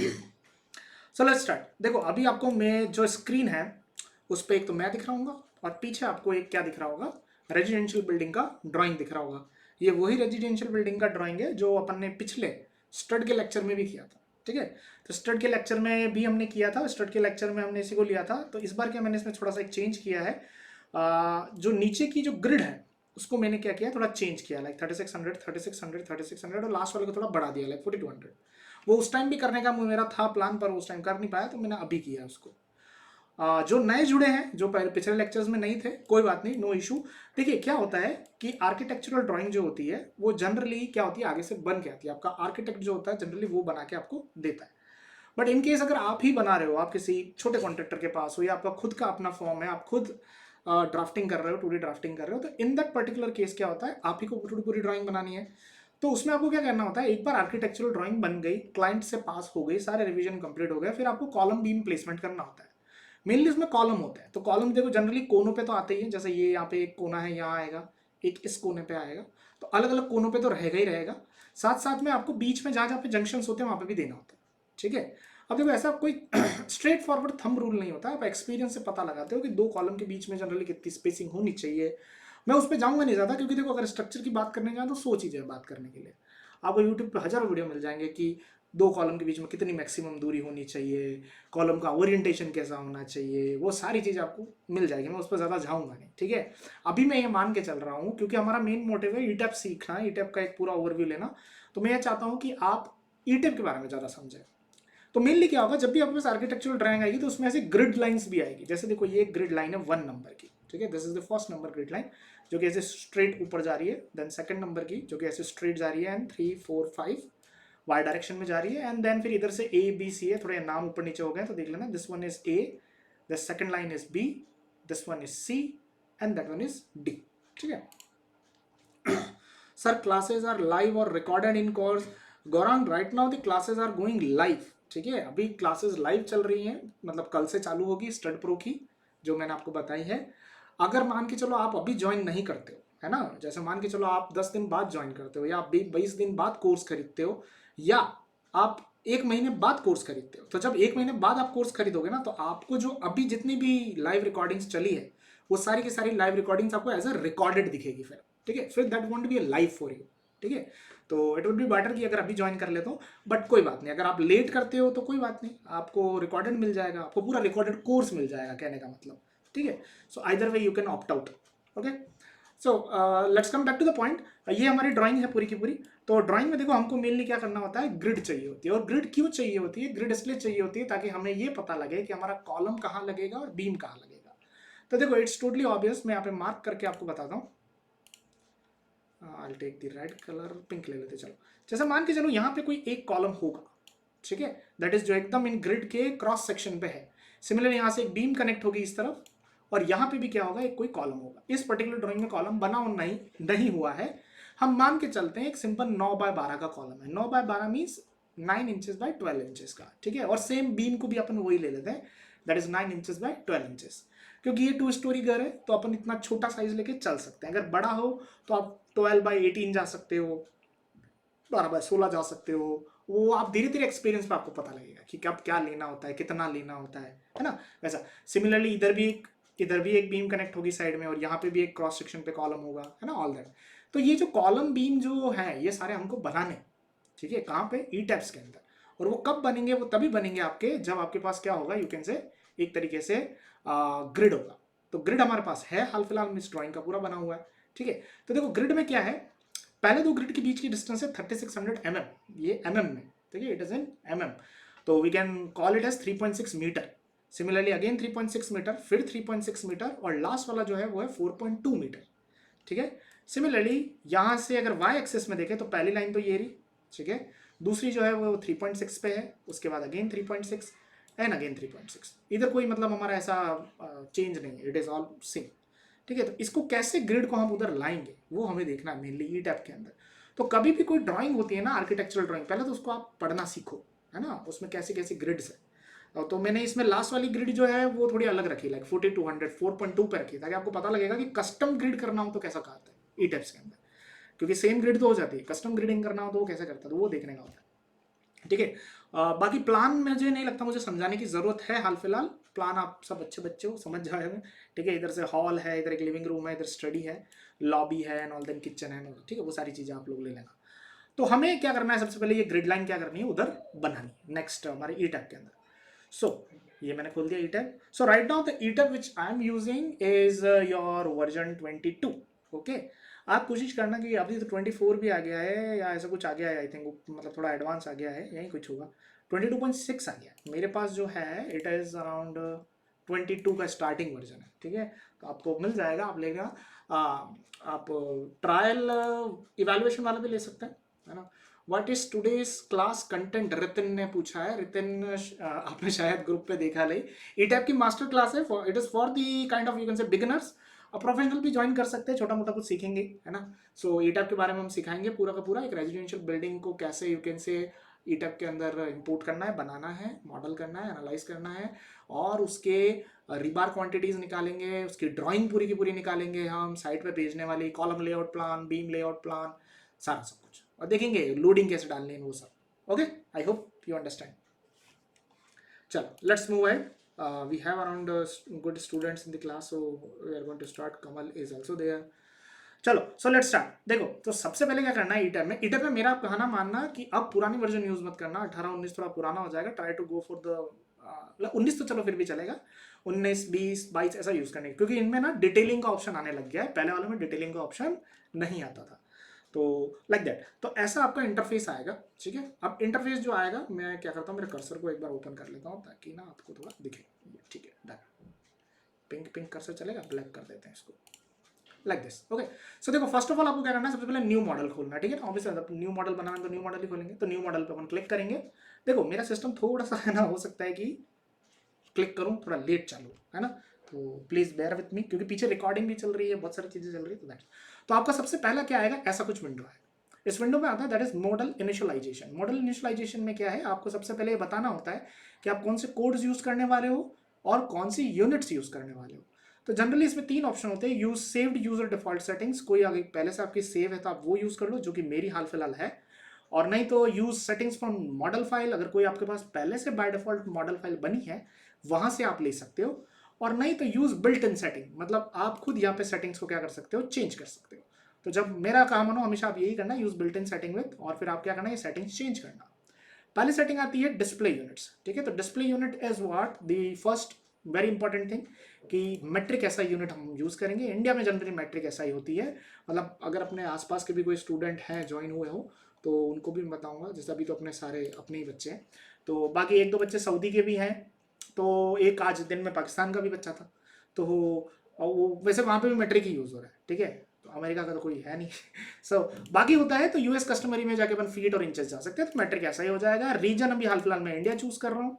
So let's start. देखो अभी आपको मैं जो स्क्रीन है उस पर एक तो मैं दिख रहा हूँ और पीछे आपको एक क्या दिख रहा होगा, रेजिडेंशियल बिल्डिंग का ड्राइंग दिख रहा होगा। ये वही रेजिडेंशियल बिल्डिंग का ड्राइंग है जो अपन ने पिछले स्टड के लेक्चर में भी किया था। ठीक है, तो स्टड के लेक्चर में भी हमने किया था, स्टड के लेक्चर में हमने इसी को लिया था। तो इस बार क्या मैंने इसमें थोड़ा सा एक चेंज किया है, जो नीचे की जो ग्रिड है उसको मैंने क्या किया, थोड़ा चेंज किया, लाइक 3600 3600 3600 और लास्ट वाले को थोड़ा बढ़ा दिया, लाइक 4200। वो उस टाइम भी करने का मेरा था प्लान, पर उस टाइम कर नहीं पाया, तो मैंने अभी किया उसको। जो नए जुड़े हैं, जो पहले पिछले लेक्चर्स में नहीं थे, कोई बात नहीं, नो इशू। देखिए क्या होता है कि आर्किटेक्चरल ड्राइंग जो होती है वो जनरली क्या होती है, आगे से बन के आती है। आपका आर्किटेक्ट जो होता है जनरली वो बना के आपको देता है। बट इन केस अगर आप ही बना रहे हो, आप किसी छोटे कॉन्ट्रेक्टर के पास हो या आपका खुद का अपना फॉर्म है, आप खुद ड्राफ्टिंग कर रहे हो, 2D ड्राफ्टिंग कर रहे हो, तो इन दैट पर्टिकुलर केस क्या होता है, आप ही को पूरी पूरी ड्राइंग बनानी है। तो उसमें आपको क्या करना होता है, एक बार आर्किटेक्चरल ड्राइंग बन गई, क्लाइंट से पास हो गई, सारे रिवीजन कंप्लीट हो गए, फिर आपको कॉलम बीम प्लेसमेंट करना होता है। मेनली उसमें कॉलम होता है। तो कॉलम देखो जनरली कोनों पे तो आते ही है, जैसे ये यहाँ पे एक कोना है, यहाँ आएगा, एक इस कोने पे आएगा, तो अलग अलग कोनों पे तो रहेगा ही रहेगा। साथ साथ में आपको बीच में जहाँ जहाँ पे जंक्शन होते हैं वहाँ पे भी देना होता है। ठीक है, अब देखो ऐसा कोई स्ट्रेट फॉरवर्ड थंब रूल नहीं होता, आप एक्सपीरियंस से पता लगाते हो कि दो कॉलम के बीच में जनरली कितनी स्पेसिंग होनी चाहिए। मैं उस पर जाऊंगा नहीं ज़्यादा, क्योंकि देखो अगर स्ट्रक्चर की बात करने जाए तो 100 चीज़ें बात करने के लिए। आपको यूट्यूब पे हजारों वीडियो मिल जाएंगे कि दो कॉलम के बीच में कितनी मैक्सिमम दूरी होनी चाहिए, कॉलम का ओरिएंटेशन कैसा होना चाहिए, वो सारी चीज़ आपको मिल जाएगी। मैं उस पर ज़्यादा जाऊंगा नहीं। ठीक है, अभी मैं ये मान के चल रहा हूँ क्योंकि हमारा मेन मोटिव है ईटैप सीखना, ईटैप का एक पूरा ओवरव्यू लेना। तो मैं ये चाहता हूँ कि आप ईटैप के बारे में ज़्यादा समझें। तो मेनली क्या होगा, जब भी आपके पास आर्किटेक्चरल ड्राइंग आएगी तो उसमें ऐसे ग्रिड लाइंस भी आएगी। जैसे देखो ये ग्रिड लाइन है 1 नंबर की। ठीक है, this is the first number grid line जो कि ऐसे स्ट्रेट ऊपर जा रही है। देन सेकंड नंबर की जो कि ऐसे स्ट्रेट जा रही है, एंड 3 4 5 वाई डायरेक्शन में जा रही है। एंड देन फिर इधर से ए बी सी है, थोड़े नाम ऊपर नीचे हो गए तो देख लेना। This one is A, the second line is B, this one is C, and that one is D. ठीक है सर, क्लासेस आर लाइव और recorded in course. Gaurang, right now the classes are going live. ठीक है, अभी classes live चल रही हैं, मतलब कल से चालू होगी स्टड प्रो की, जो मैंने आपको बताई है। अगर मान के चलो आप अभी ज्वाइन नहीं करते हो, है ना, जैसे मान के चलो आप 10 दिन बाद ज्वाइन करते हो, या आप 20 दिन बाद कोर्स खरीदते हो, या आप 1 महीने बाद कोर्स खरीदते हो, तो जब 1 महीने बाद आप कोर्स खरीदोगे ना, तो आपको जो अभी जितनी भी लाइव रिकॉर्डिंग्स चली है वो सारी की सारी लाइव रिकॉर्डिंग्स आपको एज अ रिकॉर्डेड दिखेगी फिर। ठीक है, फिर that won't be a live for you. ठीक है, तो इट वुड बी बेटर कि अगर अभी ज्वाइन कर लेते हो। बट कोई बात नहीं, अगर आप लेट करते हो तो कोई बात नहीं, आपको रिकॉर्डेड मिल जाएगा, आपको पूरा रिकॉर्डेड कोर्स मिल जाएगा, कहने का मतलब। ठीक है, so either way you can opt out. Okay, so let's come back to the point. ये हमारी ड्राइंग है पूरी की पूरी। तो ड्राइंग में देखो हमको मेनली क्या करना होता है, ग्रिड चाहिए होती है। और ग्रिड क्यों चाहिए होती है, ग्रिड इसलिए चाहिए होती है ताकि हमें ये पता लगे कि हमारा कॉलम कहाँ लगेगा और बीम कहाँ लगेगा। तो देखो इट्स टोटली ऑब्वियस, मैं यहाँ पे मार्क करके आपको बताता हूँ। I take the red colour, pink ले लेते चलो। जैसे मान के चलो यहाँ पे कोई एक कॉलम होगा, ठीक है, दैट इज जो एकदम इन ग्रिड के क्रॉस सेक्शन पे है। सिमिलर यहाँ से एक बीम कनेक्ट होगी इस तरफ, और यहाँ पे भी क्या होगा, एक कोई कॉलम होगा। इस पर्टिकुलर ड्राइंग में कॉलम बना और नहीं हुआ है। हम मान के चलते हैं एक सिंपल 9x12 का कॉलम है। 9x12 means 9 inches bye 12 inches का। ठीक है, और सेम बीम को भी अपन वही ले लेते हैं, that is 9 inches bye 12 inches. क्योंकि ये 2 स्टोरी घर है तो अपन इतना छोटा साइज लेके चल सकते हैं। अगर बड़ा हो तो आप 12x18 जा सकते हो, 12x16 जा सकते हो। वो आप धीरे धीरे एक्सपीरियंस पे आपको पता लगेगा कि कब क्या लेना होता है, कितना लेना होता है ना। वैसा सिमिलरली इधर भी एक बीम कनेक्ट होगी साइड में, और यहाँ पे भी एक क्रॉस सेक्शन पे कॉलम होगा, है ना, ऑल दैट। तो ये जो कॉलम बीम जो है ये सारे हमको बनाने, ठीक है, कहाँ पे, ई टैप्स के अंदर। और वो कब बनेंगे, वो तभी बनेंगे आपके जब आपके पास क्या होगा, यू कैन से एक तरीके से ग्रिड होगा। तो ग्रिड हमारे पास है हाल फिलहाल में, इस ड्राइंग का पूरा बना हुआ है। ठीक है, तो देखो ग्रिड में क्या है, पहले दो ग्रिड के बीच की डिस्टेंस है 3600 mm, ये mm में। ठीक है, इट इज इन mm, तो we can call it as 3.6 metre. Similarly again 3.6 metre, फिर 3.6 मीटर, और लास्ट वाला जो है वो है 4.2 मीटर। ठीक है, सिमिलरली यहाँ से अगर वाई एक्सेस में देखें तो पहली लाइन तो ये रही, ठीक है, दूसरी जो है वो 3.6 पे है, उसके बाद अगेन 3.6 एंड अगेन 3.6। इधर कोई मतलब हमारा ऐसा चेंज नहीं है, इट इज ऑल सेम। ठीक है, तो इसको कैसे ग्रिड को हम उधर लाएंगे वो हमें देखना है मेनली ई टैप के अंदर। तो कभी भी कोई ड्राइंग होती है ना, आर्किटेक्चरल ड्राइंग, पहले तो उसको आप पढ़ना सीखो, है ना, उसमें कैसी कैसी ग्रिड्स है। तो मैंने इसमें लास्ट वाली ग्रिड जो है वो थोड़ी अलग रखी, लाइक 4200 4.2 पे रखी, ताकि आपको पता लगेगा कि कस्टम ग्रिड करना हो तो कैसा कहता है ई टैप्स के अंदर। क्योंकि सेम ग्रिड तो हो जाती है, कस्टम ग्रिडिंग करना हो तो वो कैसे करता है, तो वो देखने का होता है। ठीक है। बाकी प्लान मुझे नहीं लगता मुझे समझाने की ज़रूरत है, हाल फिलहाल प्लान आप सब अच्छे बच्चे हो, समझ जाएंगे। ठीक है, इधर से हॉल है, इधर एक लिविंग रूम है, इधर स्टडी है, लॉबी है एंड ऑल, देन किचन है, ठीक है, वो सारी चीज़ें आप लोग ले लेना। तो हमें क्या करना है, सबसे पहले ये ग्रिड लाइन क्या करनी है उधर बनानी, नेक्स्ट हमारे ई टैब के अंदर। सो ये मैंने खोल दिया E tab. So right now the E tab which I am using is your version 22। Okay, आप कोशिश करना कि अभी तो 24 भी आ गया है या ऐसा कुछ आ गया है, आई थिंक मतलब थोड़ा एडवांस आ गया है, यही कुछ होगा। 22.6 आ गया है मेरे पास जो है, इट इज़ अराउंड 22 का स्टार्टिंग वर्जन है। ठीक है, तो आपको मिल जाएगा, आप लेगा। आप ट्रायल इवेलुएशन वाला भी ले सकते हैं, है ना। What is today's class content, रितिन ने पूछा है। रितिन आपने शायद ग्रुप पे देखा नहीं, ई टैप की मास्टर क्लास है, it is for the kind of you can से बिगिनर्स। अब प्रोफेशनल भी ज्वाइन कर सकते हैं, छोटा मोटा कुछ सीखेंगे, है ना। सो ई टैप के बारे में हम सिखाएंगे पूरा का पूरा, एक रेजिडेंशियल बिल्डिंग को कैसे यू कैन से ई टैप के अंदर इंपोर्ट करना है, बनाना है, मॉडल करना है, एनालाइज करना है, और उसके रिबार क्वांटिटीज निकालेंगे, उसकी ड्राइंग पूरी की पूरी निकालेंगे हम, साइट पे भेजने वाली column layout plan, beam layout plan, सारा सब कुछ, और देखेंगे लोडिंग कैसे डालनी है वो सब। Okay, I hope you understand. चलो let's move ahead. We have around good students in the class, so we are going to start. Kamal is also there. चलो, सो लेट्स स्टार्ट। देखो, तो सबसे पहले क्या करना है, ई टैब में, ई टैब में मेरा कहना मानना कि अब पुरानी वर्जन यूज मत करना, 18-19 थोड़ा पुराना हो जाएगा, try to go for the 19 तो चलो फिर भी चलेगा, 19, 20, 22 ऐसा यूज करने, क्योंकि इनमें ना डिटेलिंग का ऑप्शन आने लग गया है, पहले वाले में डिटेलिंग का ऑप्शन नहीं आता था। तो लाइक दैट, तो ऐसा आपका इंटरफेस आएगा। ठीक है, अब इंटरफेस जो आएगा, मैं क्या करता हूँ, मेरे कर्सर को एक बार ओपन कर लेता हूँ ताकि ना आपको थोड़ा दिखे। ठीक है, डन। पिंक पिंक कर्सर चलेगा, ब्लैक कर देते हैं इसको, लाइक दिस। ओके, सो देखो, फर्स्ट ऑफ ऑल आपको क्या करना है, सबसे पहले न्यू मॉडल खोलना है। ठीक है, ऑब्वियसली न्यू मॉडल बनाना है तो न्यू मॉडल ही खोलेंगे, तो न्यू मॉडल पे अपन क्लिक करेंगे। देखो, मेरा सिस्टम थोड़ा सा है ना, हो सकता है कि क्लिक करूँ थोड़ा लेट चालू, है ना, तो प्लीज बेयर विथ मी, क्योंकि पीछे रिकॉर्डिंग भी चल रही है, बहुत सारी चीजें चल रही है, तो दैट। तो आपका सबसे पहला क्या आएगा, ऐसा कुछ विंडो है। इस विंडो में आता है that is model initialisation. Model initialisation में क्या है, आपको सबसे पहले ये बताना होता है कि आप कौन से कोड्स यूज करने वाले हो और कौन सी यूनिट्स यूज करने वाले हो। तो जनरली इसमें 3 ऑप्शन होते हैं, use saved user default settings, कोई अगर पहले से आपकी सेव है तो आप वो यूज कर लो, जो कि मेरी हाल फिलहाल है, और नहीं तो use settings from model file, अगर कोई आपके पास पहले से बाय डिफॉल्ट मॉडल फाइल बनी है वहां से आप ले सकते हो, और नहीं तो यूज बिल्ट इन सेटिंग, मतलब आप खुद यहाँ पे सेटिंग्स को क्या कर सकते हो, चेंज कर सकते हो। तो जब मेरा काम हो ना, हमेशा आप यही करना, use built in setting with, और फिर आप क्या करना है, ये सेटिंग्स चेंज करना। पहली सेटिंग आती है डिस्प्ले यूनिट्स। ठीक है, तो display unit is what the first very important thing, कि मेट्रिक ऐसा यूनिट हम यूज करेंगे। इंडिया में जनरली मेट्रिक ऐसा ही होती है, मतलब अगर अपने आसपास के भी कोई स्टूडेंट हैं ज्वाइन हुए हो तो उनको भी मैं बताऊंगा, जैसे अभी तो अपने सारे अपने ही बच्चे हैं, तो बाकी 1-2 बच्चे सऊदी के भी हैं, तो एक आज दिन में पाकिस्तान का भी बच्चा था, तो वो वैसे वहाँ पे भी मेट्रिक ही यूज़ हो रहा है। ठीक है, तो अमेरिका का तो कोई है नहीं सो बाकी होता है तो यूएस कस्टमरी में जाके अपन फीट और इंचेस जा सकते हैं, तो मेट्रिक ऐसा ही हो जाएगा। रीजन अभी हाल फिलहाल मैं इंडिया चूज कर रहा हूँ।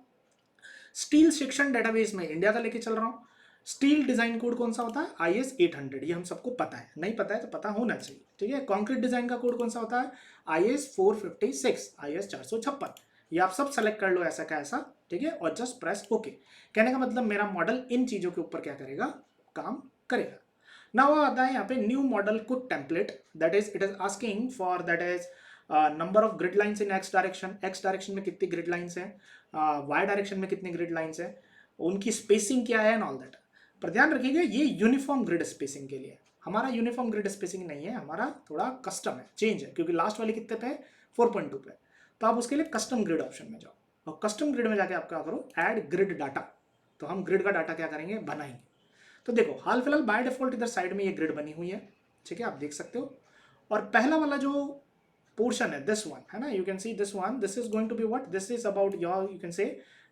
स्टील शिक्षण डेटाबेस में इंडिया का लेके चल रहा हूँ। स्टील डिजाइन कोड कौन सा होता है, IS 800, ये हम सबको पता है, नहीं पता है तो पता होना चाहिए। ठीक है, कॉन्क्रीट डिजाइन का कोड कौन सा होता है, IS 456, IS 456, ये आप सब सेलेक्ट कर लो ऐसा का ऐसा। ठीक है, और जस्ट प्रेस ओके। कहने का मतलब मेरा मॉडल इन चीजों के ऊपर क्या करेगा, काम करेगा। नाउ आता है यहाँ पे new model could template, that is it is asking for that is number of grid lines in x direction, x direction में कितनी ग्रिड लाइन्स हैं, वाई डायरेक्शन में कितनी ग्रिड लाइन्स हैं, उनकी स्पेसिंग क्या है एंड ऑल दैट। पर ध्यान रखिएगा ये यूनिफॉर्म ग्रिड स्पेसिंग के लिए, हमारा यूनिफॉर्म ग्रिड स्पेसिंग नहीं है, हमारा थोड़ा कस्टम है, चेंज है, क्योंकि लास्ट वाले कितने पे, 4.2 पे। तो आप उसके लिए कस्टम ग्रिड ऑप्शन में जाओ, और कस्टम ग्रिड में जाके आप क्या करो, ऐड ग्रिड डाटा। तो हम ग्रिड का डाटा क्या करेंगे, बनाएंगे। तो देखो, हाल फिलहाल बाय डिफॉल्ट इधर साइड में ये ग्रिड बनी हुई है। ठीक है, आप देख सकते हो, और पहला वाला जो पोर्शन है, दिस वन है ना, you can see this one, this is going to be what, this is about your, you can say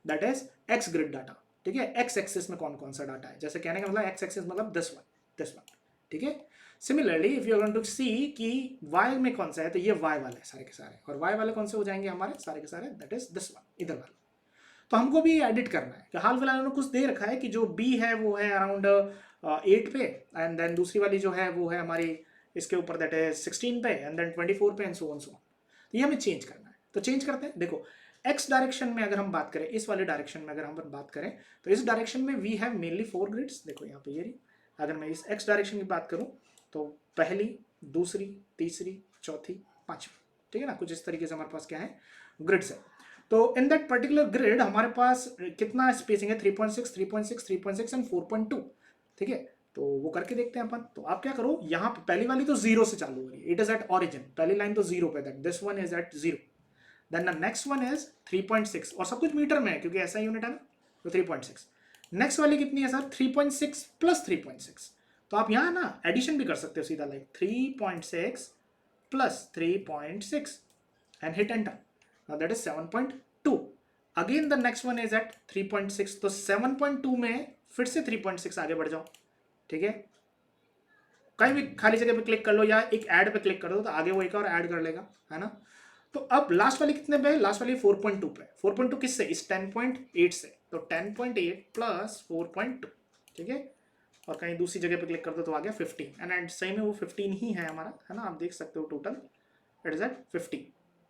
that is X grid data. ठीक है, एक्स एक्सिस में कौन कौन सा डाटा है, जैसे कहने का मतलब एक्स एक्सिस मतलब दिस वन, दिस वन। ठीक है, similarly if you are going to see कि वाई में कौन सा है, तो ये वाई वाले सारे के सारे, और वाई वाले कौन से हो जाएंगे हमारे सारे के सारे, दैट इज दिस वन, इधर वाला। तो हमको भी एडिट करना है कि हाल फिलहाल उन्होंने कुछ दे रखा है कि जो बी है वो है अराउंड 8 पे, एंड देन दूसरी वाली जो है वो है हमारी इसके ऊपर, दैट है 16 पे, एंड देन 24 पे, and so on so on. तो ये हमें चेंज करना है, तो चेंज करते हैं। देखो, एक्स डायरेक्शन में अगर हम बात करें, इस वाले डायरेक्शन में अगर हम बात करें, तो इस डायरेक्शन में वी हैव मेनली 4 ग्रिड्स। देखो यहाँ पे ये रही, अगर मैं इस एक्स डायरेक्शन की बात करूँ तो पहली, दूसरी, तीसरी, चौथी, पांचवी। ठीक है ना, कुछ इस तरीके से हमारे पास क्या है, ग्रिड्स है। तो इन दैट पर्टिकुलर ग्रिड हमारे पास कितना स्पेसिंग है, 3.6, 3.6, 3.6 एंड 4.2, ठीक है। तो वो करके देखते हैं अपन। तो आप क्या करो, यहाँ पे पहली वाली तो जीरो से चालू हो रही है, इट इज एट ऑरिजिन, पहली लाइन तो जीरो पे, that this one is at zero, then the next one is 3.6, और सब कुछ मीटर में है क्योंकि ऐसा यूनिट है ना, तो 3.6। नेक्स्ट वाली कितनी है सर, 3.6 प्लस 3.6, तो आप यहाँ ना एडिशन भी कर सकते हो सीधा, like 3.6 plus 3.6 and hit enter, now that is 7.2। Again the next one is at 3.6, तो 7.2 में फिर से 3.6 आगे बढ़ जाओ, ठीक है। कहीं भी खाली जगह पे क्लिक कर लो या एक ऐड पे क्लिक कर दो तो आगे वो एक और ऐड कर लेगा, है ना। तो अब लास्ट वाली कितने पे है, लास्ट वाली 4.2 पे, 4.2 किससे, इस 10.8 से, तो 10.8 प्लस 4.2, ठीक है। और कहीं दूसरी जगह पे क्लिक कर दो तो आ गया 15, एंड सही में वो 15 ही है हमारा, है ना, आप देख सकते हो टोटल इट इज एट 15,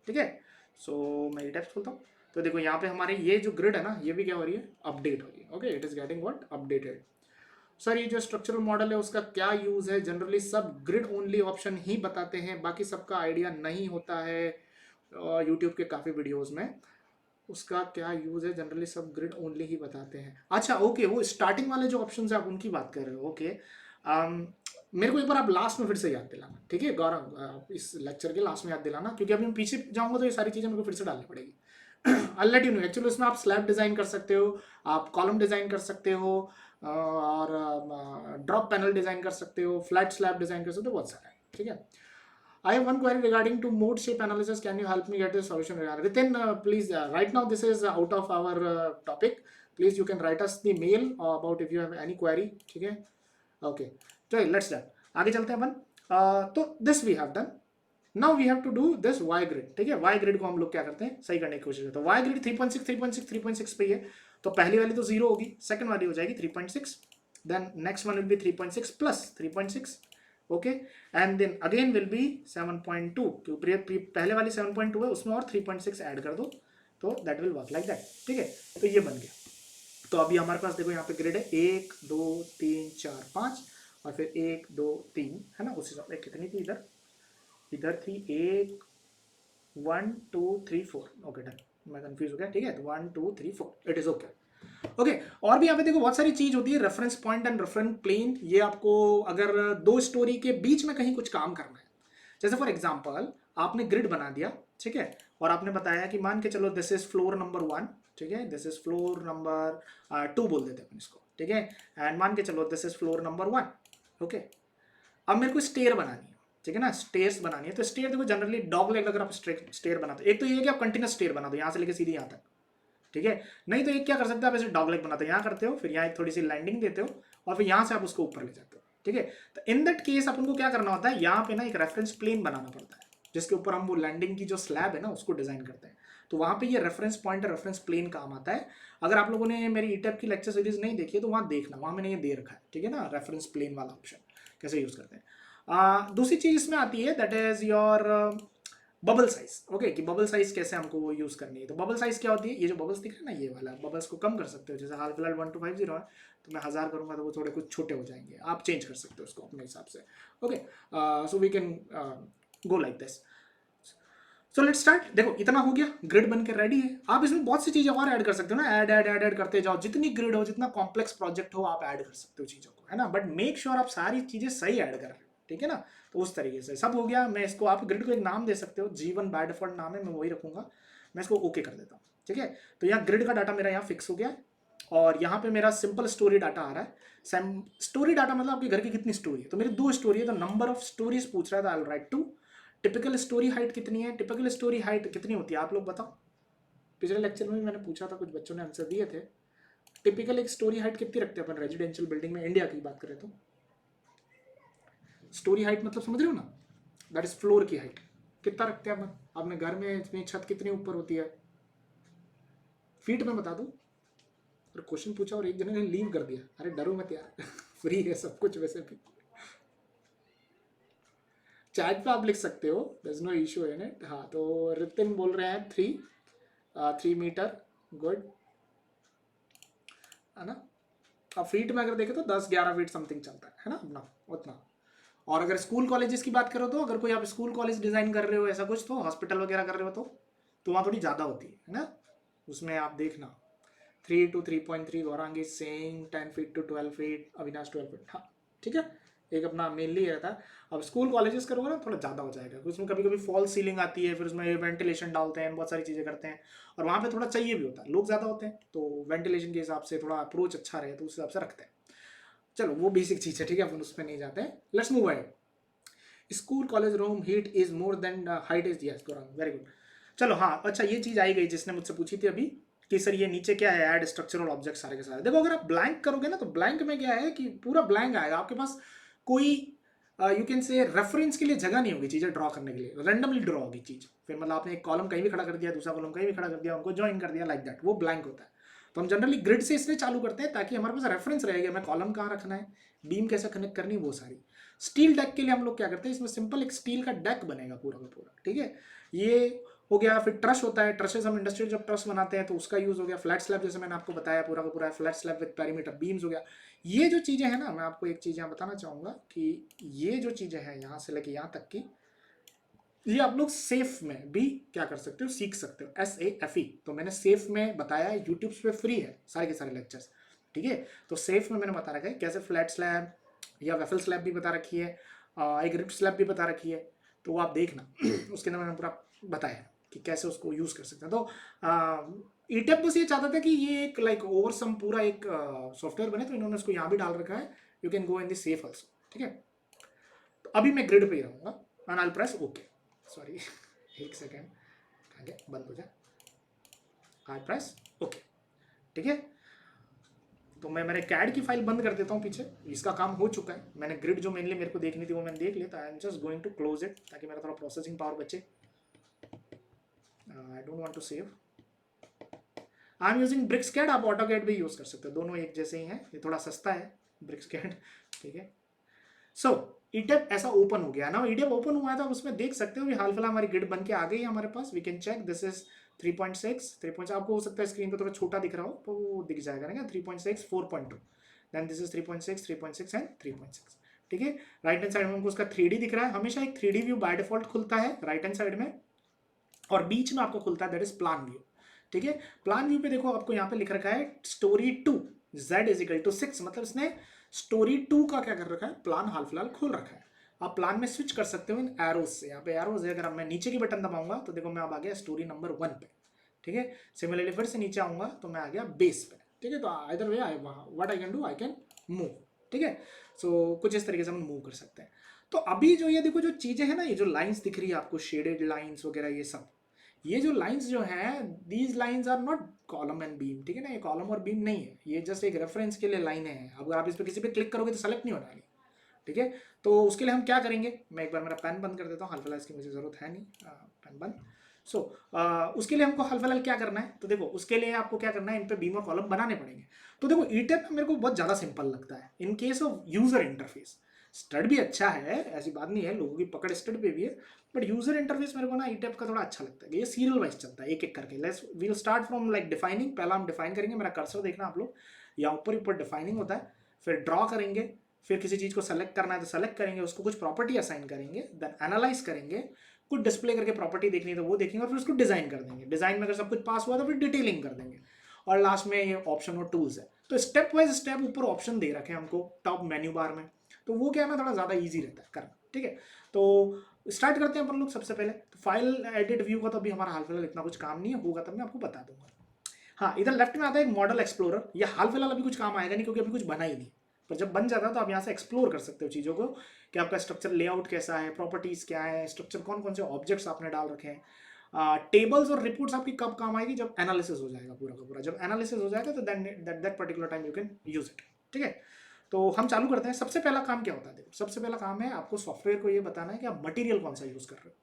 ठीक है। सो मैं ये टैब्स खोलता हूँ, तो देखो यहाँ पे हमारे ये जो ग्रिड है ना, ये भी क्या हो रही है, अपडेट हो रही है, okay, it is getting what, updated. Sir ये जो स्ट्रक्चरल मॉडल है उसका क्या यूज है, जनरली सब ग्रिड ओनली ऑप्शन ही बताते हैं, बाकी सबका आइडिया नहीं होता है। यूट्यूब के काफ़ी वीडियोस में उसका क्या यूज है, जनरली सब ग्रिड ओनली ही बताते हैं। अच्छा ओके, वो स्टार्टिंग वाले जो ऑप्शन है आप उनकी बात कर रहे हो, ओके। मेरे को एक बार आप लास्ट में फिर से याद दिलाना, ठीक है गौरव, इस लेक्चर के लास्ट में याद दिलाना, क्योंकि अभी मैं पीछे जाऊंगा तो ये सारी चीज़ें मेरे को फिर से डालनी पड़ेगी। I'll let you know, actually उसमें आप स्लैब डिज़ाइन कर सकते हो, आप कॉलम डिज़ाइन कर सकते हो, और ड्रॉप पैनल डिज़ाइन कर सकते हो, फ्लैट स्लैब डिज़ाइन कर सकते हो, बहुत सारा है, ठीक है। I have one query regarding to mode shape analysis. Can you help me get the solution? Ritin, please, right now this is out of our topic. Please, you can write us the mail about if you have any query. ठीक है? Okay. चलिए, let's done. आगे चलते हैं अपन। तो this we have done. Now we have to do this Y grid. ठीक है? Y grid को हम लोग क्या करते हैं? सही करने की कोशिश करते हैं। Y grid 3.6, 3.6, 3.6 पे ही है। तो पहली वाली तो जीरो होगी, सेकंड वाली हो जाएगी 3.6, then next one will be 3.6 plus 3.6. Okay, and then again will be 7.2, क्योंकि पहले वाली 7.2 है उसमें और 3.6 ऐड कर दो, तो that will work like that, ठीक है। तो ये बन गया। तो अभी हमारे पास देखो यहाँ पे ग्रिड है 1 2 3 4 5 और फिर 1 2 3, है ना, उसी हिसाब से कितनी थी इधर, इधर थी 1 1 2 3 4, ओके डन, मैं कंफ्यूज हो गया, ठीक है। तो 1 2 3 4, इट इज ओके, ओके। और भी यहाँ पे देखो बहुत सारी चीज होती है, reference point and reference plane, ये आपको अगर दो स्टोरी के बीच में कहीं कुछ काम करना है, जैसे फॉर एग्जांपल आपने ग्रिड बना दिया, ठीक है, और आपने बताया कि मान के चलो दिस इज फ्लोर नंबर 1, ठीक है, दिस इज फ्लोर नंबर 2 बोल देते हैं अपन इसको, ठीक है, एंड मान के चलो this is floor number 1, okay. अब मेरे को स्टेयर बनानी है, ठीक है ना, स्टेयर्स बनानी है। तो स्टेयर देखो जनरली डॉग लेग अगर आप स्टेयर बनाते हो, एक तो ये है कि आप कंटिन्यूस स्टेयर बना दो यहाँ से लेके सीधे यहाँ तक, ठीक है। नहीं तो एक क्या कर सकते हो आप, ऐसे डॉग लेग बनाते हो, यहाँ करते हो, फिर यहाँ एक थोड़ी सी लैंडिंग देते हो और फिर यहाँ से आप उसको ऊपर ले जाते हो, ठीक है। तो इन दैट केस अपन को क्या करना होता है, यहाँ पे ना एक रेफरेंस प्लेन बनाना पड़ता है जिसके ऊपर हम वो लैंडिंग की जो स्लैब है ना उसको डिजाइन करते हैं। तो वहाँ पे ये रेफरेंस पॉइंट रेफरेंस प्लेन काम आता है। अगर आप लोगों ने मेरी ईटैप की लेक्चर सीरीज नहीं देखी है तो वहाँ देखना, वहाँ मैंने ये दे रखा है, ठीक है ना, रेफरेंस प्लेन वाला ऑप्शन कैसे यूज करते हैं। दूसरी चीज इसमें आती है that is your bubble size, okay, कि बबल साइज कैसे हमको यूज करनी है। तो बबल साइज क्या होती है, ये जो बबल्स दिख रहे हैं ना, ये वाला बबल्स को कम कर सकते हो, जैसे हाल फिलहाल 1250 है तो मैं 1000 करूंगा तो वो थोड़े कुछ छोटे हो जाएंगे, आप चेंज कर सकते हो उसको अपने हिसाब से, okay. So we can go like this. So let's start. देखो इतना हो गया, ग्रिड बनकर रेडी है। आप इसमें बहुत सी चीजें और ऐड कर सकते हो ना, ऐड ऐड ऐड ऐड करते जाओ, जितनी ग्रिड हो, जितना कॉम्प्लेक्स प्रोजेक्ट हो, आप ऐड कर सकते हो चीजों को, है ना, बट मेक श्योर आप सारी चीजें सही ऐड कर रहे हो, ठीक है ना। तो उस तरीके से सब हो गया। मैं इसको, आप ग्रिड को एक नाम दे सकते हो, G1 बाय डिफॉल्ट नाम है, मैं वही रखूंगा, मैं इसको ओके कर देता हूँ, ठीक है। तो यहाँ ग्रिड का डाटा मेरा यहाँ फिक्स हो गया और यहाँ पे मेरा सिंपल स्टोरी डाटा आ रहा है। स्टोरी डाटा मतलब आपके घर की कितनी स्टोरी है, तो मेरी 2 स्टोरी है, तो नंबर ऑफ स्टोरीज पूछ रहा था, आई राइट 2। टिपिकल स्टोरी हाइट कितनी है, टिपिकल स्टोरी हाइट कितनी होती है आप लोग बताओ। पिछले लेक्चर में भी मैंने पूछा था, कुछ बच्चों ने आंसर दिए थे। टिपिकल एक स्टोरी हाइट कितनी रखते हैं अपन रेजिडेंशियल बिल्डिंग में, इंडिया की बात करें तो। स्टोरी हाइट मतलब समझ रहे हो ना, दैट इज फ्लोर की हाइट, कितना रखते हैं अपन अपने घर में, इसमें छत कितनी ऊपर होती है, फीट में बता दो। और क्वेश्चन पूछा और एक जने ने लीव कर दिया, अरे डरो मत यार, फ्री है सब कुछ वैसे भी। चैट पे आप लिख सकते हो, there is no issue in it. हाँ, तो रितिन बोल रहे हैं 3 मीटर, गुड, है ना। अब फीट में अगर देखें तो 10-11 फीट समथिंग चलता है ना, अपना उतना। और अगर स्कूल कॉलेजेस की बात करो तो, अगर कोई आप स्कूल कॉलेज डिजाइन कर रहे हो ऐसा कुछ, तो हॉस्पिटल वगैरह कर रहे हो तो वहाँ थोड़ी ज़्यादा होती है ना, उसमें आप देखना 3 to 3.3 Gaurangi Singh 10 feet to 12 feet Avinash 12 feet. हाँ ठीक है, एक अपना मेनली रहता है। अब स्कूल कॉलेजेस करोगे ना थोड़ा ज़्यादा हो जाएगा, क्योंकि उसमें कभी कभी फॉल्स सीलिंग आती है, फिर उसमें वेंटिलेशन डालते हैं, बहुत सारी चीज़ें करते हैं, और वहाँ पे थोड़ा चाहिए भी होता है, लोग ज़्यादा होते हैं तो वेंटिलेशन के हिसाब से थोड़ा अप्रोच अच्छा रहे तो उस हिसाब से रखते हैं। चलो वो बेसिक चीज़ है, ठीक है, अपन उस पर नहीं जाते हैं। Let's move ahead. School college room heat is more than height is, yes Gaurang very good. चलो हाँ, अच्छा ये चीज़ आई गई जिसने मुझसे पूछी थी अभी कि सर ये नीचे क्या है, ऐड स्ट्रक्चरल ऑब्जेक्ट सारे के सारे। देखो अगर आप ब्लैंक करोगे ना तो ब्लैंक में क्या है कि पूरा ब्लैंक आएगा, आपके पास कोई यू कैन से रेफरेंस के लिए जगह नहीं होगी चीज़ें ड्रॉ करने के लिए, रैंडमली ड्रॉ होगी चीज़। फिर मतलब आपने एक कॉलम कहीं भी खड़ा कर दिया, दूसरा कॉलम कहीं भी खड़ा कर दिया, उनको ज्वाइन कर दिया, लाइक दैट, वो ब्लैंक होता है। तो हम जनरली ग्रिड से इसलिए चालू करते हैं ताकि हमारे पास रेफरेंस रहेगा, हमें कॉलम कहाँ रखना है, बीम कैसे कनेक्ट करनी है, वो सारी। स्टील डेक के लिए हम लोग क्या करते हैं, इसमें सिंपल एक स्टील का डेक बनेगा पूरा का पूरा, ठीक है, ये हो गया। फिर ट्रस होता है, ट्रसेस हम इंडस्ट्रियल जब ट्रस बनाते हैं तो उसका यूज हो गया। फ्लैट स्लैब जैसे मैंने आपको बताया पूरा का पूरा flat slab with perimeter beams हो गया। ये जो चीज़ें हैं ना, मैं आपको एक चीज़ यहाँ बताना चाहूँगा कि ये जो चीज़ें हैं यहाँ से लेके यहाँ तक की, ये आप लोग सेफ में भी क्या कर सकते हो, सीख सकते हो, SAFE। तो मैंने सेफ में बताया, यूट्यूब पे फ्री है सारे के सारे लेक्चर्स, ठीक है। तो सेफ में मैंने बता रखा है कैसे फ्लैट स्लैब या वेफल स्लैब भी बता रखी है, एक रिप स्लैब भी बता रखी है, तो वो आप देखना उसके अंदर मैंने पूरा बताया कि कैसे उसको यूज़ कर सकते हैं। तो ईटेप बस ये चाहता था कि ये एक लाइक ओवर सम पूरा एक सॉफ्टवेयर बने, तो इन्होंने उसको यहाँ भी डाल रखा है, you can go in the safe also, ठीक है। तो अभी मैं ग्रिड पे ही रहूँगा and I press okay, sorry एक सेकेंड, आगे बंद हो जाए, आई प्रेस ओके, ठीक है। तो मैं मेरे कैड की फाइल बंद कर देता हूँ पीछे, इसका काम हो चुका है। मैंने ग्रिड जो मेनली मेरे को देखनी थी वो मैंने देख लिया, तो I am just going to close it ताकि मेरा थोड़ा प्रोसेसिंग पावर बचे। I don't want to save, I am using BricsCAD, आप ऑटोकैड भी यूज़ कर सकते हो, दोनों एक जैसे ही हैं, ये थोड़ा सस्ता है ब्रिक्सकैड, ठीक है। सो ईटेप ऐसा ओपन हो गया ना, ईटेप ओपन हुआ है तो आप उसमें देख सकते हो कि हाल फिलहाल हमारी ग्रिड बन के आ गई है हमारे पास। We can check this is 3.6 आपको हो सकता है स्क्रीन पे थोड़ा छोटा दिख रहा हो तो वो दिख जाएगा ना, 3.6 4.2, देन दिस इज 3.6 3.6 एंड 3.6, ठीक है। राइट हैंड साइड में हमको उसका 3D दिख रहा है, हमेशा एक 3D व्यू बाय डिफॉल्ट खुलता है राइट हैंड साइड में, और बीच में आपको खुलता है दैट इज प्लान व्यू, ठीक है। प्लान व्यू पे देखो आपको यहाँ पे लिख रखा है storey 2 z is equal to 6, मतलब इसने स्टोरी 2 का क्या कर रखा है, प्लान हाल फिलहाल खोल रखा है। आप प्लान में स्विच कर सकते हो इन एरोज से, यहाँ पे एरोज है, अगर मैं नीचे की बटन दबाऊंगा तो देखो मैं अब आ गया स्टोरी नंबर 1 पे, ठीक है। सिमिलरली फिर से नीचे आऊंगा तो मैं आ गया बेस पे, ठीक है। तो either way I what I can do, I can move, ठीक है। सो कुछ इस तरीके से हम मूव कर सकते हैं। तो अभी जो ये देखो जो चीजें हैं ना, ये जो लाइंस दिख रही है आपको, शेडेड लाइंस वगैरह ये सब, ये जो लाइंस जो हैं, these lines are not column and beam, ठीक है ना, ये कॉलम और बीम नहीं है, ये जस्ट एक रेफरेंस के लिए लाइनें हैं। अगर आप इस पर किसी पे क्लिक करोगे तो सेलेक्ट नहीं होने वाली, ठीक है। तो उसके लिए हम क्या करेंगे, मैं एक बार मेरा पेन बंद कर देता हूँ, हाल फिलहाल इसकी मुझे ज़रूरत है नहीं, पेन बंद। सो उसके लिए हमको हाल फिलहाल क्या करना है, तो देखो उसके लिए आपको क्या करना है, इन पे बीम और कॉलम बनाने पड़ेंगे। तो देखो ईटेप मेरे को बहुत ज़्यादा सिंपल लगता है in case of user interface. Stud भी अच्छा है, ऐसी बात नहीं है, लोगों की पकड़ स्टड पे भी है, बट यूजर इंटरफेस मेरे को ना ईटेप का थोड़ा अच्छा लगता है। ये सीरियल वाइज चलता है एक एक करके। Let's will start from like defining, पहला हम डिफाइन करेंगे, मेरा कर्सर देखना आप लोग, या ऊपर ऊपर डिफाइनिंग होता है, फिर ड्रॉ करेंगे, फिर किसी चीज़ को सेलेक्ट करना है तो सेलेक्ट करेंगे, उसको कुछ प्रॉपर्टी असाइन करेंगे, देन एनालाइज करेंगे, कुछ डिस्प्ले करके प्रॉपर्टी देखनी है तो वो देखेंगे, और फिर उसको डिजाइन कर देंगे। डिजाइन में अगर सब कुछ पास हुआ तो फिर डिटेलिंग कर देंगे, और लास्ट में ये ऑप्शन और टूल्स है। तो स्टेप वाइज स्टेप ऊपर ऑप्शन दे रखे हैं हमको टॉप मेन्यू बार में, तो वो क्या है ना, थोड़ा ज़्यादा ईजी रहता है करना, ठीक है। तो स्टार्ट करते हैं अपन लोग सबसे पहले। तो फाइल एडिट व्यू का तो अभी हमारा हाल फिलहाल इतना कुछ काम नहीं है, होगा तब मैं आपको बता दूंगा। हाँ, इधर लेफ्ट में आता है एक मॉडल एक्सप्लोरर, ये हाल फिलहाल अभी कुछ काम आएगा नहीं क्योंकि अभी कुछ बना ही नहीं, पर जब बन जाता है तो आप यहाँ से एक्सप्लोर कर सकते हो चीज़ों को कि आपका स्ट्रक्चर लेआउट कैसा है, प्रॉपर्टीज़ क्या है, स्ट्रक्चर कौन कौन से ऑब्जेक्ट्स आपने डाल रखे हैं। टेबल्स और रिपोर्ट्स आपकी कब काम आएगी, जब एनालिसिस हो जाएगा पूरा का पूरा। जब एनालिसिस हो जाएगा तो that particular time you can use it, ठीक है। तो हम चालू करते हैं। सबसे पहला काम क्या होता है, देखो सबसे पहला काम है आपको सॉफ्टवेयर को ये बताना है कि आप मटेरियल कौन सा यूज़ कर रहे हो।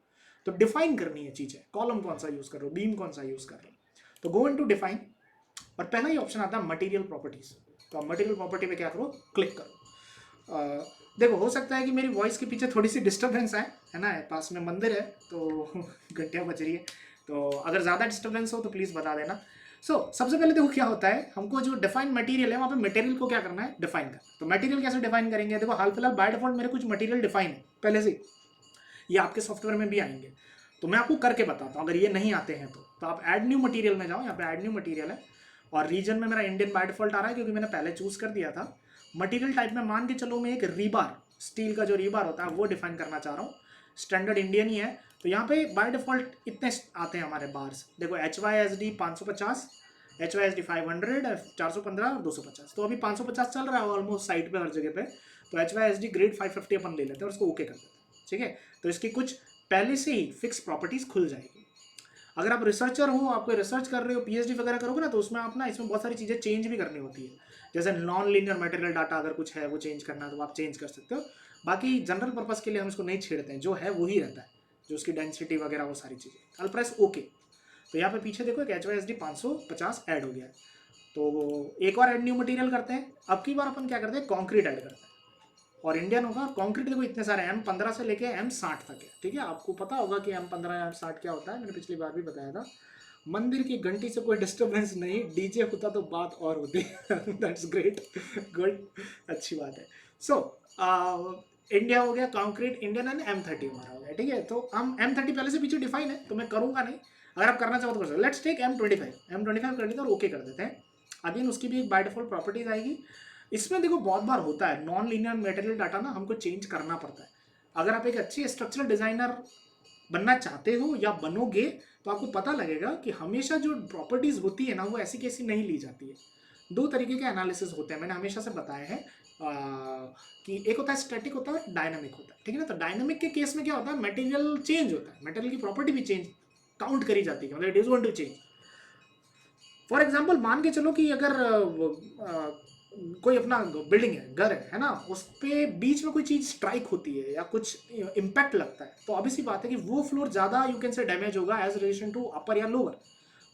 तो डिफाइन करनी है चीज़ें, कॉलम कौन सा यूज़ कर रहे हो, बीम कौन सा यूज़ कर रहे हो। तो गो इन टू डिफाइन, और पहला ही ऑप्शन आता है मटेरियल प्रॉपर्टीज। तो आप मटेरियल प्रॉपर्टी पे क्या करो, क्लिक करो। देखो हो सकता है कि मेरी वॉइस के पीछे थोड़ी सी डिस्टर्बेंस है ना, पास में मंदिर है तो घंटियाँ बज रही है, तो अगर ज़्यादा डिस्टर्बेंस हो तो प्लीज़ बता देना। सबसे पहले देखो क्या होता है, हमको जो डिफाइन मटेरियल है वहाँ पे मटेरियल को क्या करना है, डिफाइन करना। तो मटेरियल कैसे डिफाइन करेंगे, देखो हाल फिलहाल बाय डिफॉल्ट मेरे कुछ मटेरियल डिफाइन है पहले से, ये आपके सॉफ्टवेयर में भी आएंगे। तो मैं आपको करके बताता हूँ, अगर ये नहीं आते हैं तो आप ऐड न्यू मटेरियल में जाओ, यहाँ पे ऐड न्यू मटेरियल है और रीजन में मेरा इंडियन बाय डिफॉल्ट आ रहा है क्योंकि मैंने पहले चूज कर दिया था। मटेरियल टाइप में मान के चलो मैं एक रीबार, स्टील का जो रीबार होता है वो डिफाइन करना चाह रहा हूँ, स्टैंडर्ड इंडियन ही है। तो यहाँ पे बाय डिफॉल्ट इतने आते हैं हमारे बार्स, देखो HYSD 550, HYSD 500, 415 और 250। तो अभी 550 चल रहा है ऑलमोस्ट साइट पे हर जगह पे, तो HYSD ग्रेड 550 अपन ले लेते हैं और उसको ओके कर देते हैं, ठीक है। तो इसकी कुछ पहले से ही फिक्स प्रॉपर्टीज खुल जाएगी। अगर आप रिसर्चर हो, आप कोई रिसर्च कर रहे हो, PhD वगैरह करोगे ना, तो उसमें आप ना इसमें बहुत सारी चीज़ें चेंज भी करनी होती है। जैसे नॉन लीनियर मटेरियल डाटा अगर कुछ है वो चेंज करना है तो आप चेंज कर सकते हो। बाकी जनरल पर्पज़ के लिए हम इसको नहीं छेड़ते हैं, जो है वही रहता है, जो उसकी डेंसिटी वगैरह वो सारी चीज़ें। अल प्रेस ओके। तो यहाँ पे पीछे देखो एक HYSD 550 ऐड हो गया है। तो एक और ऐड न्यू मटेरियल करते हैं। अब की बार अपन क्या करते हैं, कॉन्क्रीट ऐड करते हैं। और इंडियन होगा। कॉन्क्रीट देखो इतने सारे M15 से लेके M60 तक है, ठीक है। आपको पता होगा कि M15 M60 क्या होता है, मैंने पिछली बार भी बताया था। मंदिर की घंटी से कोई डिस्टर्बेंस नहीं, डीजे होता तो बात और होती। दैट्स ग्रेट, गुड, अच्छी बात है। सो इंडिया हो गया कॉन्क्रीट इंडियन एंड M30 हमारा हो गया, ठीक है। तो हम M30 पहले से पीछे डिफाइन है तो मैं करूंगा नहीं, अगर आप करना चाहो तो कर सकते। लेट्स टेक M25 कर लेते हैं और ओके कर देते हैं। अगेन उसकी भी एक बाय डिफॉल्ट प्रॉपर्टीज आएगी। इसमें देखो बहुत बार होता है नॉन लीनियर मटेरियल डाटा ना हमको चेंज करना पड़ता है। अगर आप एक अच्छी स्ट्रक्चरल डिजाइनर बनना चाहते हो या बनोगे तो आपको पता लगेगा कि हमेशा जो प्रॉपर्टीज होती है ना वो ऐसी कैसी नहीं ली जाती है। दो तरीके के एनालिसिस होते हैं, मैंने हमेशा से बताया है कि एक होता है स्टैटिक, होता है डायनामिक होता है, ठीक है ना। तो डायनामिक के केस में क्या होता है, मटेरियल चेंज होता है, मटेरियल की प्रॉपर्टी भी चेंज काउंट करी जाती है, मतलब it is going to change. For example मान के चलो कि अगर कोई अपना बिल्डिंग है, घर है ना, उस पे बीच में कोई चीज स्ट्राइक होती है या कुछ इम्पैक्ट लगता है, तो ऑब्वियसली बात है कि वो फ्लोर ज्यादा यू कैन से डैमेज होगा एज रिलेशन टू अपर या लोअर।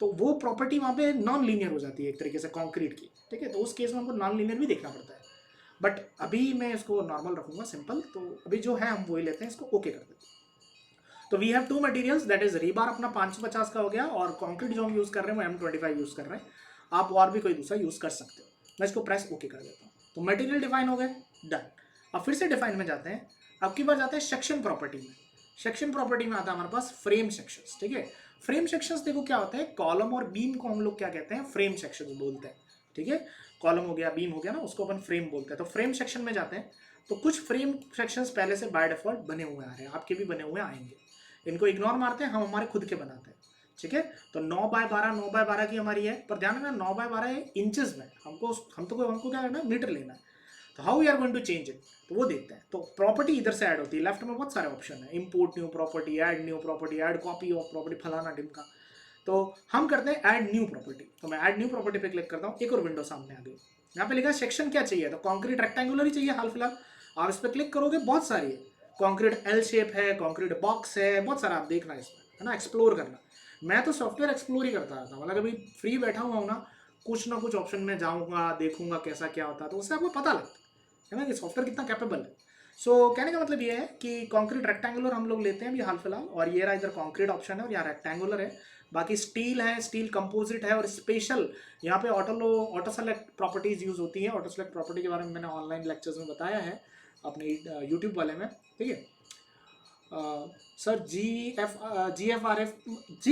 तो वो प्रॉपर्टी वहां पे नॉन लीनियर हो जाती है एक तरीके से कंक्रीट की, ठीक है। तो उस केस में हमको नॉन लीनियर भी देखना पड़ता है। बट अभी मैं इसको नॉर्मल रखूंगा, सिंपल। तो अभी जो है हम वही लेते हैं, इसको ओके कर देते हैं। तो we have two materials, that is rebar अपना 550 का हो गया और कंक्रीट जो हम यूज कर रहे हैं वो M25 यूज कर रहे हैं। आप और भी कोई दूसरा यूज कर सकते हो। मैं इसको प्रेस ओके कर देता हूँ। तो मटेरियल डिफाइन हो गए, डन। अब फिर से डिफाइन में जाते हैं। अब की बार जाते हैं सेक्शन प्रॉपर्टी में। सेक्शन प्रॉपर्टी में आता है हमारे पास फ्रेम सेक्शंस, ठीक है। फ्रेम सेक्शंस देखो क्या होता है, कॉलम और बीम को हम लोग क्या कहते हैं, फ्रेम सेक्शंस बोलते हैं, ठीक है। कॉलम हो गया, बीम हो गया ना, उसको अपन फ्रेम बोलते हैं। तो फ्रेम सेक्शन में जाते हैं। तो कुछ फ्रेम सेक्शंस पहले से बाय डिफॉल्ट बने हुए आ रहे हैं, आपके भी बने हुए आएंगे। इनको इग्नोर मारते हैं, हम हमारे खुद के बनाते हैं, ठीक है। तो 9 बाय 12 की हमारी है, पर ध्यान रखना 9 बाय 12 इंचेस में, हमको क्या करना है, मीटर लेना है। तो how we are going to change it, तो वो देखते हैं। तो प्रॉपर्टी इधर से ऐड होती है, लेफ्ट में बहुत सारे ऑप्शन है, import new property, add new property, add copy of property, फलाना ढिमका। तो हम करते हैं ऐड न्यू प्रॉपर्टी। तो मैं ऐड न्यू प्रॉपर्टी पे क्लिक करता हूँ, एक और विंडो सामने आ गई। यहाँ पे लिखा है सेक्शन क्या चाहिए, तो कॉन्क्रीट रेक्टेंगुलर ही चाहिए हाल फिलहाल। आप इस पर क्लिक करोगे, बहुत सारी है, कॉन्क्रीट एल शेप है, कॉन्क्रीट बॉक्स है, बहुत सारा आप देखना इसमें, है ना, एक्सप्लोर करना। मैं तो सॉफ्टवेयर एक्सप्लोर ही करता रहता हूँ, मतलब अभी फ्री बैठा हुआ हूँ ना कुछ ऑप्शन में जाऊँगा, देखूंगा कैसा क्या होता है, तो उससे आपको पता लगता है ना कि सॉफ्टवेयर कितना कैपेबल है। सो कहने का मतलब ये है कि कॉन्क्रीट रेक्टेंगुलर हम लोग लेते हैं अभी हाल फिलहाल, और ये रहा इधर कॉन्क्रीट ऑप्शन है और यहाँ रेक्टेंगुलर है। बाकी स्टील है, स्टील कंपोजिट है, और स्पेशल यहाँ पे ऑटो सेलेक्ट प्रॉपर्टीज यूज होती है। ऑटो सेलेक्ट प्रॉपर्टी के बारे में मैंने ऑनलाइन लेक्चर्स में बताया है अपने यूट्यूब वाले में, ठीक है। सर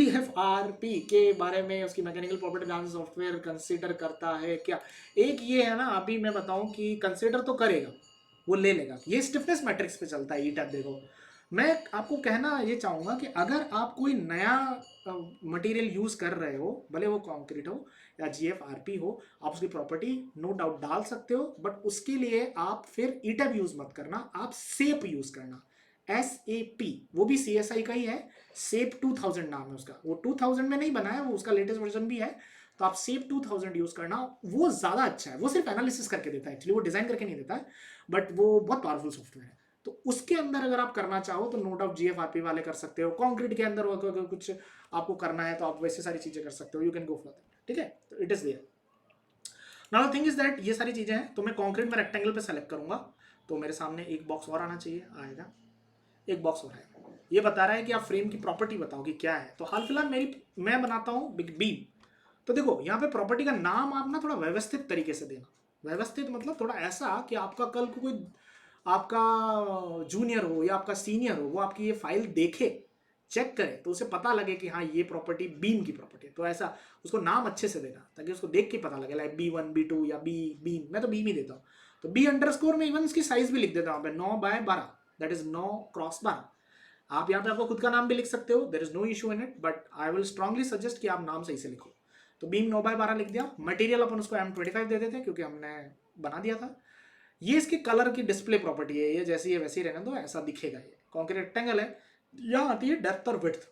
GFRP के बारे में, उसकी mechanical property dance software consider करता है क्या। एक ये है ना, अभी मैं बताऊं कि कंसीडर तो करेगा, वो ले लेगा, ये स्टिफनेस मैट्रिक्स पे चलता है। ईटैप देखो, मैं आपको कहना ये चाहूंगा कि अगर आप कोई नया मटेरियल यूज कर रहे हो, भले वो कंक्रीट हो या GFRP हो, आप उसकी प्रॉपर्टी नो डाउट डाल सकते हो, बट उसके लिए आप फिर ईटैप यूज मत करना, आप सेप यूज करना। SAP, वो भी CSI का ही है, सेप 2000 नाम है उसका। वो 2000 में नहीं बना है, वो उसका लेटेस्ट वर्जन भी है। तो आप सेप 2000 यूज करना, वो ज्यादा अच्छा है। वो सिर्फ एनालिसिस करके देता है, एक्चुअली वो डिजाइन करके नहीं देता है, बट वो बहुत पावरफुल सॉफ्टवेयर है। तो उसके अंदर अगर आप करना चाहो तो नो डाउट GFRP वाले कर सकते हो। कॉन्क्रीट के अंदर अगर कुछ आपको करना है तो आप वैसे सारी चीजें कर सकते हो, you can go for that, ठीक है। तो it is there. Now the thing is that ये सारी चीजें हैं, तो मैं कॉन्क्रीट में रेक्टेंगल पे सेलेक्ट करूंगा। तो मेरे सामने एक बॉक्स और आना चाहिए, आएगा एक बॉक्स और है, ये बता रहा है कि आप फ्रेम की प्रॉपर्टी बताओ कि क्या है। तो हाल फिलहाल मैं बनाता हूँ बिग बीम। तो देखो यहाँ पे प्रॉपर्टी का नाम आप ना थोड़ा व्यवस्थित तरीके से देना। व्यवस्थित मतलब थोड़ा ऐसा कि आपका कल को कोई आपका जूनियर हो या आपका सीनियर हो, वो आपकी ये फाइल देखे, चेक करे तो उसे पता लगे कि हाँ ये प्रॉपर्टी बीम की प्रॉपर्टी है, तो ऐसा उसको नाम अच्छे से देना ताकि उसको देख के पता लगे, लाइक B1 B2 या बीम, मैं तो बीम ही देता हूँ। तो बी अंडरस्कोर में इवन उसकी साइज भी लिख देता हूँ 9/12, दैट इज 9x12। आप यहाँ पे आपको खुद का नाम भी लिख सकते हो, there is no issue in it, but I will strongly suggest कि आप नाम सही से लिखो। तो बीम 9/12 लिख दिया। मटेरियल अपन उसको M25 दे देते क्योंकि हमने बना दिया था। ये इसके कलर की डिस्प्ले प्रॉपर्टी है, ये जैसी है वैसी रहने दो, ऐसा दिखेगा। ये कॉन्क्रीट रेक्टेंगल है। यहाँ आती है डेप्थ और विड्थ।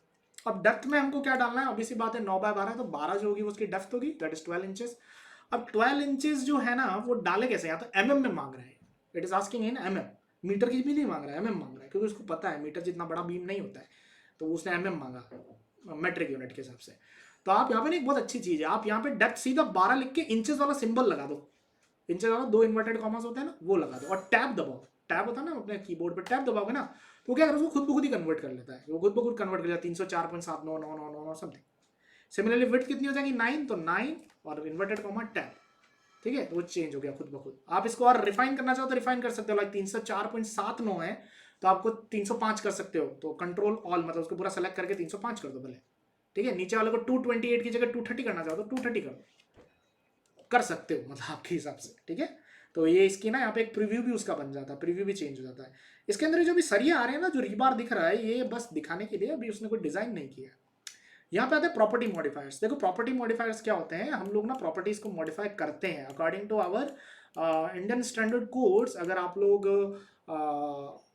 अब डेप्थ में हमको क्या डालना है, अभी सी बात है 9/12, तो 12 जो होगी उसकी डेप्थ होगी, दैट इज 12 इंचेस। अब 12 इंचेस जो है ना वो डाले कैसे, यहाँ तो mm में मांग रहा है, it is asking in mm, metre की भी नहीं मांग रहा है, mm मांग रहा है, क्योंकि उसको पता है मीटर जितना बड़ा बीम नहीं होता है, तो उसने mm मांगा मेट्रिक यूनिट के हिसाब से। तो आप यहाँ पे एक बहुत अच्छी चीज है, आप यहाँ पे डेप्थ सीधा 12 लिख के इंचेस वाला सिंबल लगा दो, इंचेस वाला 2 इन्वर्टेड कॉमास होते हैं ना, वो लगा दो और टैब दबाओ। टैब होता है ना अपने कीबोर्ड पे, टैब दबाओगे ना तो क्या करेगा, उसको खुद ब खुद ही कन्वर्ट कर लेता है, वो खुद ब खुद कन्वर्ट कर लेता है 304.79999 समथिंग। सिमिलरली विड्थ कितनी हो जाएगी 9, तो 9 और इन्वर्टेड कॉमा टैब, ठीक है, तो वो चेंज हो गया खुद ब खुद। आप इसको और रिफाइन करना चाहो तो रिफाइन कर सकते हो, लाइक 304.79 है तो आपको 305 कर सकते हो, तो कंट्रोल ऑल मतलब उसको पूरा सेलेक्ट करके 305 कर दो भले, ठीक है। नीचे वाले को 228 की जगह 230 करना चाहो तो 230 कर सकते हो, मतलब आपके हिसाब से, ठीक है। तो ये इसकी ना यहाँ पे एक प्रीव्यू भी उसका बन जाता है, प्रीव्यू भी चेंज हो जाता है। इसके अंदर जो भी सरिया आ रहे हैं ना, जो रीबार दिख रहा है, ये बस दिखाने के लिए, अभी उसने कोई डिजाइन नहीं किया। यहाँ पे आते हैं प्रॉपर्टी मॉडिफायर्स। देखो प्रॉपर्टी मॉडिफायर्स क्या होते हैं, हम लोग ना प्रॉपर्टीज को मॉडिफाई करते हैं according to our Indian standard codes. अगर आप लोग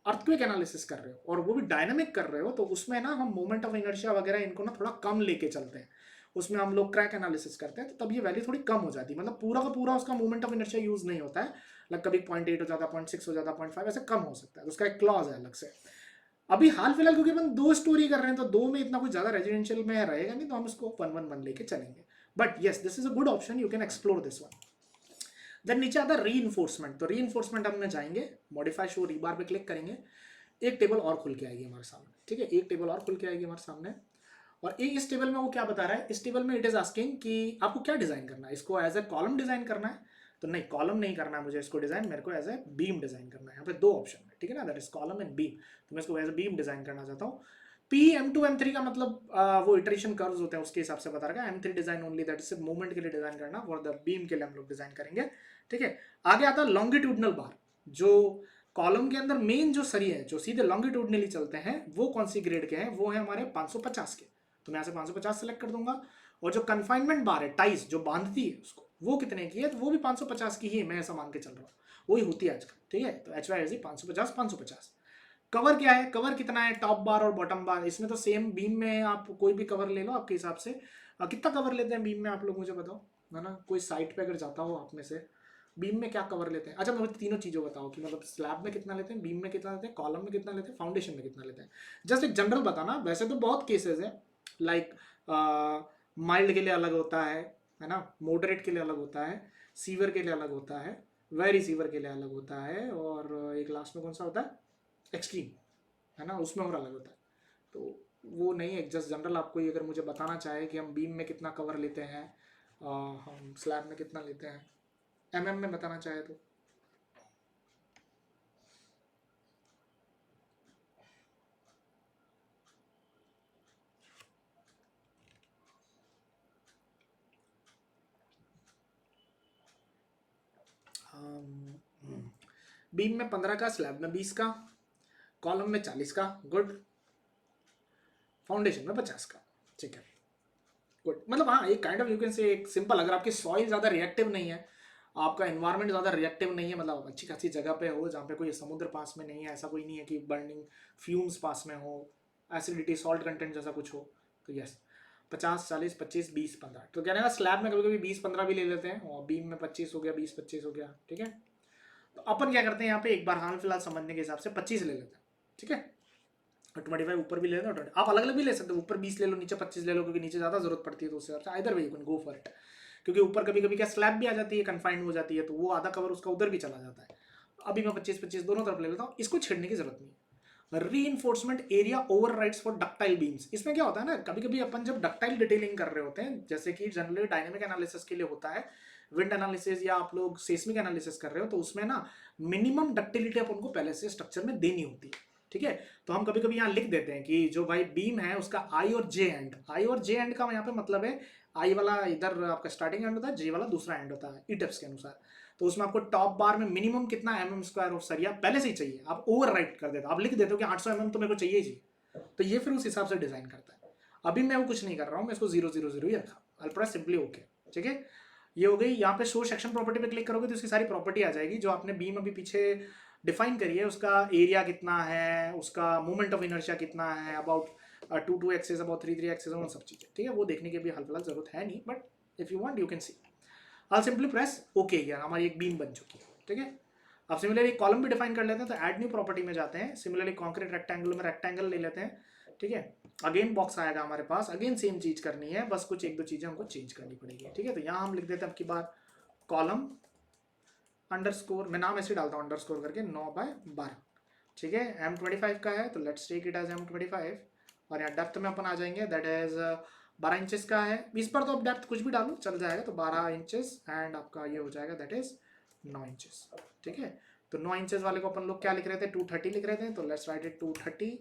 अर्थक्वेक एनालिसिस कर रहे हो और वो भी डायनामिक कर रहे हो, तो उसमें ना हम मोमेंट ऑफ इनर्शिया वगैरह इनको ना थोड़ा कम लेके चलते हैं। उसमें हम लोग क्रैक एनालिसिस करते हैं, तो तब ये वैल्यू थोड़ी कम हो जाती है, मतलब पूरा का पूरा उसका मोमेंट ऑफ इनर्शिया यूज नहीं होता है, मतलब कभी 0.8 हो जाता है, 0.6 हो जाता है, 0.5 ऐसे कम हो सकता है, उसका एक क्लॉज है अलग से। अभी हाल फिलहाल क्योंकि अपन 2 स्टोरी कर रहे हैं, तो 2 में इतना कुछ ज्यादा रेजिडेंशियल में रहेगा नहीं, तो हम इसको 1-1-1 लेके चलेंगे। But yes, this is a good option, you can explore this one. देन नीचे आता है री-इन्फोर्समेंट। तो री-इन्फोर्समेंट हम जाएंगे, मॉडिफाई शो रीबार पे क्लिक करेंगे, एक टेबल और खुल के आएगी हमारे सामने, ठीक है, एक टेबल और खुल के आएगी हमारे सामने। और इस टेबल में वो क्या बता रहा है, इस टेबल में इट इज आस्किंग कि आपको क्या डिजाइन करना है, इसको एज ए कॉलम डिजाइन करना है, तो नहीं कॉलम नहीं करना है मुझे इसको डिजाइन, मेरे को एज ए बीम डिजाइन करना है। यहाँ पे 2 ऑप्शन है, ठीक है ना, that is column and beam, तो मैं इसको एज ए बीम डिजाइन करना चाहता हूँ। PM2 M3 का मतलब वो इटरेशन कर्व्स होते हैं, उसके हिसाब से बता रहा है। M3 design only, that is सिर्फ मूवमेंट के लिए डिजाइन करना, फॉर द बीम के लिए हम लोग डिजाइन करेंगे, ठीक है। आगे आता है लॉन्गिट्यूडनल बार। जो कॉलम के अंदर मेन जो सरिये हैं जो सीधे लॉन्गिट्यूडनली चलते हैं, वो कौन सी ग्रेड के हैं, वो है हमारे 550 के, तो मैं यहाँ से 550 सेलेक्ट कर दूंगा। और जो कन्फाइनमेंट बार है, टाइस जो बांधती है उसको, वो कितने की है, तो वो भी 550 की ही है, मैं ऐसा मान के चल रहा हूँ, वही होती है आजकल, ठीक है। तो HYSD 550। कवर क्या है, कवर कितना है, टॉप बार और बॉटम बार, इसमें तो सेम बीम में आप कोई भी कवर ले लो आपके हिसाब से। कितना कवर लेते हैं बीम में आप लोग मुझे बताओ, है ना, कोई साइट पे अगर जाता हो आप में से, बीम में क्या कवर लेते हैं। अच्छा मुझे तीनों चीज़ों बताओ कि मतलब स्लैब में कितना लेते हैं, बीम में कितना लेते हैं, कॉलम में कितना लेते हैं, फाउंडेशन में कितना लेते हैं। जस्ट एक जनरल बताना, वैसे तो बहुत केसेस है, लाइक माइल्ड के लिए अलग होता है ना, मॉडरेट के लिए अलग होता है, सीवर के लिए अलग होता है, वेरी सीवर के लिए अलग होता है, और एक लास्ट में कौन सा होता है, एक्सट्रीम, है ना, उसमें और अलग होता है। तो वो नहीं है, जस्ट जनरल आपको ये अगर मुझे बताना चाहे कि हम बीम में कितना कवर लेते हैं, हम स्लैब में कितना लेते हैं, MM में बताना चाहे तो। बीम में 15 का, स्लैब में 20 का, कॉलम में 40 का, गुड, फाउंडेशन में 50 का, ठीक है, गुड। मतलब हाँ, एक काइंड ऑफ यू कैन से एक सिंपल, अगर आपकी सॉइल ज़्यादा रिएक्टिव नहीं है, आपका एनवायरनमेंट ज़्यादा रिएक्टिव नहीं है, मतलब अच्छी खासी जगह पे हो जहाँ पे कोई समुद्र पास में नहीं है, ऐसा कोई नहीं है कि बर्निंग फ्यूम्स पास में हो, एसिडिटी सॉल्ट कंटेंट जैसा कुछ हो, तो यस 50, 40, 25, 20, 15। तो कहने का स्लैब में कभी कभी 20-15 भी ले लेते हैं, और बीम में 25 हो गया, 20-25 हो गया, ठीक है। तो अपन क्या करते हैं यहाँ पे, एक बार हाल फिलहाल समझने के हिसाब से 25 ले लेते हैं, ठीक है। और 25 ऊपर भी ले लेते हैं, आप अलग अलग भी ले सकते हो, ऊपर 20 ले लो, नीचे 25 ले लो, क्योंकि नीचे ज़्यादा जरूरत पड़ती है, तो उससे either way you can go for it. क्योंकि ऊपर कभी कभी क्या स्लैब भी आ जाती है, कन्फाइंड हो जाती है, तो वो आधा कवर उसका उधर भी चला जाता है। अभी मैं 25-25 दोनों तरफ ले लेता हूँ, इसको छेड़ने की जरूरत नहीं। Reinforcement area over rights for ductile beams. इसमें क्या होता है ना, कभी कभी अपन जब डक्टाइल डिटेलिंग कर रहे होते हैं, जैसे कि जनरली डायनेमिक एनालिसिस के लिए होता है, विंड एनालिसिस या आप लोग सेस्मिक एनालिसिस कर रहे हो, तो उसमें ना मिनिमम डक्टिलिटी अपन को पहले से स्ट्रक्चर में देनी होती है, ठीक है। तो हम कभी कभी यहाँ लिख देते हैं कि जो भाई बीम है उसका आई और जे एंड, आई और जे एंड का यहाँ पे मतलब है आई वाला इधर आपका स्टार्टिंग एंड होता है, जे वाला दूसरा एंड होता है ईटेप्स के अनुसार। तो उसमें आपको टॉप बार में मिनिमम कितना mm² ऑफ सरिया पहले से ही चाहिए, आप ओवर राइट कर देते हो, आप लिख देते हो कि 800 mm तो मेरे को चाहिए ही, तो ये फिर उस हिसाब से डिजाइन करता है। अभी मैं वो कुछ नहीं कर रहा हूँ, मैं इसको 000 ही रखा, अल्ट्रा सिंपली ओके, ठीक है। ये हो गई। यहाँ पे शो सेक्शन प्रॉपर्टी पे क्लिक करोगे तो उसकी सारी प्रॉपर्टी आ जाएगी जो आपने बीम अभी पीछे डिफाइन करी है, उसका एरिया कितना है, उसका मोमेंट ऑफ इनर्शिया कितना है, अबाउट 2 एक्सेस, अबाउट 3 एक्सेस, वो सब चीजें, ठीक है। वो देखने की भी हाल फिलहाल जरूरत है नहीं, but if you want you can C. I simply press okay, यार हमारी एक बीम बन चुकी है, ठीक है। अब सिमिलरली कॉलम भी डिफाइन कर लेते हैं, तो ऐड न्यू प्रॉपर्टी में जाते हैं, सिमिलरली कॉन्क्रीट रेक्टेंगल में रेक्टेंगल ले लेते हैं, ठीक है। अगेन बॉक्स आएगा हमारे पास, अगेन सेम चीज करनी है, बस कुछ एक दो चीजें हमको चेंज करनी पड़ेगी, ठीक है। तो यहाँ हम लिख देते हैं अब की बार कॉलम अंडरस्कोर, मैं नाम ऐसे डालता हूँ अंडरस्कोर करके 9/12, ठीक है। M25 का है तो let's take it as M25, और यहाँ डेप्थ में अपन आ जाएंगे, दैट इज 12 इंचेस का है। इस पर तो अब डेप्थ कुछ भी डालो चल जाएगा, तो 12 इंचेस एंड आपका ये हो जाएगा दैट इज 9 इंचेस, ठीक है। तो 9 इंचेस वाले को अपन लोग क्या लिख रहे थे, 230 लिख रहे थे, तो लेट्स राइट इट 230,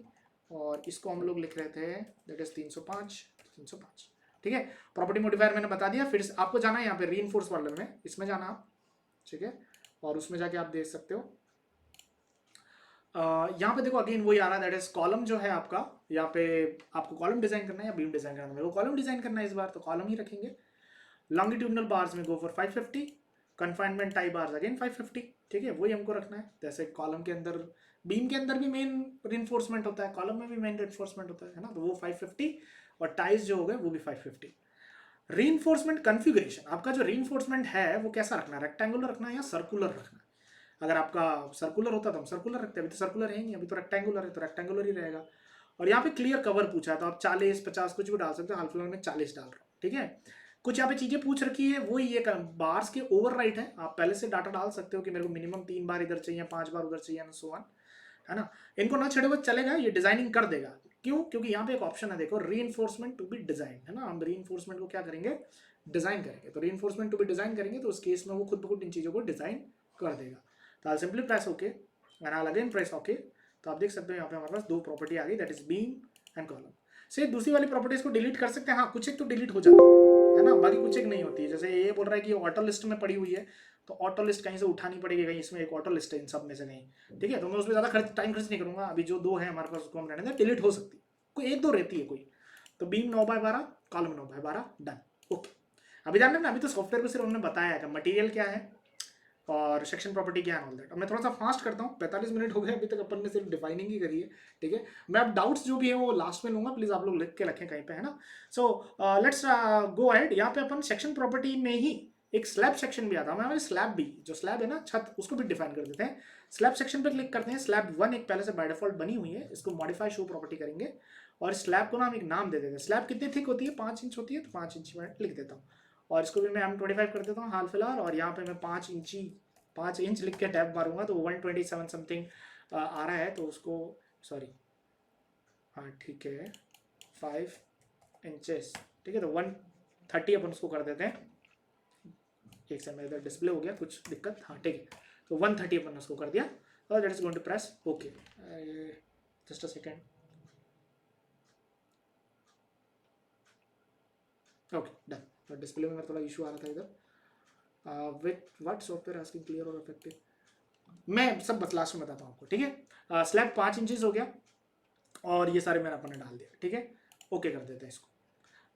और इसको हम लोग लिख रहे थे दैट इज 305, ठीक है। प्रॉपर्टी मॉडिफायर मैंने बता दिया। फिर आपको जाना है यहाँ पे रीइंफोर्स वाले में, इसमें जाना आप, ठीक है, और उसमें जाके आप देख सकते हो यहाँ पे देखो अगेन वही आ रहा है, दैट इज कॉलम जो है आपका, यहाँ पे आपको कॉलम डिजाइन करना है या बीम डिजाइन करना है, मेरे को कॉलम डिजाइन करना है इस बार, तो कॉलम ही रखेंगे। लॉन्गिट्यूडनल बार्स में go for 550, confinement tie bars again 550, ठीक है, वही हमको रखना है। जैसे कॉलम के अंदर, बीम के अंदर भी मेन रिइंफोर्समेंट होता है, कॉलम में भी मेन रिइंफोर्समेंट होता है ना, तो वो 550, और टाइज जो हो गए वो भी 550। रीइंफोर्समेंट कॉन्फ़िगरेशन, आपका जो रीइंफोर्समेंट है वो कैसा रखना है, रेक्टेंगुलर रखना है या सर्कुलर रखना है। अगर आपका सर्कुलर होता तो हम सर्कुलर रखते हैं, अभी तो सर्कुलर है नहीं, अभी तो रेक्टेंगुलर है, तो रेक्टेंगुलर ही रहेगा। और यहाँ पे क्लियर कवर पूछा है, तो आप 40 50 कुछ भी डाल सकते हो, हाल फिलहाल में 40 डाल रहा हूँ, ठीक है। कुछ यहाँ पे चीजें पूछ रखी है, वो ये बार्स के ओवर राइट है, आप पहले से डाटा डाल सकते हो कि मेरे को मिनिमम 3 बार इधर चाहिए, 5 बार उधर चाहिए, सो ऑन, है ना। इनको ना छेड़े हुए चलेगा, ये डिजाइनिंग कर देगा। क्यों? क्योंकि यहाँ पे एक ऑप्शन है देखो, रीइंफोर्समेंट टू बी डिजाइन, है ना, हम रीइंफोर्समेंट को क्या करेंगे, डिजाइन करेंगे। तो रीइंफोर्समेंट टू बी डिजाइन करेंगे तो उस केस में वो खुद ब खुद इन चीजों को डिजाइन कर देगा। तो I simply press okay and I again press okay. तो आप देख सकते हो यहाँ पे हमारे पास 2 प्रॉपर्टी आ गई, that is beam and column. से दूसरी वाली प्रॉपर्टीज को डिलीट कर सकते हैं, हाँ कुछ एक तो डिलीट हो जाती है ना, बाकी कुछ एक नहीं होती है। जैसे ये बोल रहा है कि ऑटो लिस्ट में पड़ी हुई है, तो ऑटो लिस्ट कहीं से उठानी पड़ेगी, कहीं इसमें एक ऑटो लिस्ट है इन सब में से कहीं, ठीक है। तो मैं उसमें ज़्यादा टाइम खर्च नहीं करूंगा, अभी जो 2 है हमारे पास उसको हम रहने दें, डिलीट हो सकती है, कोई 1-2 रहती है कोई। तो बीम 9/12, कॉलम 9/12, डन, ओके। अभी ध्यान रखना, अभी तो सॉफ्टवेयर को सिर्फ उन्होंने बताया है मटेरियल क्या है और सेक्शन प्रॉपर्टी क्या है, ऑल दैट। अब मैं थोड़ा सा फास्ट करता हूँ, 45 मिनट हो गए अभी तक अपन ने सिर्फ डिफाइनिंग ही करी है, ठीक है। मैं अब डाउट्स जो भी है वो लास्ट में लूंगा, प्लीज आप लोग लिख के रखें कहीं पे, है ना। So let's go ahead. यहाँ पे अपन सेक्शन प्रॉपर्टी में ही एक स्लैब सेक्शन भी आता है, हमारे स्लैब भी, जो स्लैब है ना छत, उसको भी डिफाइन कर देते हैं। स्लैब सेक्शन पे क्लिक करते हैं, स्लैब 1 एक पहले से बाय डिफॉल्ट बनी हुई है, इसको मॉडिफाई शो प्रॉपर्टी करेंगे और स्लैब को ना हम एक नाम दे देते हैं। स्लैब कितनी थिक होती है, 5 इंच होती है, तो 5 इंच में लिख देता हूँ, और इसको भी मैं M25 कर देता हूँ हाल फिलहाल, और यहाँ पे मैं 5 इंच लिख के टैब मारूंगा तो 127 समथिंग आ रहा है, तो उसको सॉरी, हाँ ठीक है 5 इंचेस, ठीक है। तो 130 अपन उसको कर देते हैं, एक से मेरा डिस्प्ले हो गया कुछ दिक्कत, हाँ ठीक है। तो 130 अपन उसको कर दिया, और that is going to press okay. Just a second, okay done. तो डिस्प्ले में मेरा थोड़ा इशू आ रहा था इधर, with what software asking clear और इफेक्टिव, मैं सब बस लास्ट में बताता हूँ आपको, ठीक है। स्लैब 5 इंचेस हो गया, और ये सारे मैंने अपन ने डाल दिया, ठीक है, ओके कर देते हैं इसको।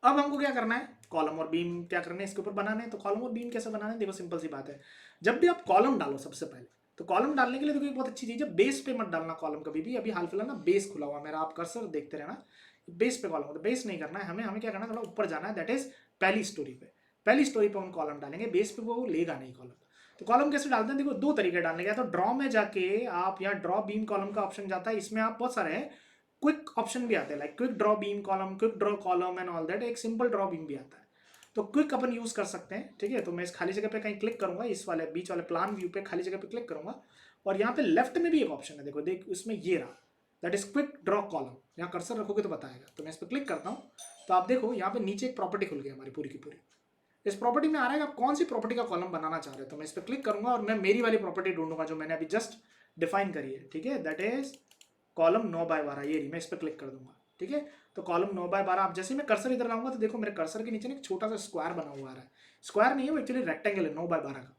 अब हमको क्या करना है, कॉलम और बीम क्या करना है इसके ऊपर बनाने हैं। तो कॉलम और बीम कैसे बनाना है, देखो सिंपल सी बात है, जब भी आप कॉलम डालो सबसे पहले, तो कॉलम डालने के लिए देखो एक बहुत अच्छी चीज है, बेस पे मत डालना कॉलम कभी भी। अभी हाल फिलहाल ना बेस खुला हुआ मेरा, आप कर्सर देखते रहना, बेस पे कॉलम, तो बेस नहीं करना है हमें, हमें क्या करना है, थोड़ा ऊपर जाना है, दैट इज पहली स्टोरी पे, पहली स्टोरी पे हम कॉलम डालेंगे, बेस पे वो लेगा नहीं कॉलम। तो कॉलम कैसे डालते हैं, देखो 2 तरीके डालने का, तो ड्रॉ में जाके आप यहाँ ड्रॉ बीम कॉलम का ऑप्शन जाता है, इसमें आप बहुत सारे हैं, क्विक ऑप्शन भी आते हैं, like quick draw beam column, quick draw column and all that, एक सिंपल ड्रॉ बीम भी आता है, तो क्विक अपन यूज कर सकते हैं, ठीक है। तो मैं इस खाली जगह पे कहीं क्लिक करूंगा, इस वाले बीच वाले प्लान व्यू पे खाली जगह पे क्लिक करूंगा, और यहाँ पे लेफ्ट में भी एक ऑप्शन है, देखो देख इसमें ये रहा, that is quick draw column, यहाँ कर्सर रखोगे तो बताएगा। तो मैं इस पर क्लिक करता हूँ, तो आप देखो यहाँ पे नीचे एक प्रॉपर्टी खुल गई हमारी पूरी की पूरी। इस प्रॉपर्टी में आ रहा है कि आप कौन सी प्रॉपर्टी का कॉलम बनाना चाह रहे हो, तो मैं इस पर क्लिक करूंगा और मैं मेरी वाली प्रॉपर्टी ढूंढूंगा जो मैंने अभी जस्ट डिफाइन करी है, ठीक है, दैट इज कॉलम 9x12 ये रही, मैं इस पर क्लिक कर दूंगा, ठीक है। तो कॉलम 9x12, आप जैसे ही मैं कर्सर इधर लाऊंगा तो देखो मेरे कर्सर के नीचे ना एक छोटा सा स्क्वायर बना हुआ आ रहा है। स्क्वायर नहीं है वो, एक्चुअली रेक्टेंगल है 9x12 का,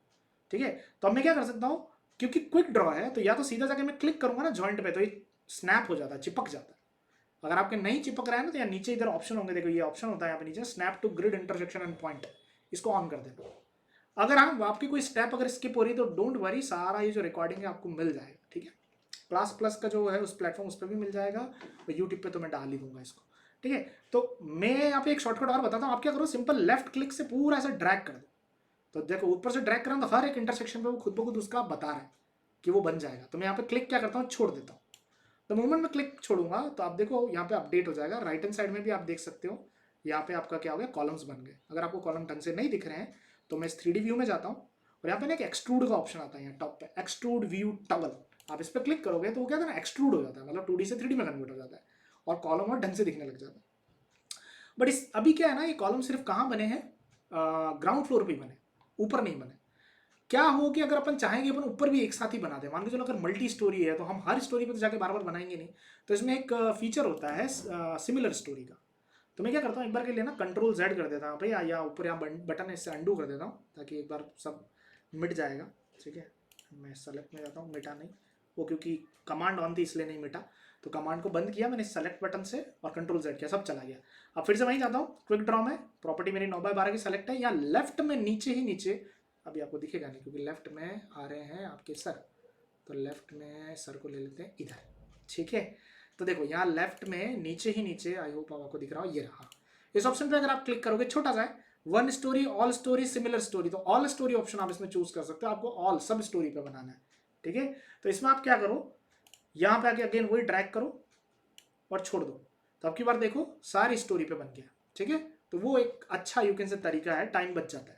ठीक है। तो अब मैं क्या कर सकता हूँ, क्योंकि क्विक ड्रॉ है तो या तो सीधा जाके मैं क्लिक करूंगा ना जॉइंट पे तो ये स्नैप हो जाता है, चिपक जाता है। अगर आपके नहीं चिपक रहा है ना तो यहाँ नीचे इधर ऑप्शन होंगे, देखो ये ऑप्शन होता है यहाँ पे नीचे, snap to grid intersection and point, इसको ऑन कर देना। अगर हम आपकी कोई स्टेप अगर स्किप हो रही है तो डोंट वरी, सारा ये जो रिकॉर्डिंग है आपको मिल जाएगा, ठीक है। क्लास प्लस का जो है उस प्लेटफॉर्म उस पर भी मिल जाएगा, और यूट्यूब पे तो मैं डाल ही दूंगा इसको, ठीक है। तो मैं यहाँ पे एक शॉर्टकट और बताता हूँ, आप क्या करो, सिंपल लेफ्ट क्लिक से पूरा ऐसा ड्रैग कर दो। तो देखो ऊपर से ड्रैग करें तो हर एक इंटरसेक्शन पे वो खुद ब खुद उसका बता रहा है कि वो बन जाएगा। तो मैं यहाँ पे क्लिक क्या करता हूँ, छोड़ देता हूँ। तो मोमेंट में क्लिक छोड़ूंगा तो आप देखो यहाँ पे अपडेट हो जाएगा। राइट हैंड साइड में भी आप देख सकते हो, यहाँ पे आपका क्या हो गया, कॉलम्स बन गए। अगर आपको कॉलम ढंग से नहीं दिख रहे हैं तो मैं इस 3D व्यू में जाता हूँ, और यहाँ पे ना एक एक्सट्रूड का ऑप्शन आता है यहाँ टॉप पे, एक्सट्रूड व्यू टॉगल। आप इस पर क्लिक करोगे तो वो क्या है ना, एक्सट्रूड हो जाता है, मतलब 2D से 3D में कन्वर्ट हो जाता है, और कॉलम और ढंग से दिखने लग जाता है। बट इस अभी क्या है ना, ये कॉलम सिर्फ कहाँ बने हैं, ग्राउंड फ्लोर पे बने, ऊपर नहीं बने। क्या हो कि अगर अपन चाहेंगे अपन ऊपर भी एक साथ ही बना दें, मान के चलो अगर मल्टी स्टोरी है तो हम हर स्टोरी पे तो जाके बार बार बनाएंगे नहीं। तो इसमें एक फीचर होता है सिमिलर स्टोरी का। तो मैं क्या करता हूँ, एक बार के लिए ना कंट्रोल Z कर देता हूँ भाई, या ऊपर यहाँ बटन है इससे अंडू कर देता हूँ ताकि एक बार सब मिट जाएगा, ठीक है। मैं सेलेक्ट में जाता हूँ, मिटा नहीं वो, क्योंकि कमांड ऑन थी इसलिए नहीं मिटा। तो कमांड को बंद किया मैंने सेलेक्ट बटन से और कंट्रोल Z किया, सब चला गया। अब फिर से वहीं जाता हूँ, क्विक ड्रॉ में प्रॉपर्टी मेरी 9x12 की सेलेक्ट है, या लेफ्ट में नीचे ही नीचे, अभी आपको दिखेगा नहीं क्योंकि लेफ्ट में आ रहे हैं आपके सर, तो लेफ्ट में सर को ले लेते हैं इधर, ठीक है। तो देखो यहाँ लेफ्ट में नीचे ही नीचे, आई होप आपको दिख रहा हो, ये रहा। इस ऑप्शन पे अगर आप क्लिक करोगे, छोटा सा है, one story, all story, similar story, तो ऑल स्टोरी ऑप्शन आप इसमें चूज कर सकते हो, आपको ऑल सब स्टोरी पे बनाना है, ठीक है। तो इसमें आप क्या करो, यहाँ पे आके अगेन वही ड्रैग करो और छोड़ दो, तो आपकी बार देखो सारी स्टोरी पे बन गया, ठीक है। तो वो एक अच्छा यू कैन से तरीका है, टाइम बच जाता है।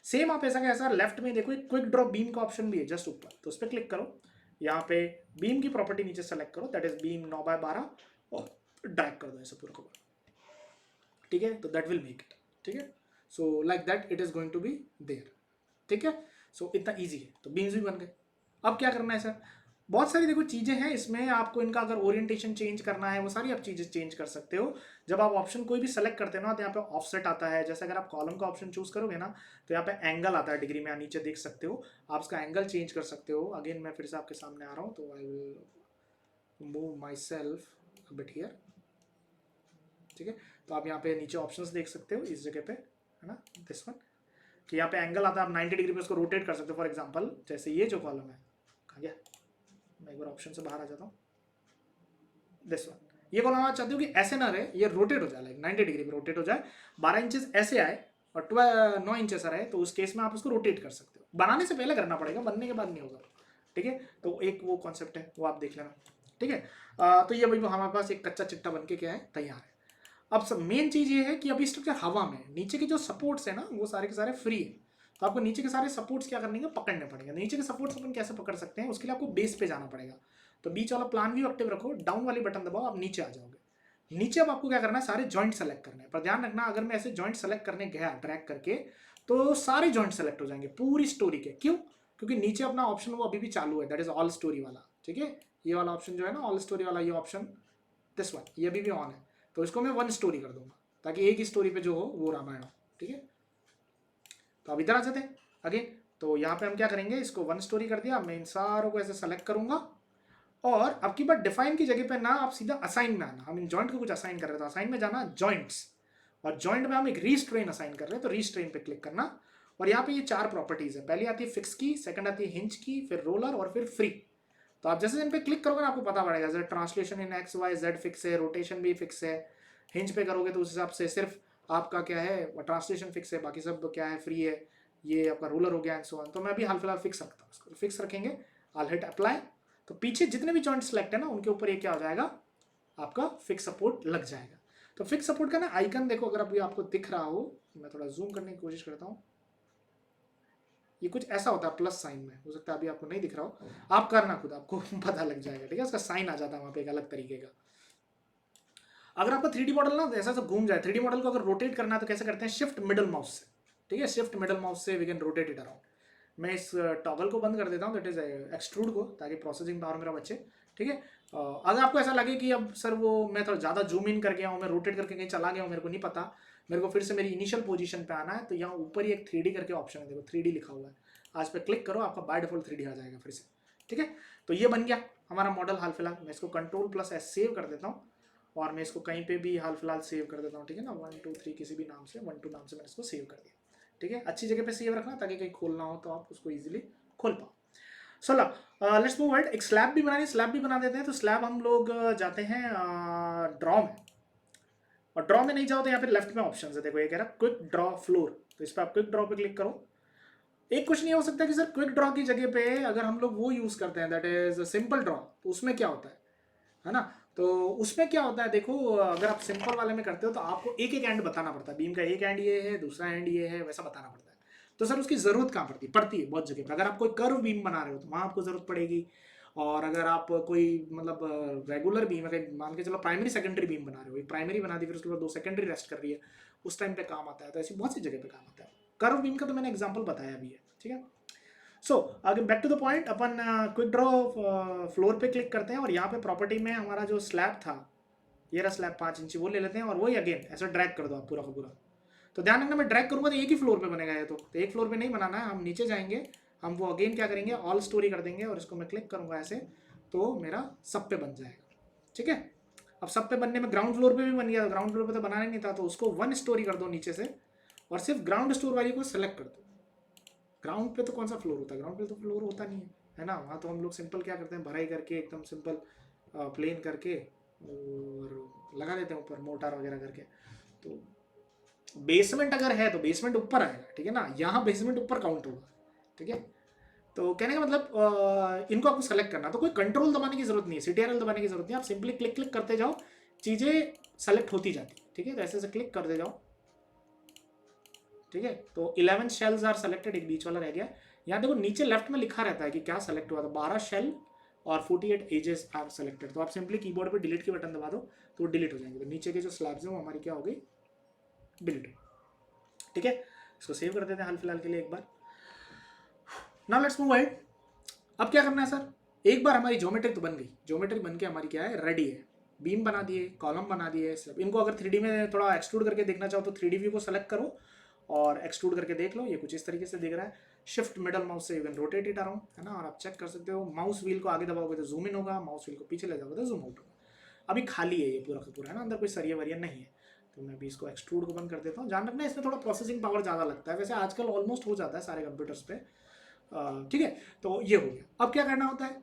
सेम आप ऐसा कैसा लेफ्ट में देखो एक क्विक ड्रॉ बीम का ऑप्शन भी है जस्ट ऊपर, तो उस पर क्लिक करो, यहाँ पे बीम की प्रॉपर्टी नीचे सेलेक्ट करो, दैट इज बीम 9x12, और ड्रैग कर दो ऐसे पूरा को, ठीक है। तो दैट विल मेक इट, ठीक है। So like that it is going to be there, ठीक है। सो इतना ईजी है, तो बीम्स भी बन गए। अब क्या करना है सर, बहुत सारी देखो चीज़ें हैं इसमें, आपको इनका अगर ओरिएंटेशन चेंज करना है वो सारी आप चीज़ें चेंज कर सकते हो। जब आप ऑप्शन कोई भी सेलेक्ट करते हो ना तो यहाँ पे ऑफसेट आता है, जैसे अगर आप कॉलम का ऑप्शन चूज करोगे ना तो यहाँ पे एंगल आता है डिग्री में, नीचे देख सकते हो, आप उसका एंगल चेंज कर सकते हो। अगेन मैं फिर से आपके सामने आ रहा हूँ, तो I will move my self bit here, ठीक है। तो आप यहाँ पे नीचे ऑप्शंस देख सकते हो इस जगह पे, है ना, दिस वन, कि यहाँ पे एंगल आता है, आप 90 डिग्री पे उसको रोटेट कर सकते हो। फॉर एग्जांपल जैसे ये जो कॉलम है, कहाँ गया, मैं एक बार ऑप्शन से बाहर आ जाता हूँ, दिस वन, ये कॉलम आप चाहते हो कि ऐसे ना रहे, ये रोटेट हो जाए, लाइक 90 डिग्री पे रोटेट हो जाए, 12 इंचेस ऐसे आए और 9 इंचेस रहे, तो उस केस में आप उसको रोटेट कर सकते हो। बनाने से पहले करना पड़ेगा, बनने के बाद नहीं होगा, ठीक है। तो एक वो कॉन्सेप्ट है, वो आप देख लेना, ठीक है। तो ये भाई हमारे पास एक कच्चा चिट्टा बन के क्या है, तैयार है। अब सब मेन चीज़ ये है कि अभी स्ट्रक्चर हवा में, नीचे के जो सपोर्ट्स है ना वो सारे के सारे फ्री है, तो आपको नीचे के सारे सपोर्ट्स क्या करने के, पकड़ने पड़ेंगे। नीचे के सपोर्ट्स अपन कैसे पकड़ सकते हैं, उसके लिए आपको बेस पे जाना पड़ेगा। तो बीच वाला प्लान व्यू एक्टिव रखो, डाउन वाली बटन दबाओ, आप नीचे आ जाओगे। नीचे अब आपको क्या करना है, सारे जॉइंट सेलेक्ट करने हैं, पर ध्यान रखना अगर मैं ऐसे जॉइंट सेलेक्ट करने गया ड्रैग करके तो सारे जॉइंट सेलेक्ट हो जाएंगे पूरी स्टोरी के। क्यों, क्योंकि नीचे अपना ऑप्शन वो अभी भी चालू है, दैट इज ऑल स्टोरी वाला, ठीक है। ये वाला ऑप्शन जो है ना ऑल स्टोरी वाला, ये ऑप्शन दिस वन, ये अभी भी ऑन है, तो इसको मैं वन स्टोरी कर दूंगा ताकि एक ही स्टोरी पे जो हो वो रामायण हो, ठीक है। तो अब इधर आ जाते हैं अगेन, तो यहाँ पे हम क्या करेंगे, इसको वन स्टोरी कर दिया, मैं इन सारों को ऐसे सेलेक्ट करूंगा, और अब की बार डिफाइन की जगह पे ना आप सीधा असाइन में आना, हम इन जॉइंट को कुछ असाइन कर रहे थे, असाइन में जाना जॉइंट्स, और जॉइंट में हम एक रीस्ट्रेन असाइन कर रहे हैं, तो रीस्ट्रेन पे क्लिक करना, और यहाँ पे ये 4 प्रॉपर्टीज है, पहली आती है फिक्स की, सेकंड आती है हिंज की, फिर रोलर, और फिर फ्री। तो आप जैसे इन पे क्लिक करोगे ना आपको पता पड़ेगा, जैसे translation in X Y Z fix है, रोटेशन भी फिक्स है। हिंज पे करोगे तो उस हिसाब से सिर्फ आपका क्या है, ट्रांसलेशन फिक्स है, बाकी सब क्या है, फ्री है। ये आपका रूलर हो गया एंड सो ऑन, तो मैं अभी हाल फिलहाल फिक्स रखता हूँ, उसको फिक्स रखेंगे, आई हिट अप्लाई। तो पीछे जितने भी जॉइंट सेलेक्ट है ना उनके ऊपर ये क्या हो जाएगा, आपका फिक्स सपोर्ट लग जाएगा। तो फिक्स सपोर्ट का ना आइकन देखो, अगर अभी आपको दिख रहा हो, मैं थोड़ा जूम करने की कोशिश करता हूँ, ये कुछ ऐसा होता है प्लस साइन में, हो सकता है अभी आपको नहीं दिख रहा हो, आप करना खुद, आपको पता लग जाएगा, ठीक है। उसका साइन आ जाता है वहाँ पे एक अलग तरीके का। अगर आपका 3D मॉडल ना ऐसा घूम जाए, 3D मॉडल को अगर रोटेट करना है तो कैसे करते हैं, शिफ्ट मिडल माउस से, ठीक है, शिफ्ट मिडल माउस से we can rotate it around. मैं इस टॉगल को बंद कर देता हूँ, दैट इज एक्सट्रूड को, ताकि प्रोसेसिंग पावर मेरा बचे, ठीक है। अगर आपको ऐसा लगे कि अब सर वो मैं थोड़ा ज़्यादा जूम इन कर गया हूँ, मैं रोटेट करके कहीं चला गया हूँ, मेरे को नहीं पता, मेरे को फिर से मेरी इनिशियल पोजीशन पे आना है, तो यहाँ ऊपर ही एक 3D करके ऑप्शन है, देखो 3D लिखा हुआ है, आज पे क्लिक करो, आपका बाय डिफॉल्ट 3D आ जाएगा फिर से। ठीक है, तो ये बन गया हमारा मॉडल हाल फिलहाल। मैं इसको Ctrl+S सेव कर देता हूँ और मैं इसको कहीं पे भी हाल फिलहाल सेव कर देता हूँ। ठीक है ना, 1 2 3 किसी भी नाम से, 1 2 नाम से मैंने इसको सेव कर दिया। ठीक है, अच्छी जगह पे सेव रखना ताकि कहीं खोलना हो तो आप उसको इजीली खोल पाओ। चलो लेट्स मूव अहेड। एक स्लैब भी बनानी, स्लैब भी बना देते हैं। तो स्लैब हम लोग जाते हैं ड्रॉ में, और ड्रॉ में नहीं जाओ तो यहाँ पे लेफ्ट में ऑप्शन है, देखो ये कह रहा है क्विक ड्रॉ फ्लोर, तो इस पर आप क्विक ड्रॉ पे क्लिक करो। एक क्वेश्चन ये हो सकता है कि सर क्विक ड्रॉ की जगह पे अगर हम लोग वो यूज करते हैं दैट इज सिंपल ड्रॉ, तो उसमें क्या होता है ना? तो उसमें क्या होता है, देखो अगर आप सिंपल वाले में करते हो तो आपको एक एक एंड बताना पड़ता है, बीम का एक एंड ये है, दूसरा एंड ये है, वैसा बताना पड़ता है। तो सर उसकी जरूरत कहाँ पड़ती है बहुत जगह पर। अगर आप कोई कर्व बीम बना रहे हो तो वहाँ आपको जरूरत पड़ेगी, और अगर आप कोई मतलब रेगुलर बीम है, मान के चलो प्राइमरी सेकेंडरी बीम बना रहे हो, एक प्राइमरी बना दी फिर उसके बाद 2 सेकेंडरी रेस्ट कर रही है, उस टाइम पे काम आता है। तो ऐसी बहुत सी जगह पे काम आता है। कर्व बीम का तो मैंने एग्जांपल बताया भी है। ठीक है, सो आगे बैक टू द पॉइंट, अपन क्विक ड्रॉ फ्लोर पे क्लिक करते हैं और यहाँ पे प्रॉपर्टी में हमारा जो स्लैब था, ये रहा स्लैब 5 इंची, वो ले लेते हैं और वही अगेन ऐसा ड्रैग कर दो आप पूरा का पूरा। तो ध्यान रखना मैं ड्रैग करूंगा तो एक ही फ्लोर पे बनेगा ये, तो एक फ्लोर पे नहीं बनाना है, हम नीचे जाएंगे, हम वो अगेन क्या करेंगे, ऑल स्टोरी कर देंगे और इसको मैं क्लिक करूंगा ऐसे, तो मेरा सब पे बन जाएगा। ठीक है, अब सब पे बनने में ग्राउंड फ्लोर पे भी बन गया, ग्राउंड फ्लोर पे तो बनाना ही नहीं था, तो उसको 1 स्टोरी कर दो नीचे से और सिर्फ ग्राउंड स्टोर वाली को सेलेक्ट कर दो। ग्राउंड पे तो कौन सा फ्लोर होता है, ग्राउंड पे तो फ्लोर होता नहीं है ना, वहाँ तो हम लोग सिंपल क्या करते हैं, भराई करके एकदम सिंपल प्लेन करके और लगा देते हैं ऊपर मोटार वगैरह करके। तो बेसमेंट अगर है तो बेसमेंट ऊपर आएगा, ठीक है ना, यहाँ बेसमेंट ऊपर काउंट होगा। ठीक है, तो कहने का मतलब इनको आपको सेलेक्ट करना, तो कोई कंट्रोल दबाने की जरूरत नहीं है, CTRL दबाने की जरूरत नहीं है, आप सिंपली क्लिक क्लिक करते जाओ, चीजें सेलेक्ट होती जाती। ठीक है, तो ऐसे ऐसे क्लिक करते जाओ। ठीक है, तो 11 शेल्स आर सेलेक्टेड, एक बीच वाला रह गया। यहाँ देखो नीचे लेफ्ट में लिखा रहता है कि क्या सेलेक्ट हुआ था, 12 शेल और 48 एजेस आर सेलेक्टेड। तो आप सिंपली कीबोर्ड पे डिलीट की बटन दबा दो तो डिलीट हो जाएंगे, तो नीचे के जो स्लैब्स हैं वो हमारी क्या हो गई, डिलीट। ठीक है, इसको सेव कर देते हैं हाल फिलहाल के लिए एक बार। Now let's move ahead. अब क्या करना है सर, एक बार हमारी ज्योमेट्री तो बन गई, ज्योमेट्री बन के हमारी क्या है, रेडी है, बीम बना दिए, कॉलम बना दिए सब। इनको अगर 3D में थोड़ा एक्सट्रूड करके देखना चाहो तो 3D व्यू को सेलेक्ट करो और एक्सट्रूड करके देख लो, ये कुछ इस तरीके से दिख रहा है। शिफ्ट मिडल माउस से you can rotate it around, है ना, और आप चेक कर सकते हो। माउस व्हील को आगे दबाओगे तो जूम इन होगा, माउस व्हील को पीछे ले जाओगे तो जूम आउट होगा। अभी खाली है ये पूरा का पूरा, है ना, अंदर कोई सरिया वरिया नहीं है। तो मैं अभी इसको एक्सट्रूड को बंद कर देता हूँ। ध्यान रखना इसमें थोड़ा प्रोसेसिंग पावर ज़्यादा लगता है, वैसे आजकल ऑलमोस्ट हो जाता है सारे कंप्यूटर्स पे। ठीक है, तो ये हो गया। अब क्या करना होता है,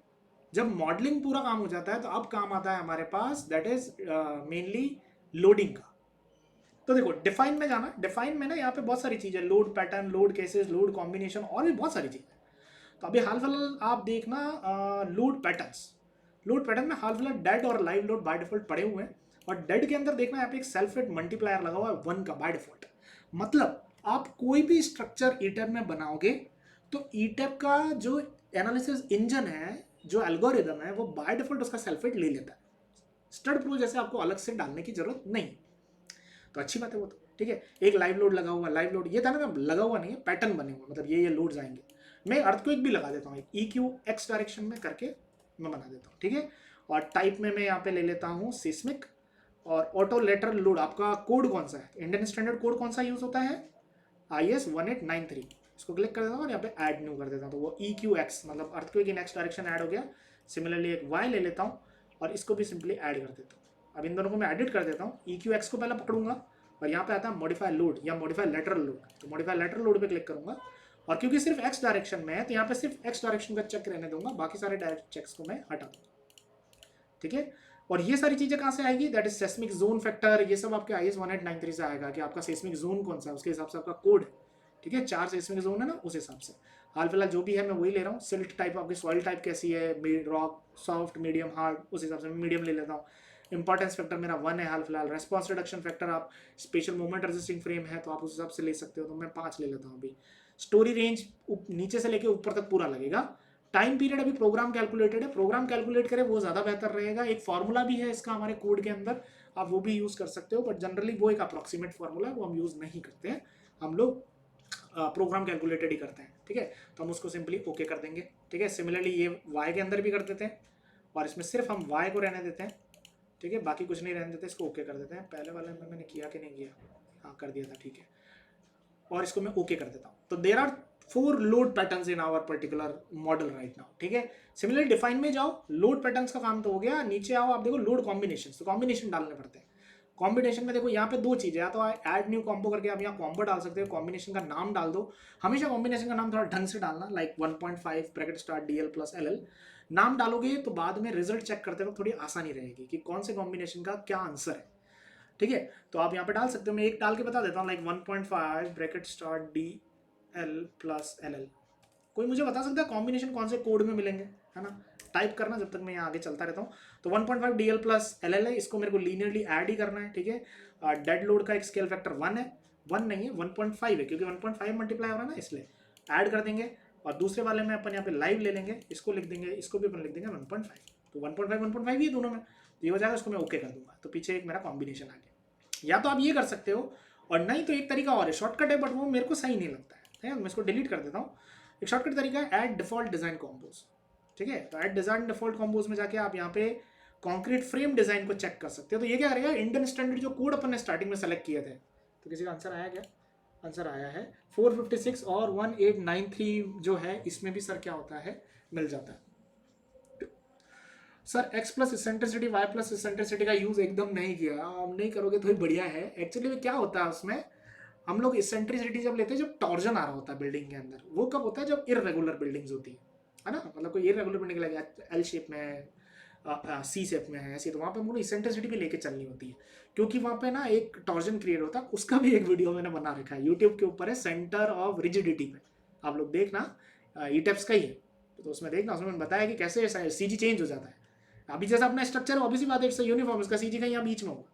जब मॉडलिंग पूरा काम हो जाता है तो अब काम आता है हमारे पास दैट इज मेनली लोडिंग का। तो देखो डिफाइन में जाना, डिफाइन में ना यहाँ पे बहुत सारी चीजें, load pattern, load cases, load combination और भी बहुत सारी चीजें। तो अभी हाल फिलहाल आप देखना लोड पैटर्न्स, लोड पैटर्न में हाल फिलहाल डेड और लाइव लोड बाय डिफॉल्ट पड़े हुए हैं, और डेड के अंदर देखना यहाँ पे एक सेल्फ वेट मल्टीप्लायर लगा हुआ है 1 का बाय डिफॉल्ट। मतलब आप कोई भी स्ट्रक्चर ईटैब में बनाओगे तो ईटैब का जो एनालिसिस इंजन है, जो एल्गोरिदम है, वो बाय डिफॉल्ट उसका सेल्फ वेट ले लेता है। स्टड प्रो जैसे आपको अलग से डालने की जरूरत नहीं, तो अच्छी बात है वो तो। ठीक है, एक लाइव लोड लगा हुआ, लाइव लोड ये था ना, लगा हुआ नहीं है, पैटर्न बने हुए, मतलब ये लोड्स आएंगे। मैं अर्थक्वेक भी लगा देता हूँ, EQ X डायरेक्शन में करके मैं बना देता हूँ। ठीक है, और टाइप में मैं यहाँ पे ले लेता हूँ सिस्मिक, और ऑटो लेटरल लोड। आपका कोड कौन सा है, इंडियन स्टैंडर्ड कोड कौन सा यूज होता है, IS 1893। इसको क्लिक कर देता हूँ और यहाँ पे ऐड न्यू कर देता हूँ, तो वो EQX मतलब अर्थक्वेक इन X डायरेक्शन ऐड हो गया। सिमिलरली एक Y ले लेता हूँ और इसको भी सिंपली ऐड कर देता हूँ। अब इन दोनों को मैं एडिट कर देता हूँ, EQX को पहले पकड़ूंगा और यहाँ पे आता है मॉडिफाई लोड या मॉडिफाई लेटरल लोड, तो मॉडिफाई लेटरल लोड पे क्लिक करूंगा। और क्योंकि सिर्फ X डायरेक्शन में है तो यहाँ पे सिर्फ X डायरेक्शन का चेक रहने दूंगा, बाकी सारे डायरेक्ट चेक्स को मैं हटा दूंगा। ठीक है, और ये सारी चीजें कहाँ से आएगी, that is seismic zone factor, ये सब आपके IS 1893 से आएगा कि आपका सेस्मिक जोन कौन सा है, उसके हिसाब से आपका कोड है। ठीक है, 4 सेस्मिक जोन है ना, उस हिसाब से हाल फिलहाल जो भी है मैं वही ले रहा हूँ। सिल्ट टाइप आपकी सॉइल टाइप कैसी है, रॉक, सॉफ्ट, मीडियम, हार्ड, उस हिसाब से मैं मीडियम ले लेता हूँ। इंपॉर्टेंस फैक्टर मेरा 1 है हाल फिलहाल। रेस्पॉन्स रिडक्शन फैक्टर, आप स्पेशल मोमेंट रेजिस्टिंग फ्रेम है तो आप उस हिसाब से ले सकते हो, तो मैं 5 ले लेता हूँ अभी। स्टोरी रेंज नीचे से लेके ऊपर तक पूरा लगेगा। टाइम पीरियड अभी प्रोग्राम कैलकुलेटेड है, प्रोग्राम कैलकुलेट करें वो ज़्यादा बेहतर रहेगा। एक फार्मूला भी है इसका हमारे कोड के अंदर, आप वो भी यूज़ कर सकते हो, बट जनरली वो एक अप्रॉक्सीमेट फार्मूला है, वो हम यूज़ नहीं करते हैं, हम लोग प्रोग्राम कैलकुलेटेड ही करते हैं। ठीक है, तो हम उसको सिंपली ओके कर देंगे। ठीक है, सिमिलरली ये वाई के अंदर भी कर देते हैं, और इसमें सिर्फ हम y को रहने देते हैं, ठीक है, बाकी कुछ नहीं रहने देते, इसको ओके कर देते हैं। पहले वाले में मैंने किया कि नहीं किया, हाँ कर दिया था, ठीक है, और इसको मैं ओके कर देता हूँ। तो there are 4 load patterns in our particular model right now, ठीक है। सिमिलरली डिफाइन में जाओ, लोड पैटर्न्स का काम तो हो गया, नीचे आओ आप देखो लोड कॉम्बिनेशन, तो कॉम्बिनेशन डालने पड़ते हैं। कॉम्बिनेशन में देखो यहाँ पे 2 चीजें, या तो ऐड न्यू कॉम्बो करके आप यहाँ कॉम्बो डाल सकते हो, कॉम्बिनेशन का नाम डाल दो। हमेशा कॉम्बिनेशन का नाम थोड़ा ढंग से डालना, like 1.5 bracket start DL plus LL नाम डालोगे तो बाद में रिजल्ट चेक करते वक्त थोड़ी आसानी रहेगी कि कौन से कॉम्बिनेशन का क्या आंसर है, ठीक है। तो आप यहाँ पे डाल सकते हो, मैं एक डाल के बता देता हूँ, like 1.5 bracket start DL plus LL। कोई मुझे बता सकता है कॉम्बिनेशन कौन से कोड में मिलेंगे, है ना, टाइप करना जब तक मैं यहाँ आगे चलता रहता हूँ। तो 1.5 DL प्लस LL है, इसको मेरे को लीनियरली ऐड ही करना है, ठीक है। डेड लोड का एक स्केल फैक्टर 1 है, 1 नहीं है 1.5 है, क्योंकि 1.5 मल्टीप्लाई हो रहा है ना, इसलिए ऐड कर देंगे। और दूसरे वाले में अपन यहाँ पे लाइव ले लेंगे, इसको लिख देंगे, इसको भी अपन लिख देंगे 1.5। तो 1.5 ही है दोनों में, तो ये हो जाएगा, उसको मैं ओके कर दूंगा, तो पीछे एक मेरा कॉम्बिनेशन आ गया। या तो आप ये कर सकते हो, और नहीं तो एक तरीका और है, शॉर्टकट है, बट वो मेरे को सही नहीं लगता है, मैं इसको डिलीट कर देता हूँ। एक शॉर्टकट तरीका है ऐड डिफॉल्ट डिजाइन कॉम्पोज, ठीक है। तो ऐड डिजाइन डिफॉल्ट कॉम्पोज में जाके आप यहाँ पे कॉन्क्रीट फ्रेम डिजाइन को चेक कर सकते हो। तो ये क्या करेगा, इंडियन स्टैंडर्ड जो कोड अपन ने स्टार्टिंग में सेलेक्ट किए थे, तो किसी का आंसर आया क्या, आंसर आया है 456 और 1893 जो है, इसमें भी सर क्या होता है, मिल जाता है। Sir x plus eccentricity y plus eccentricity का यूज एकदम नहीं किया, आप नहीं करोगे तो ही बढ़िया है। एक्चुअली में क्या होता है उसमें, हम लोग इसेंट्रिसिटी जब लेते हैं जब टॉर्जन आ रहा होता है बिल्डिंग के अंदर, वो कब होता है, जब इररेगुलर बिल्डिंग्स होती है ना, मतलब कोई इररेगुलर बिल्डिंग लगे L शेप में है, C शेप में है ऐसी, तो वहाँ पे हमको इसेंट्रिसिटी भी लेके चलनी होती है, क्योंकि वहाँ पे ना एक टॉर्जन क्रिएट होता है। उसका भी एक वीडियो मैंने बना रखा है यूट्यूब के ऊपर है, सेंटर ऑफ रिजिडिटी पे, आप लोग देखना, ईटेप्स का ही है, तो उसमें देखना, उसमें बताया कि कैसे CG चेंज हो जाता है। अभी जैसा अपना स्ट्रक्चर है, ऑब्वियसली बात है, इट्स यूनिफॉर्म, इसका CG का यहाँ बीच में होगा,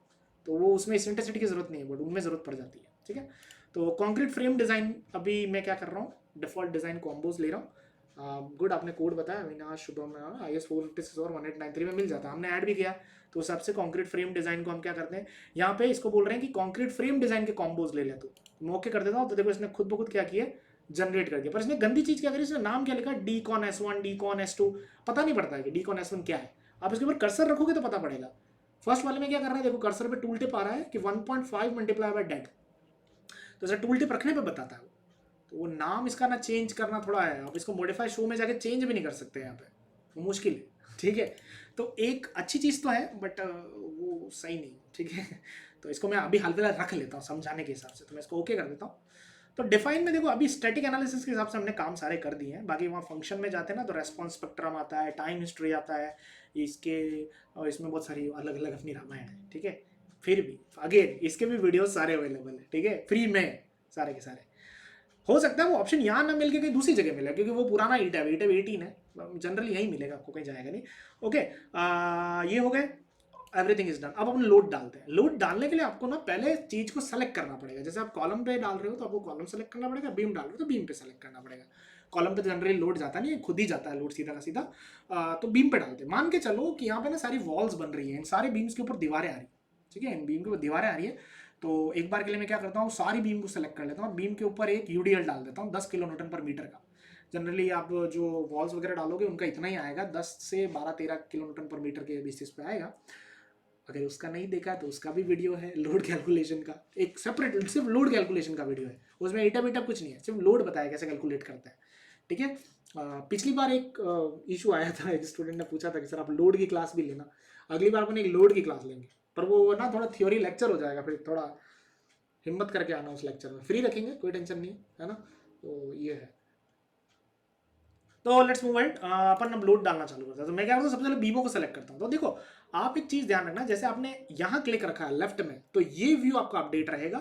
तो वो उसमें इसेंट्रिसिटी की जरूरत नहीं है, बट उनमें जरूरत पड़ जाती है, ठीक है। तो कॉन्क्रीट फ्रेम डिजाइन अभी मैं क्या कर रहा हूँ, डिफॉल्ट डिजाइन कॉम्बोज ले रहा हूँ। गुड, आपने कोड बताया, अविनाश शुभम, IS 456 और 1893 में मिल जाता है, हमने ऐड भी किया। तो उस हिसाब से कॉन्क्रीट फ्रेम डिजाइन को हम क्या करते हैं, यहाँ पे इसको बोल रहे हैं कि कॉन्क्रीट फ्रेम डिजाइन के कॉम्बोज ले ले, तो मैं ओके कर देता हूँ। तो देखो इसने खुद ब खुद क्या किया, जनरेट कर दिया, पर इसने गंदी चीज क्या करी, इसने नाम क्या लिखा, डीकॉन S1 डीकॉन S2, पता नहीं पड़ता है कि डीकॉन S1 क्या है। आप इसके ऊपर कर्सर रखोगे तो पता पड़ेगा। फर्स्ट वाले में क्या कर रहा है, देखो कर्सर पे टूल टिप आ रहा है कि 1.5 मल्टीप्लाई बाय डेड, तो ऐसा टूल टिप रखने पे बताता है। तो वो नाम इसका ना चेंज करना थोड़ा है, आप इसको मॉडिफाई शो में जाके चेंज भी नहीं कर सकते यहाँ पे, वो मुश्किल है, ठीक है। तो एक अच्छी चीज़ तो है, बट वो सही नहीं, ठीक है। तो इसको मैं अभी हाल फिलहाल रख लेता हूँ समझाने के हिसाब से, तो मैं इसको ओके कर देता हूँ। तो डिफाइन में देखो अभी स्टैटिक एनालिसिस के हिसाब से हमने काम सारे कर दिए हैं, बाकी वहाँ फंक्शन में जाते हैं ना, तो रेस्पॉन्स स्पेक्ट्रम आता है, टाइम हिस्ट्री आता है, इसके और इसमें बहुत सारी अलग अलग अपनी रामायण है, ठीक है। फिर भी अगेन इसके भी वीडियो सारे अवेलेबल है, ठीक है, फ्री में सारे के सारे। हो सकता है वो ऑप्शन यहाँ ना मिल के कहीं दूसरी जगह मिले, क्योंकि वो पुराना ईटैब 18 है, जनरली यही मिलेगा आपको, कहीं जाएगा नहीं। ओके, ये हो गए, एवरीथिंग इज डन। अब अपन लोड डालते हैं। लोड डालने के लिए आपको ना पहले चीज को सेलेक्ट करना पड़ेगा, जैसे आप कॉलम पे डाल रहे हो तो आपको कॉलम सेलेक्ट करना पड़ेगा, बीम डाल रहे हो तो बीम पे सेलेक्ट करना पड़ेगा। कॉलम पे तो जनरली लोड जाता नहीं है, खुद ही जाता है लोड सीधा का सीधा। तो बीम पे डालते हैं। मान के चलो कि यहाँ पे ना सारी वॉल्स बन रही है, इन सारे बीम्स के ऊपर दीवारें आ रही है, ठीक है, इन बीम के ऊपर दीवारें आ रही है। तो एक बार के लिए मैं क्या करता हूँ, सारी बीम को सेलेक्ट कर लेता हूँ, बीम के ऊपर एक UDL डाल देता हूँ 10 किलो न्यूटन पर मीटर का। जनरली आप जो वॉल्स वगैरह डालोगे उनका इतना ही आएगा, 10 से 12-13 किलो न्यूटन पर मीटर के बेसिस पे आएगा। अगर उसका नहीं देखा तो उसका भी वीडियो है लोड कैलकुलेशन का, एक सेपरेट सिर्फ लोड कैलकुलेशन का वीडियो है, उसमें एटा बीटा कुछ नहीं है, सिर्फ लोड बताया कैसे कैलकुलेट करता है, ठीक है। पिछली बार एक इशू आया था, एक स्टूडेंट ने पूछा था कि सर आप लोड की क्लास भी लेना, अगली बार अपन एक लोड की क्लास लेंगे, पर वो ना थोड़ा थ्योरी लेक्चर हो जाएगा, फिर थोड़ा हिम्मत करके आना उस लेक्चर में, फ्री रखेंगे कोई टेंशन नहीं है ना। तो ये है, तो लेट्स मूव इट, अपन अब लोड डालना चालू करते हैं। तो मैं क्या करता हूँ, सबसे पहले बीमों को सेलेक्ट करता हूँ। तो देखो आप एक चीज ध्यान रखना, जैसे आपने यहाँ क्लिक रखा है लेफ्ट में, तो ये व्यू आपका अपडेट रहेगा,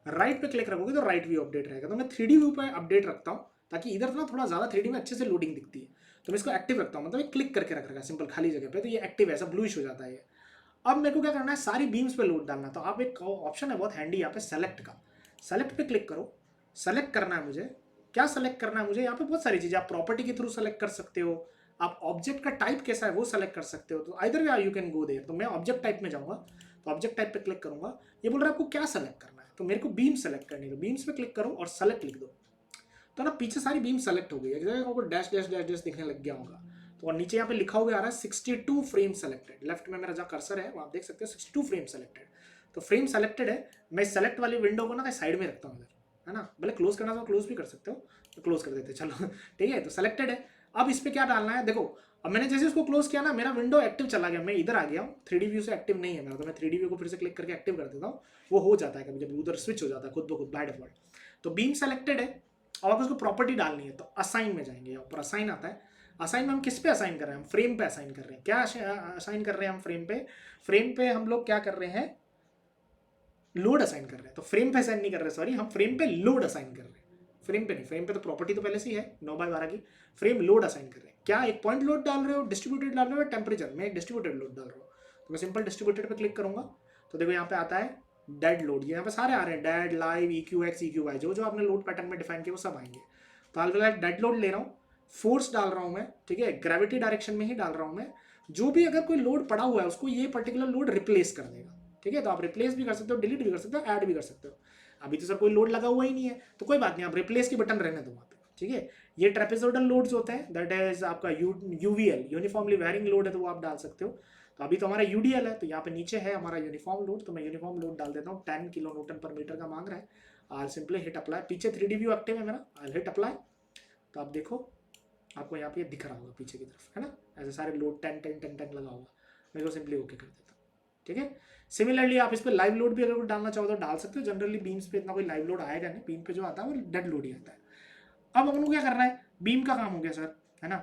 राइट पे क्लिक रखोगे तो राइट व्यू अपडेट रहेगा। तो मैं 3D व्यू पे अपडेट रखता हूँ, ताकि इधर ना थोड़ा ज्यादा 3D में अच्छे से लोडिंग दिखती है, तो मैं इसको एक्टिव रखता हूँ, मतलब क्लिक करके रख रखा है सिंपल खाली जगह पे, तो ये एक्टिव है, ऐसा ब्लूइश हो जाता है ये। अब मेरे को क्या करना है, सारी बीम्स पे लोड डालना। तो आप एक ऑप्शन है बहुत हैंडी यहाँ पे, सेलेक्ट का, सेलेक्ट पे क्लिक करो। सेलेक्ट करना है मुझे, क्या सेलेक्ट करना है मुझे, यहाँ पे बहुत सारी चीजें, आप प्रॉपर्टी के थ्रू सेलेक्ट कर सकते हो, आप ऑब्जेक्ट का टाइप कैसा है वो सेलेक्ट कर सकते हो, तो either way you can go there. तो मैं ऑब्जेक्ट टाइप में जाऊंगा, तो ऑब्जेक्ट टाइप पे क्लिक करूंगा, ये बोल रहा है आपको क्या सेलेक्ट करना है, तो मेरे को बीम सेलेक्ट करनी है, तो बीम्स पे क्लिक करो और सेलेक्ट लिख दो। तो ना पीछे सारी बीम सेलेक्ट हो गई है, आपको डैश डैश डैश डैश दिखने लग गया होगा। तो और नीचे यहाँ पे लिखा हुआ आ रहा है 62 फ्रेम सेलेक्टेड। लेफ्ट में मेरा जहाँ कर्सर है वहाँ आप देख सकते हो 62 फ्रेम सेलेक्टेड। तो फ्रेम सेलेक्टेड है, मैं सेलेक्ट वाली विंडो को ना साइड में रखता हूँ इधर, है ना, भले क्लोज करना तो क्लोज भी कर सकते हो, तो क्लोज कर देते चलो ठीक है। तो सेलेक्टेड है, अब इस पर क्या डालना है, देखो अब मैंने जैसे इसको क्लोज किया ना, मेरा विंडो एक्टिव चला गया, मैं इधर आ गया हूँ, 3D व्यू से एक्टिव नहीं है मेरा, तो मैं 3D व्यू को फिर से क्लिक करके एक्टिव कर देता हूँ, वो हो जाता है कभी जब उधर स्विच हो जाता है खुद ब खुद बाय डिफॉल्ट। तो बीम सेलेक्टेड है, और आपको उसको प्रॉपर्टी डालनी है, तो असाइन में जाएंगे, ऊपर असाइन आता है। असाइन में हम किस पे असाइन कर रहे हैं, हम फ्रेम पे असाइन कर रहे हैं। क्या असाइन कर रहे हैं हम फ्रेम पे, फ्रेम पे हम लोग क्या कर रहे हैं, लोड असाइन कर रहे हैं। तो फ्रेम पे असाइन नहीं कर रहे, सॉरी, हम फ्रेम पे लोड असाइन कर रहे हैं, फ्रेम पे नहीं। फ्रेम पे तो प्रॉपर्टी तो पहले से ही है 9/12 की, फ्रेम लोड असाइन कर रहे हैं। क्या एक पॉइंट लोड डाल रहे हो, डिस्ट्रीब्यूटेड डाल रहे हो, टेम्परेचर में एक डिस्ट्रीब्यूटेड लोड डाल रहे हो, तो मैं सिंपल डिस्ट्रीब्यूटेड पे क्लिक करूंगा, तो देखो यहाँ पे आता है डेड लोड, यहाँ पे सारे आ रहे हैं, डेड, लाइव, EQX, EQY, जो जो आपने लोड पैटर्न में डिफाइन किया वो सब आएंगे। तो हाल डेड लोड ले रहा हूँ, फोर्स डाल रहा हूँ मैं, ठीक है, ग्रेविटी डायरेक्शन में ही डाल रहा हूँ मैं। जो भी अगर कोई लोड पड़ा हुआ है उसको ये पर्टिकुलर लोड रिप्लेस कर देगा, ठीक है। तो आप रिप्लेस भी कर सकते हो, डिलीट भी कर सकते हो, ऐड भी कर सकते हो। अभी तो सर कोई लोड लगा हुआ ही नहीं है, तो कोई बात नहीं, आप रिप्लेस की बटन रहने दो वहाँ पे, ठीक है। ये ट्रेपेजोइडल लोड्स होते हैं, दैट इज आपका UVL, यूनिफॉर्मली वेरिंग लोड है, तो वो आप डाल सकते हो। तो अभी तो हमारा UDL है, तो यहाँ पे नीचे है हमारा यूनिफॉर्म लोड, तो मैं यूनिफॉर्म लोड डाल देता हूँ, 10 किलो न्यूटन पर मीटर का मांग रहा है। आई सिंपली हिट अप्लाई, पीछे 3D व्यू एक्टिव है मेरा, आई हिट अप्लाई, तो आप देखो आपको यहाँ पे दिख रहा होगा पीछे की तरफ, है ना, ऐसे सारे लोड 10 लगा होगा। मैं इसको सिंपली ओके कर देता हूँ, ठीक है। सिमिलरली आप इस पर लाइव लोड भी अगर डालना चाहो तो डाल सकते हो, जनरली बीम्स पे इतना कोई लाइव लोड आएगा नहीं, बीम पे जो आता है वो डेड लोड ही आता है। अब अपन को क्या करना है, बीम का काम हो गया सर, है ना।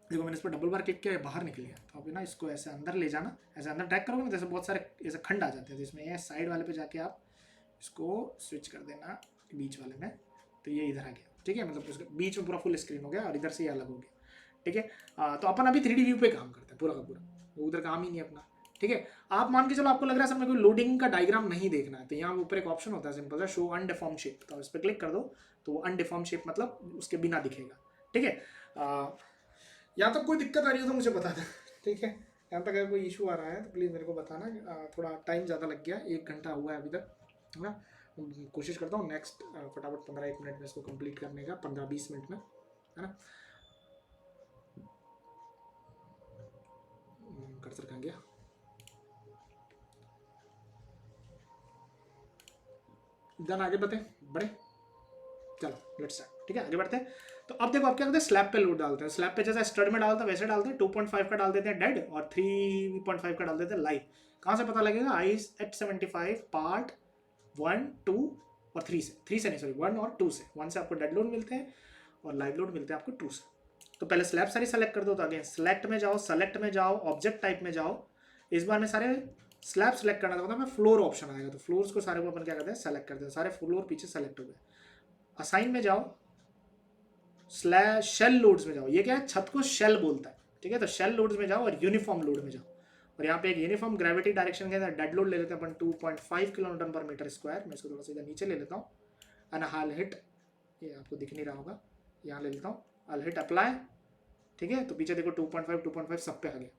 देखो मैंने इस पर डबल बार क्लिक किया, बाहर निकल गया, तो अब ना इसको ऐसे अंदर ले जाना, ऐसे अंदर ड्रैग करोगे ना, जैसे बहुत सारे ऐसे खंड आ जाते हैं, जिसमें ये साइड वाले पे जाके आप इसको स्विच कर देना बीच वाले में, तो ये इधर आ गया, ठीक है, मतलब उसके बीच में पूरा फुल स्क्रीन हो गया और इधर से ये अलग हो गया, ठीक है। तो अपन अभी 3D व्यू पे काम करते हैं पूरा का पूरा, उधर काम ही नहीं अपना, ठीक है। आप मान के चलो आपको लग रहा है सर मेरे को लोडिंग का डायग्राम नहीं देखना है, तो यहाँ ऊपर एक ऑप्शन होता है सिंपल सा, शो अनडिफॉर्म शेप, तो इस पर क्लिक कर दो, तो वो अनडिफॉर्म शेप मतलब उसके बिना दिखेगा, ठीक है। यहाँ तक कोई दिक्कत आ रही हो तो मुझे बता दें, ठीक है। यहाँ तक अगर कोई इशू आ रहा है तो प्लीज़ मेरे को बताना, थोड़ा टाइम ज़्यादा लग गया, 1 घंटा हुआ है अभी तक, है ना। कोशिश करता हूँ नेक्स्ट फटाफट 15-1 मिनट में इसको कंप्लीट करने का, 15-20 मिनट में, है ना। कर्सर कहाँ गया, देन आगे बढ़े, चलो लेट्स स्टार्ट, ठीक है, आगे बढ़ते हैं। तो अब देखो आप क्या करते हैं, स्लैब पे लोड डालते हैं, स्लैब पे जैसा स्टड में डालता है वैसे डालते हैं, 2.5 का डाल देते हैं डेड और 3.5 का डाल देते हैं लाइव। कहाँ से पता लगेगा, IS-75 पार्ट 1, 2 और 3 से, 3 से नहीं सॉरी 1 और 2 से, 1 से आपको डेड लोड मिलते हैं और लाइव लोड मिलते हैं आपको 2 से। तो पहले स्लैब सारी सेलेक्ट कर दो, तो अगेन सेलेक्ट में जाओ, ऑब्जेक्ट टाइप में जाओ, इस बार में सारे स्लैब सेलेक्ट करना था, मैं फ्लोर ऑप्शन आएगा, तो फ्लोर्स को सारे को अपन क्या करते हैं सेलेक्ट करते हैं, सारे फ्लोर पीछे सेलेक्ट हो गए। असाइन में जाओ, शेल लोड्स में जाओ, ये क्या है, छत को शेल बोलता है, ठीक है। तो शेल लोड्स में जाओ और यूनिफॉर्म लोड में जाओ, और यहाँ पे एक यूनिफॉर्म ग्रेविटी डायरेक्शन के अंदर डेड लोड ले लेते हैं अपन 2.5 किलो न्यूटन पर मीटर स्क्वायर। मैं इसको थोड़ा सा नीचे ले लेता हूँ, एंड हाल हिट, ये आपको दिख नहीं रहा होगा, यहाँ ले लेता हूँ, हाल हिट अप्लाई, ठीक है। तो पीछे देखो 2.5 सब पे आ गया।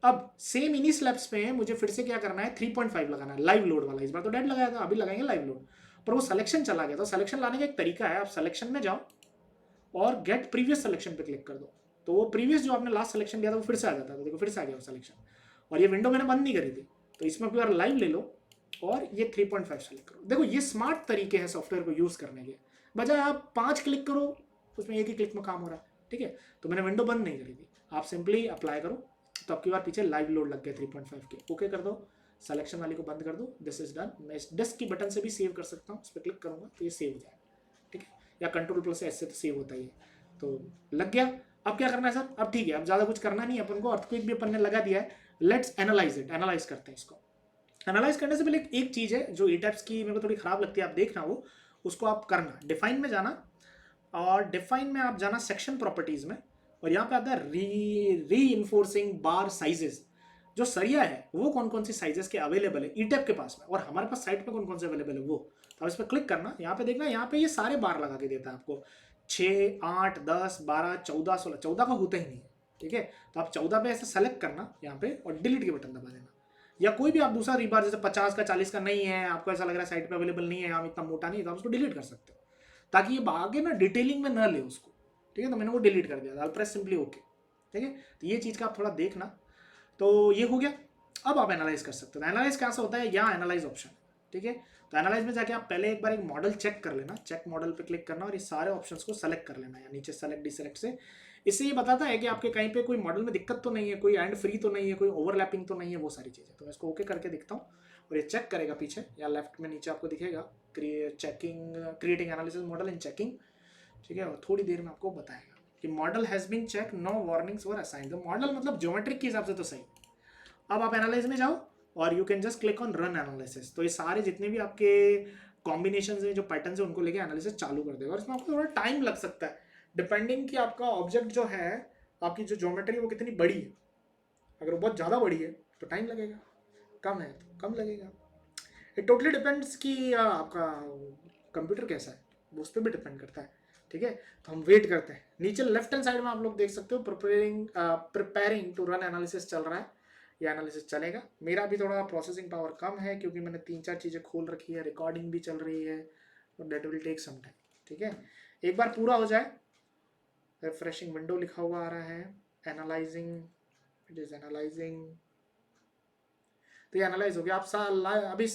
अब सेम इन्हीं स्लैब्स पे मुझे फिर से क्या करना है, 3.5 लगाना है लाइव लोड वाला, इस बार तो डेड लगाया था, अभी लगाएंगे लाइव लोड, पर वो सिलेक्शन चला गया। तो सिलेक्शन लाने का एक तरीका है, आप सिलेक्शन में जाओ और गेट प्रीवियस सिलेक्शन पे क्लिक कर दो, तो वो प्रीवियस जो आपने लास्ट सिलेक्शन लिया था वो फिर से आ जाता है, तो देखो फिर से आ गया वो सिलेक्शन, और ये विंडो मैंने बंद नहीं करी थी, तो इसमें एक बार लाइव ले लो और ये 3.5 सेलेक्ट करो। देखो ये स्मार्ट तरीके हैं सॉफ्टवेयर को यूज़ करने के, बजाय आप 5 क्लिक करो उसमें एक ही क्लिक में काम हो रहा है, ठीक है। तो मैंने विंडो बंद नहीं करी थी, आप सिंपली अप्लाई करो, तो आपकी बार पीछे लाइव लोड लग गया 3.5 के, ओके कर दो, सिलेक्शन वाली को बंद कर दो, दिस इज डन। मैं इस डेस्क की बटन से भी सेव कर सकता हूँ, उस पर क्लिक करूँगा तो ये सेव हो जाएगा, ठीक है, या कंट्रोल+ से ऐसे तो सेव होता ही है। तो लग गया, अब क्या करना है सर, अब ठीक है, अब ज़्यादा कुछ करना नहीं है अपन को, अर्थक्वेक भी अपन ने लगा दिया है, लेट्स एनालाइज इट, एनालाइज करते हैं इसको। एनालाइज करने से पहले एक चीज़ है जो ईटैप्स की मेरे को थोड़ी ख़राब लगती है, आप देखना वो, उसको आप करना, डिफाइन में जाना, और डिफाइन में आप जाना सेक्शन प्रॉपर्टीज़ में, और यहाँ पे आता है री इन्फोर्सिंग बार साइजेस, जो सरिया है वो कौन कौन सी साइजेस के अवेलेबल है ईटैप के पास में, और हमारे पास साइट पे कौन कौन से अवेलेबल है वो। तो आप इस पर क्लिक करना, यहाँ पे देखना, यहाँ पे ये सारे बार लगा के देता है आपको, 6, 8, 10, 12, 14, 16, 14 का होता ही नहीं है, ठीक है। तो आप 14 पे ऐसे सेलेक्ट करना यहाँ पे और डिलीट के बटन दबा देना, या कोई भी आप दूसरा रीबार जैसे 50 का 40 का नहीं है, आपको ऐसा लग रहा है साइट पे अवेलेबल नहीं है, हम इतना मोटा नहीं है, तो आप उसको डिलीट कर सकते हो, ताकि ये आगे ना डिटेलिंग में न ले उसको, ठीक है, तो मैंने वो डिलीट कर दिया था, प्रेस सिंपली ओके। ठीक है, तो ये चीज़ का आप थोड़ा देखना। तो ये हो गया। अब आप एनालाइज कर सकते हो। एनालाइज कैसा होता है, यहाँ एनालाइज ऑप्शन, ठीक है। तो एनालाइज में जाके आप पहले एक बार एक मॉडल चेक कर लेना, चेक मॉडल पे क्लिक करना और ये सारे ऑप्शंस को सेलेक्ट कर लेना, या नीचे सेलेक्ट डिसेलेक्ट से। इससे ये बताता है कि आपके कहीं पे कोई मॉडल में दिक्कत तो नहीं है, कोई एंड फ्री तो नहीं है, कोई ओवरलैपिंग तो नहीं है, वो सारी चीज़ें। तो मैं इसको ओके करके दिखता हूँ और ये चेक करेगा पीछे, या लेफ्ट में नीचे आपको दिखेगा checking creating analysis model in checking. ठीक है, और थोड़ी देर में आपको बताएगा कि model has been check, no warnings were assigned. तो मॉडल मतलब ज्योमेट्रिक के हिसाब से तो सही। अब आप एनालाइज में जाओ और you can just click on run analysis. तो ये सारे जितने भी आपके कॉम्बिनेशन हैं, जो पैटर्न है, उनको लेके एनालिसिस चालू कर देगा। और इसमें आपको थोड़ा टाइम लग सकता है, डिपेंडिंग कि आपका ऑब्जेक्ट जो है, आपकी जो ज्योमेट्री है वो कितनी बड़ी है। अगर वो बहुत ज़्यादा बड़ी है तो टाइम लगेगा, कम है तो कम लगेगा। इट टोटली डिपेंड्स कि आपका कंप्यूटर कैसा है, वो उस पर भी डिपेंड करता है। ठीक है, तो हम वेट करते हैं। नीचे लेफ्ट हैंड साइड में आप लोग देख सकते हो प्रिपेयरिंग टू रन एनालिसिस चल रहा है। ये एनालिसिस चलेगा। मेरा भी थोड़ा प्रोसेसिंग पावर कम है क्योंकि मैंने 3-4 चीज़ें खोल रखी है, रिकॉर्डिंग भी चल रही है, और that will take some time. ठीक है, एक बार पूरा हो जाए, रिफ्रेशिंग विंडो लिखा हुआ आ रहा है, एनालाइजिंग, इट इज एनालाइजिंग। तो ये एनालाइज हो गया। आप अभी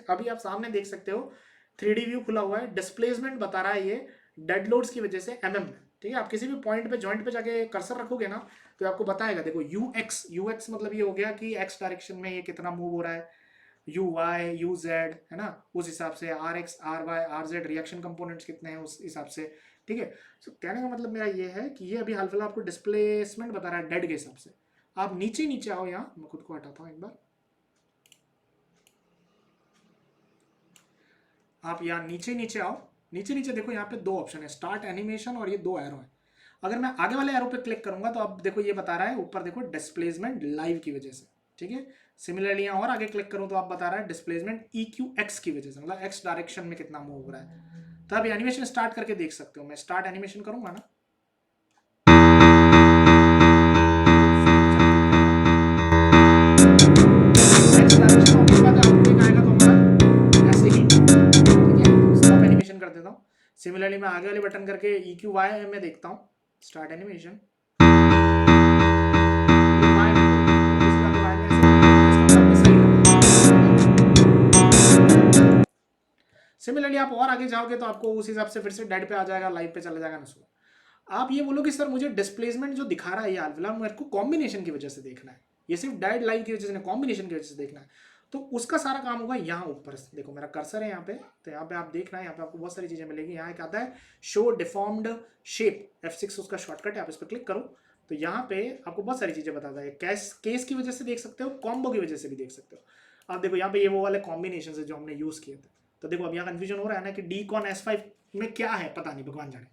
अभी आप सामने देख सकते हो 3D व्यू खुला हुआ है, डिस्प्लेसमेंट बता रहा है ये डेड लोड्स की वजह से mm में। ठीक है, आप किसी भी पॉइंट पे जॉइंट पे जाके कर्सर रखोगे ना, तो आपको बताएगा। देखो ux मतलब ये हो गया कि x डायरेक्शन में ये कितना मूव हो रहा है, uy uz है ना, उस हिसाब से rx ry rz reaction components कितने हैं उस हिसाब से। ठीक है, तो कहने का मतलब मेरा ये है कि ये अभी हाल फिलहाल आपको डिस्प्लेसमेंट बता रहा है डेड के हिसाब से। आप नीचे नीचे आओ, यहाँ मैं खुद को हटाता हूँ एक बार। आप यहाँ नीचे नीचे आओ, नीचे नीचे देखो, यहाँ पे 2 ऑप्शन है, स्टार्ट एनिमेशन और ये 2 एरो है। अगर मैं आगे वाले एरो पे क्लिक करूंगा तो अब देखो ये बता रहा है ऊपर, देखो डिस्प्लेसमेंट लाइव की वजह से। ठीक है, सिमिलरली यहाँ और आगे क्लिक करूँ तो आप बता रहा है डिस्प्लेसमेंट EQX की वजह से, मतलब एक्स डायरेक्शन में कितना मूव हो रहा है। तो आप एनिमेशन स्टार्ट करके देख सकते हो। मैं स्टार्ट एनिमेशन करूंगा ना, एक्स डायरेक्शन में उसके बाद आपको एक आएगा तो हमारा ऐसे ही। ठीक है, स्टॉप एनिमेशन कर देता हूँ। सिमिलरली मैं आगे वाले बटन करके EQY में देखता हूँ, स्टार्ट एनिमेशन। सिमिलरली आप और आगे जाओगे तो आपको उस हिसाब से फिर से डेड पे आ जाएगा, लाइव पे चला जाएगा ना। सुनो, आप ये बोलो कि सर मुझे डिस्प्लेसमेंट जो दिखा रहा है यार फिलहाल मेरे को कॉम्बिनेशन की वजह से देखना है, ये सिर्फ डेड लाइव की वजह से, कॉम्बिनेशन की वजह से देखना है। तो उसका सारा काम होगा यहाँ ऊपर। देखो मेरा कर्सर है यहाँ पे, तो यहाँ पे आप देखना है, यहाँ पे आपको बहुत सारी चीजें मिलेगी। यहाँ एक आता है शो डिफॉर्म्ड शेप, F6 उसका शॉर्टकट है, आप इस पर क्लिक करो तो यहाँ पे आपको बहुत सारी चीजें बताता है। केस की वजह से देख सकते हो, कॉम्बो की वजह से भी देख सकते हो। आप देखो यहाँ पे ये वो वाले कॉम्बिनेशन है जो हमने यूज किए थे। तो देखो अब यहाँ कंफ्यूजन हो रहा है ना कि डीकॉन S5 में क्या है, पता नहीं, भगवान जाने।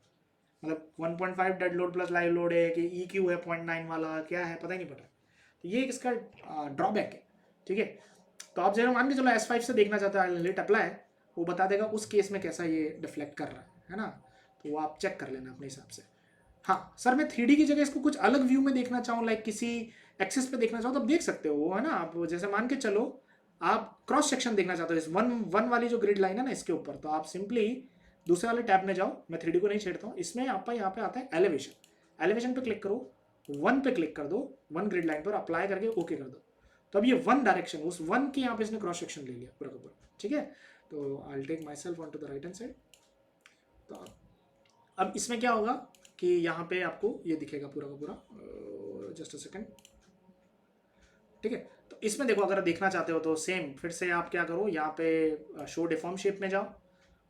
मतलब 1.5 dead load plus live load है कि EQ है 0.9 वाला, क्या है पता ही नहीं पता। तो ये इसका ड्रॉबैक है। ठीक है, तो आप जरा मान के चलो S5 से देखना चाहते हो, लेट अप्लाई, वो बता देगा उस केस में कैसा ये डिफ्लेक्ट कर रहा है ना। तो वो आप चेक कर लेना अपने हिसाब से। हाँ सर, मैं 3D की जगह इसको कुछ अलग व्यू में देखना चाहूँ, लाइक किसी एक्सिस पे देखना चाहूँ तो आप देख सकते हो, वो है ना। आप जैसे मान के चलो आप क्रॉस सेक्शन देखना चाहते हो इस वन वाली जो ग्रिड लाइन है ना, इसके ऊपर, तो आप सिंपली दूसरे वाले टैब में जाओ। मैं 3D को नहीं छेड़ता हूँ, इसमें आपका यहाँ पे आता है एलिवेशन। एलिवेशन पे क्लिक करो, 1 पे क्लिक कर दो, 1 ग्रिड लाइन पर अप्लाई करके ओके कर दो। तो अब ये 1 डायरेक्शन, उस 1 के यहाँ पे इसने क्रॉस सेक्शन ले लिया पूरा का पूरा। ठीक है, तो I will take myself on to the right hand side. तो अब इसमें क्या होगा कि यहाँ पे आपको ये दिखेगा पूरा का पूरा। Just a second. ठीक है, तो इसमें देखो अगर देखना चाहते हो तो सेम फिर से आप क्या करो, यहाँ पे शो डिफॉर्म शेप में जाओ,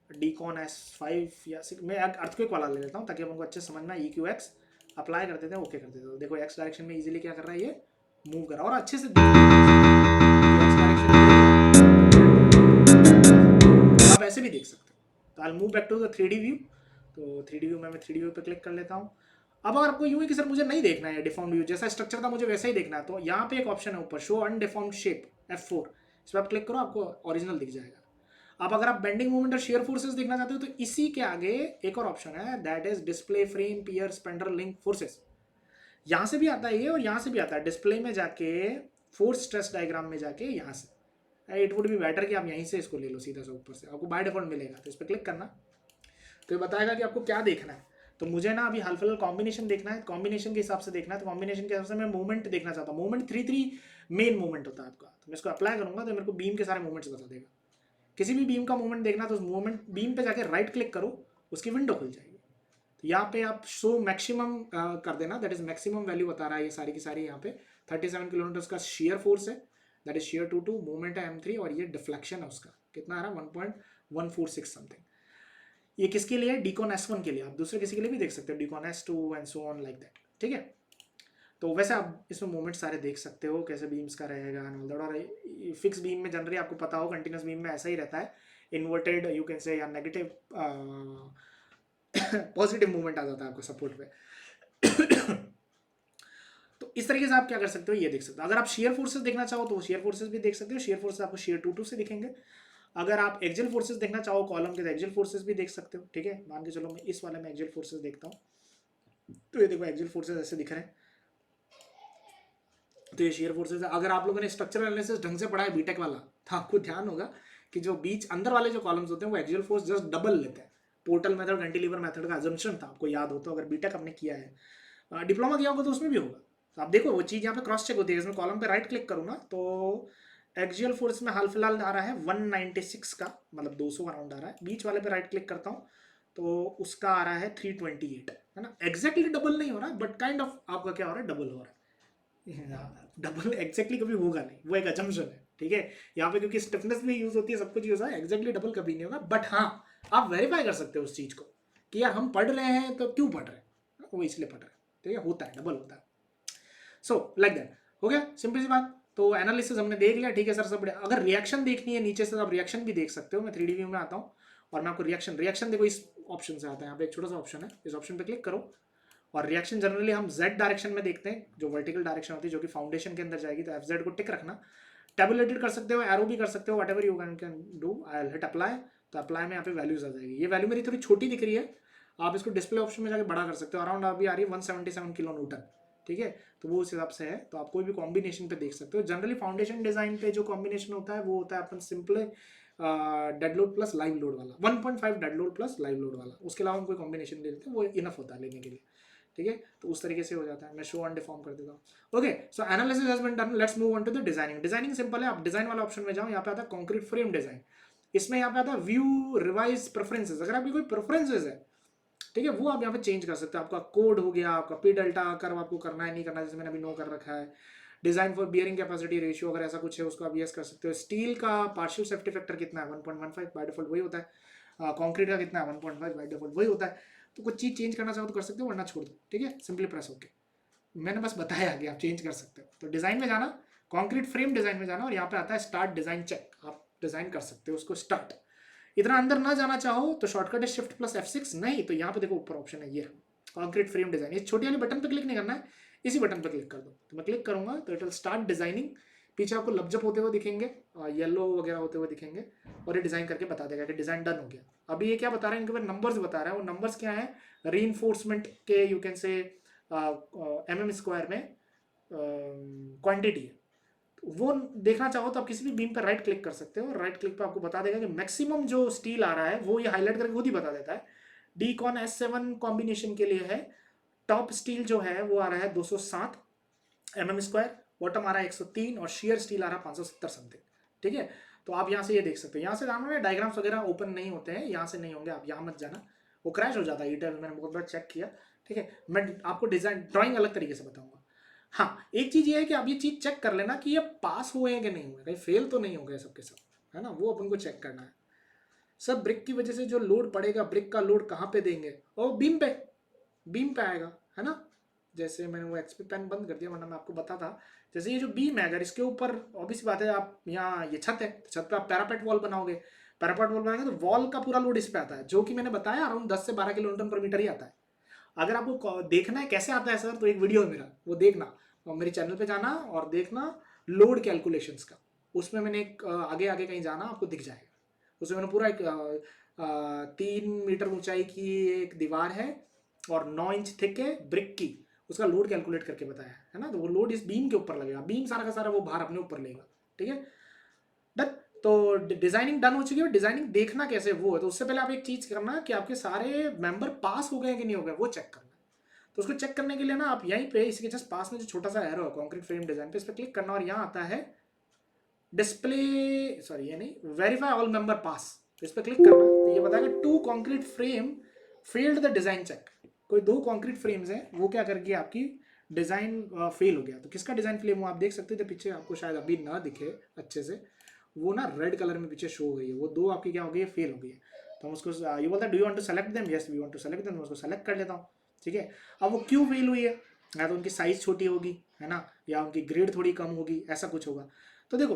डीकॉन S5 या 6 मैं अर्थक्वेक वाला ले लेता हूँ ताकि हमको अच्छे समझ में आए। EQX अप्लाई कर देते हैं, ओके कर देते हैं। देखो एक्स डायरेक्शन में इजीली क्या कर रहा है, ये मूव कर रहा है और अच्छे से आप ऐसे भी देख सकते हो। तो I move back to the 3D view. तो 3D व्यू में मैं 3D व्यू पे क्लिक कर लेता हूँ। अब अगर आपको यूं है कि सर मुझे नहीं देखना है डिफॉर्म्ड व्यू, जैसा स्ट्रक्चर था मुझे वैसा ही देखना है, तो यहाँ पे एक ऑप्शन है ऊपर, शो अनडिफॉर्म्ड शेप, F4, इस पर आप क्लिक करो, आपको ओरिजिनल दिख जाएगा। अब अगर आप बेंडिंग मोमेंट और शेयर फोर्सेस देखना चाहते हो तो इसी के आगे एक और ऑप्शन है, that is display frame pier spender link forces. यहाँ से भी आता है ये और यहाँ से भी आता है। डिस्प्ले में जाके फोर्स स्ट्रेस डायग्राम में जाके यहाँ से, इट वुड बी बेटर कि आप यहीं से इसको ले लो सीधा से ऊपर से, आपको बाय डिफॉल्ट मिलेगा। तो इस पर क्लिक करना, तो ये बताएगा कि आपको क्या देखना है। तो मुझे ना अभी हाल फिलहाल कॉम्बिनेशन देखना है, कॉम्बिनेशन के हिसाब से देखना है, तो कॉम्बिनेशन के हिसाब से मैं मूवमेंट देखना चाहता हूँ। मूवमेंट 3 मेन मूवमेंट होता है आपका, तो मैं इसको अप्लाई करूंगा तो मेरे को बीम के सारे मूवमेंट्स बता देगा। किसी भी बीम का मूवमेंट देखना तो उस मूवमेंट बीम पे जाके राइट क्लिक करो, उसकी विंडो खुल जाएगी। तो यहाँ पे आप शो मैक्सिमम कर देना, दैट इज मैक्सिमम वैल्यू बता रहा है ये सारी की सारी। यहाँ पे 37 किलोमीटर का शेयर फोर्स है, दैट इज शेयर 22, मूवमेंट है m3, और ये डिफ्लेक्शन है उसका कितना आ रहा है 1.146 समथिंग। ये किसके लिए है? डीकॉन S1 के लिए। आप दूसरे किसी के लिए भी देख सकते हो, डीकॉन S2 and so on like that, ठीक है। तो वैसे आप इसमें मूवमेंट सारे देख सकते हो कैसे बीम्स का रहेगा एंड ऑल दैट। और फिक्स बीम में जनरली आपको पता हो, कंटिन्यूस बीम में ऐसा ही रहता है, इन्वर्टेड यू कैन से या नेगेटिव पॉजिटिव मूवमेंट आ जाता है आपको सपोर्ट पे। तो इस तरीके से आप क्या कर सकते हो, ये देख सकते हो। अगर आप शेयर फोर्सेस देखना चाहो तो शेयर फोर्सेस भी देख सकते हो। शेयर फोर्सेस आपको शेयर 22 से दिखेंगे। अगर आप एक्सियल फोर्सेस देखना चाहो कॉलम के, तो एक्सियल फोर्सेस भी देख सकते हो, ठीक है। मान के चलो मैं इस वाले में एक्सियल फोर्सेस देखता हूँ, तो ये देखो एक्सियल फोर्सेस ऐसे दिख रहे हैं, तो ये शेयर फोर्सेस है। अगर आप लोगों ने स्ट्रक्चरल एनालिसिस ढंग से पढ़ा है बीटेक वाला, तो आपको ध्यान होगा कि जो बीच अंदर वाले जो कॉलम्स होते हैं वो एक्सियल फोर्स जस्ट डबल लेते हैं। पोर्टल मेथड, कैंटिलीवर मेथड का अजम्पशन था, आपको याद हो तो, अगर बीटेक आपने किया है, डिप्लोमा किया होगा तो उसमें भी होगा। तो आप देखो वो चीज़ यहाँ पे क्रॉस चेक होती है। इसमें कॉलम पे राइट क्लिक करूँ ना तो एक्सियल फोर्स में हाल फिलहाल आ रहा है 196 का, मतलब 200 अराउंड आ रहा है। बीच वाले पे राइट क्लिक करता हूँ तो उसका आ रहा है 328, है ना। एग्जैक्टली डबल नहीं हो रहा है, बट काइंड ऑफ आपका क्या हो रहा है, डबल हो रहा है। डबल एग्जैक्टली कभी होगा नहीं, वो एक अजम्पशन है, ठीक है। यहाँ पे क्योंकि स्टिफनेस भी यूज होती है, सब कुछ यूज है, एग्जैक्टली डबल कभी नहीं होगा। बट हाँ, आप वेरीफाई कर सकते हो उस चीज को कि यार हम पढ़ रहे हैं तो क्यों पढ़ रहे हैं, वो इसलिए पढ़ रहे हैं, ठीक है। होता है, डबल होता है। सो लाइक दैट, हो गया सिंपल सी बात। तो एनालिसिस हमने देख लिया, ठीक है सर, सब बढ़िया। अगर रिएक्शन देखनी है नीचे से तो आप रिएक्शन भी देख सकते हो। मैं 3D व्यू में आता हूँ और मैं आपको रिएक्शन देखो इस ऑप्शन से आता है। यहाँ पे एक छोटा सा ऑप्शन है, इस ऑप्शन पे क्लिक करो। और रिएक्शन जनरली हम Z डायरेक्शन में देखते हैं, जो वर्टिकल डायरेक्शन होती है, जो कि फाउंडेशन के अंदर जाएगी। तो FZ को टिक रखना, टेबुलेटेड कर सकते हो, एरो भी कर सकते हो, what ever you can do. I hit apply, तो अप्लाई में यहाँ पे वैल्यूज आ जाएगी। ये वैल्यू मेरी थोड़ी छोटी दिख रही है, आप इसको डिस्प्ले ऑप्शन में जाकर बड़ा कर सकते हो। अराउंड अभी आ रही है 177 किलो न्यूटन, ठीक है। तो वो उस हिसाब से है, तो आप कोई भी कॉम्बिनेशन पे देख सकते हो। जनरली फाउंडेशन डिजाइन पे जो कॉम्बिनेशन होता है वो होता है अपन simple dead load plus live load वाला, 1.5 dead load plus live load वाला। उसके अलावा हम कोई कॉम्बिनेशन ले लेते हैं, वो इनफ होता है लेने के लिए, ठीक है। तो उस तरीके से हो जाता है। मैं शो ऑन डिफॉर्म कर देता हूँ। Okay, so analysis has been done, let's move on to the designing. Designing simple है, आप डिजाइन वाला ऑप्शन में जाओ, यहाँ पे आता है कंक्रीट फ्रेम डिजाइन। इसमें यहाँ पे आता है व्यू रिवाइज प्रेफरेंसेस। अगर आपकी कोई प्रेफरेंसेस है, ठीक है, वो आप यहाँ पे चेंज कर सकते हो। आपका कोड हो गया, आपका पी डेल्टा कर्व आपको करना है नहीं करना है, जैसे मैंने अभी नो कर रखा है। Design for bearing capacity ratio, अगर ऐसा कुछ है उसको आप यस कर सकते हो। स्टील का पार्शियल सेफ्टी फैक्टर कितना है, 1.15 बाय डिफॉल्ट वही होता है। कॉन्क्रीट का कितना है, 1.5 बाय डिफॉल्ट वही होता है। तो कुछ चीज चेंज करना चाहो तो कर सकते हो, वरना छोड़ दो, ठीक है। सिंपली प्रेस ओके, मैंने बस बताया कि आप चेंज कर सकते हो। तो डिजाइन में जाना, कॉन्क्रीट फ्रेम डिजाइन में जाना, और यहाँ पे आता है स्टार्ट डिजाइन चेक। आप डिजाइन कर सकते हो उसको स्टार्ट। इतना अंदर ना जाना चाहो तो शॉर्टकट है शिफ्ट प्लस F6, नहीं तो यहाँ पे देखो ऊपर ऑप्शन है ये कॉन्क्रीट फ्रेम डिजाइन। इस छोटी वाली बटन पे क्लिक नहीं करना है, इसी बटन पे क्लिक कर दो। तो मैं क्लिक करूंगा तो इट विल स्टार्ट डिजाइनिंग। पीछे आपको लपजप होते हुए दिखेंगे, येलो वगैरह होते हुए दिखेंगे, और ये डिजाइन करके बता देगा कि डिजाइन डन हो गया। अभी ये क्या बता रहा है, इनके पास नंबर्स बता रहा है। वो नंबर्स क्या है, रीइंफोर्समेंट के यू कैन से mm² में क्वांटिटी है। वो देखना चाहो तो आप किसी भी बीम पर राइट क्लिक कर सकते हो। राइट क्लिक पे आपको बता देगा कि मैक्सिमम जो स्टील आ रहा है वो ये हाईलाइट करके खुद ही बता देता है। डीकॉन S7 कॉम्बिनेशन के लिए है, टॉप स्टील जो है वो आ रहा है 207 mm², बॉटम आ रहा है 103, और शेयर स्टील आ रहा है 570 समथिंग, ठीक है। तो आप यहाँ से ये देख सकते हो। यहाँ से जाना है, डायग्राम्स वगैरह ओपन नहीं होते हैं, यहाँ से नहीं होंगे, आप यहाँ मत जाना, वो क्रैश हो जाता है। ईटेल मैंने बहुत बार चेक किया, ठीक है। मैं आपको डिजाइन ड्राइंग अलग तरीके से बताऊंगा। हाँ, एक चीज ये है कि आप ये चीज चेक कर लेना कि ये पास हुए हैं कि नहीं हुए, कहीं फेल तो नहीं हो गए सबके सब, है ना। वो अपन को चेक करना है। सब ब्रिक की वजह से जो लोड पड़ेगा, ब्रिक का लोड कहाँ पे देंगे, और बीम पे आएगा, है ना। जैसे मैंने वो एक्सपी पेन बंद कर दिया, वरना मैं आपको बता था। जैसे ये जो बीम है, अगर इसके ऊपर ऑब्वियस बात है, आप यहाँ ये छत है, छत पे आप पैरापेट वॉल बनाओगे, पैरापेट वॉल बनाएंगे तो वॉल का पूरा लोड इस पे आता है, जो कि मैंने बताया अराउंड 10 से 12 किलोन्यूटन पर मीटर ही आता है। अगर आपको देखना है कैसे आता है सर, तो एक वीडियो है मेरा, वो देखना, और मेरे चैनल पे जाना और देखना लोड कैलकुलेशंस का। उसमें मैंने एक आगे आगे कहीं जाना, आपको दिख जाएगा। उसमें मैंने पूरा एक 3 मीटर ऊंचाई की एक दीवार है और 9 इंच थिक है ब्रिक की, उसका लोड कैलकुलेट करके बताया है ना। तो वो लोड इस बीम के ऊपर लगेगा, बीम सारा का सारा वो भार अपने ऊपर लेगा, ठीक है। बट तो डिजाइनिंग डन हो चुकी है, डिजाइनिंग देखना कैसे वो है, तो उससे पहले आप एक चीज करना कि आपके सारे मेंबर पास हो गए कि नहीं हो गए वो चेक करना है। तो उसको चेक करने के लिए ना आप यहीं पे इसके जस्ट पास में जो छोटा सा एरो है कॉन्क्रीट फ्रेम डिजाइन पे, इस पर क्लिक करना और यहाँ आता है डिस्प्ले, सॉरी ये नहीं, वेरीफाई ऑल मेंबर पास, तो इस पर क्लिक करना तो ये बताएगा to concrete frame failed the design check. कोई दो कॉन्क्रीट फ्रेम्स हैं वो क्या कर गया, आपकी डिजाइन फेल हो गया। तो किसका डिजाइन फेल हुआ आप देख सकते थे पीछे, आपको शायद अभी ना दिखे अच्छे से, वो ना रेड कलर में पीछे शो हो गई है, वो दो आपकी क्या हो गई है, फेल हो गई है। तो हम उसको ये बोलता है do you want to select them, yes we want to select them, उसको सेलेक्ट कर लेता हूँ। ठीक है, अब वो क्यों फेल हुई है, या तो उनकी साइज छोटी होगी है ना, या उनकी ग्रेड थोड़ी कम होगी, ऐसा कुछ होगा। तो देखो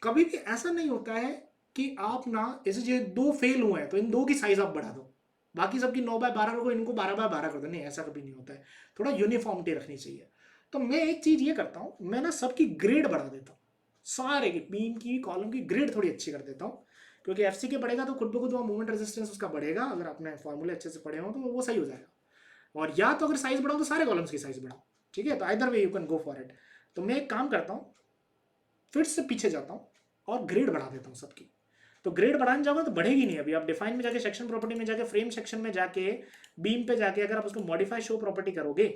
कभी भी ऐसा नहीं होता है कि आप ना जैसे ये दो फेल हुए हैं तो इन दो की साइज आप बढ़ा दो, बाकी सबकी 9x12 रखो, इनको 12x12 कर दो, नहीं ऐसा कभी नहीं होता है। थोड़ा यूनिफॉर्मिटी रखनी चाहिए। तो मैं एक चीज ये करता हूँ, मैं ना सबकी ग्रेड बढ़ा देता हूँ, सारे की बीम की कॉलम की ग्रेड थोड़ी अच्छी कर देता हूँ, क्योंकि एफसी के बढ़ेगा तो खुद ब खुद वो मूवमेंट रेजिस्टेंस उसका बढ़ेगा, अगर आपने फॉर्मूले अच्छे से पढ़े हो तो वो सही हो जाएगा। और या तो अगर साइज बढ़ाओ तो सारे कॉलम्स की साइज बढ़ाओ, ठीक है, तो either way you can go for it. तो मैं एक काम करता हूँ, फिर से पीछे जाता हूँ और ग्रेड बढ़ा देता हूँ सबकी। तो ग्रेड बढ़ाने जाओगे तो बढ़ेगी नहीं, अभी आप डिफाइन में जाके सेक्शन प्रॉपर्टी में जाके फ्रेम सेक्शन में जाके बीम पे जाके अगर आप उसको मॉडिफाई शो प्रॉपर्टी करोगे,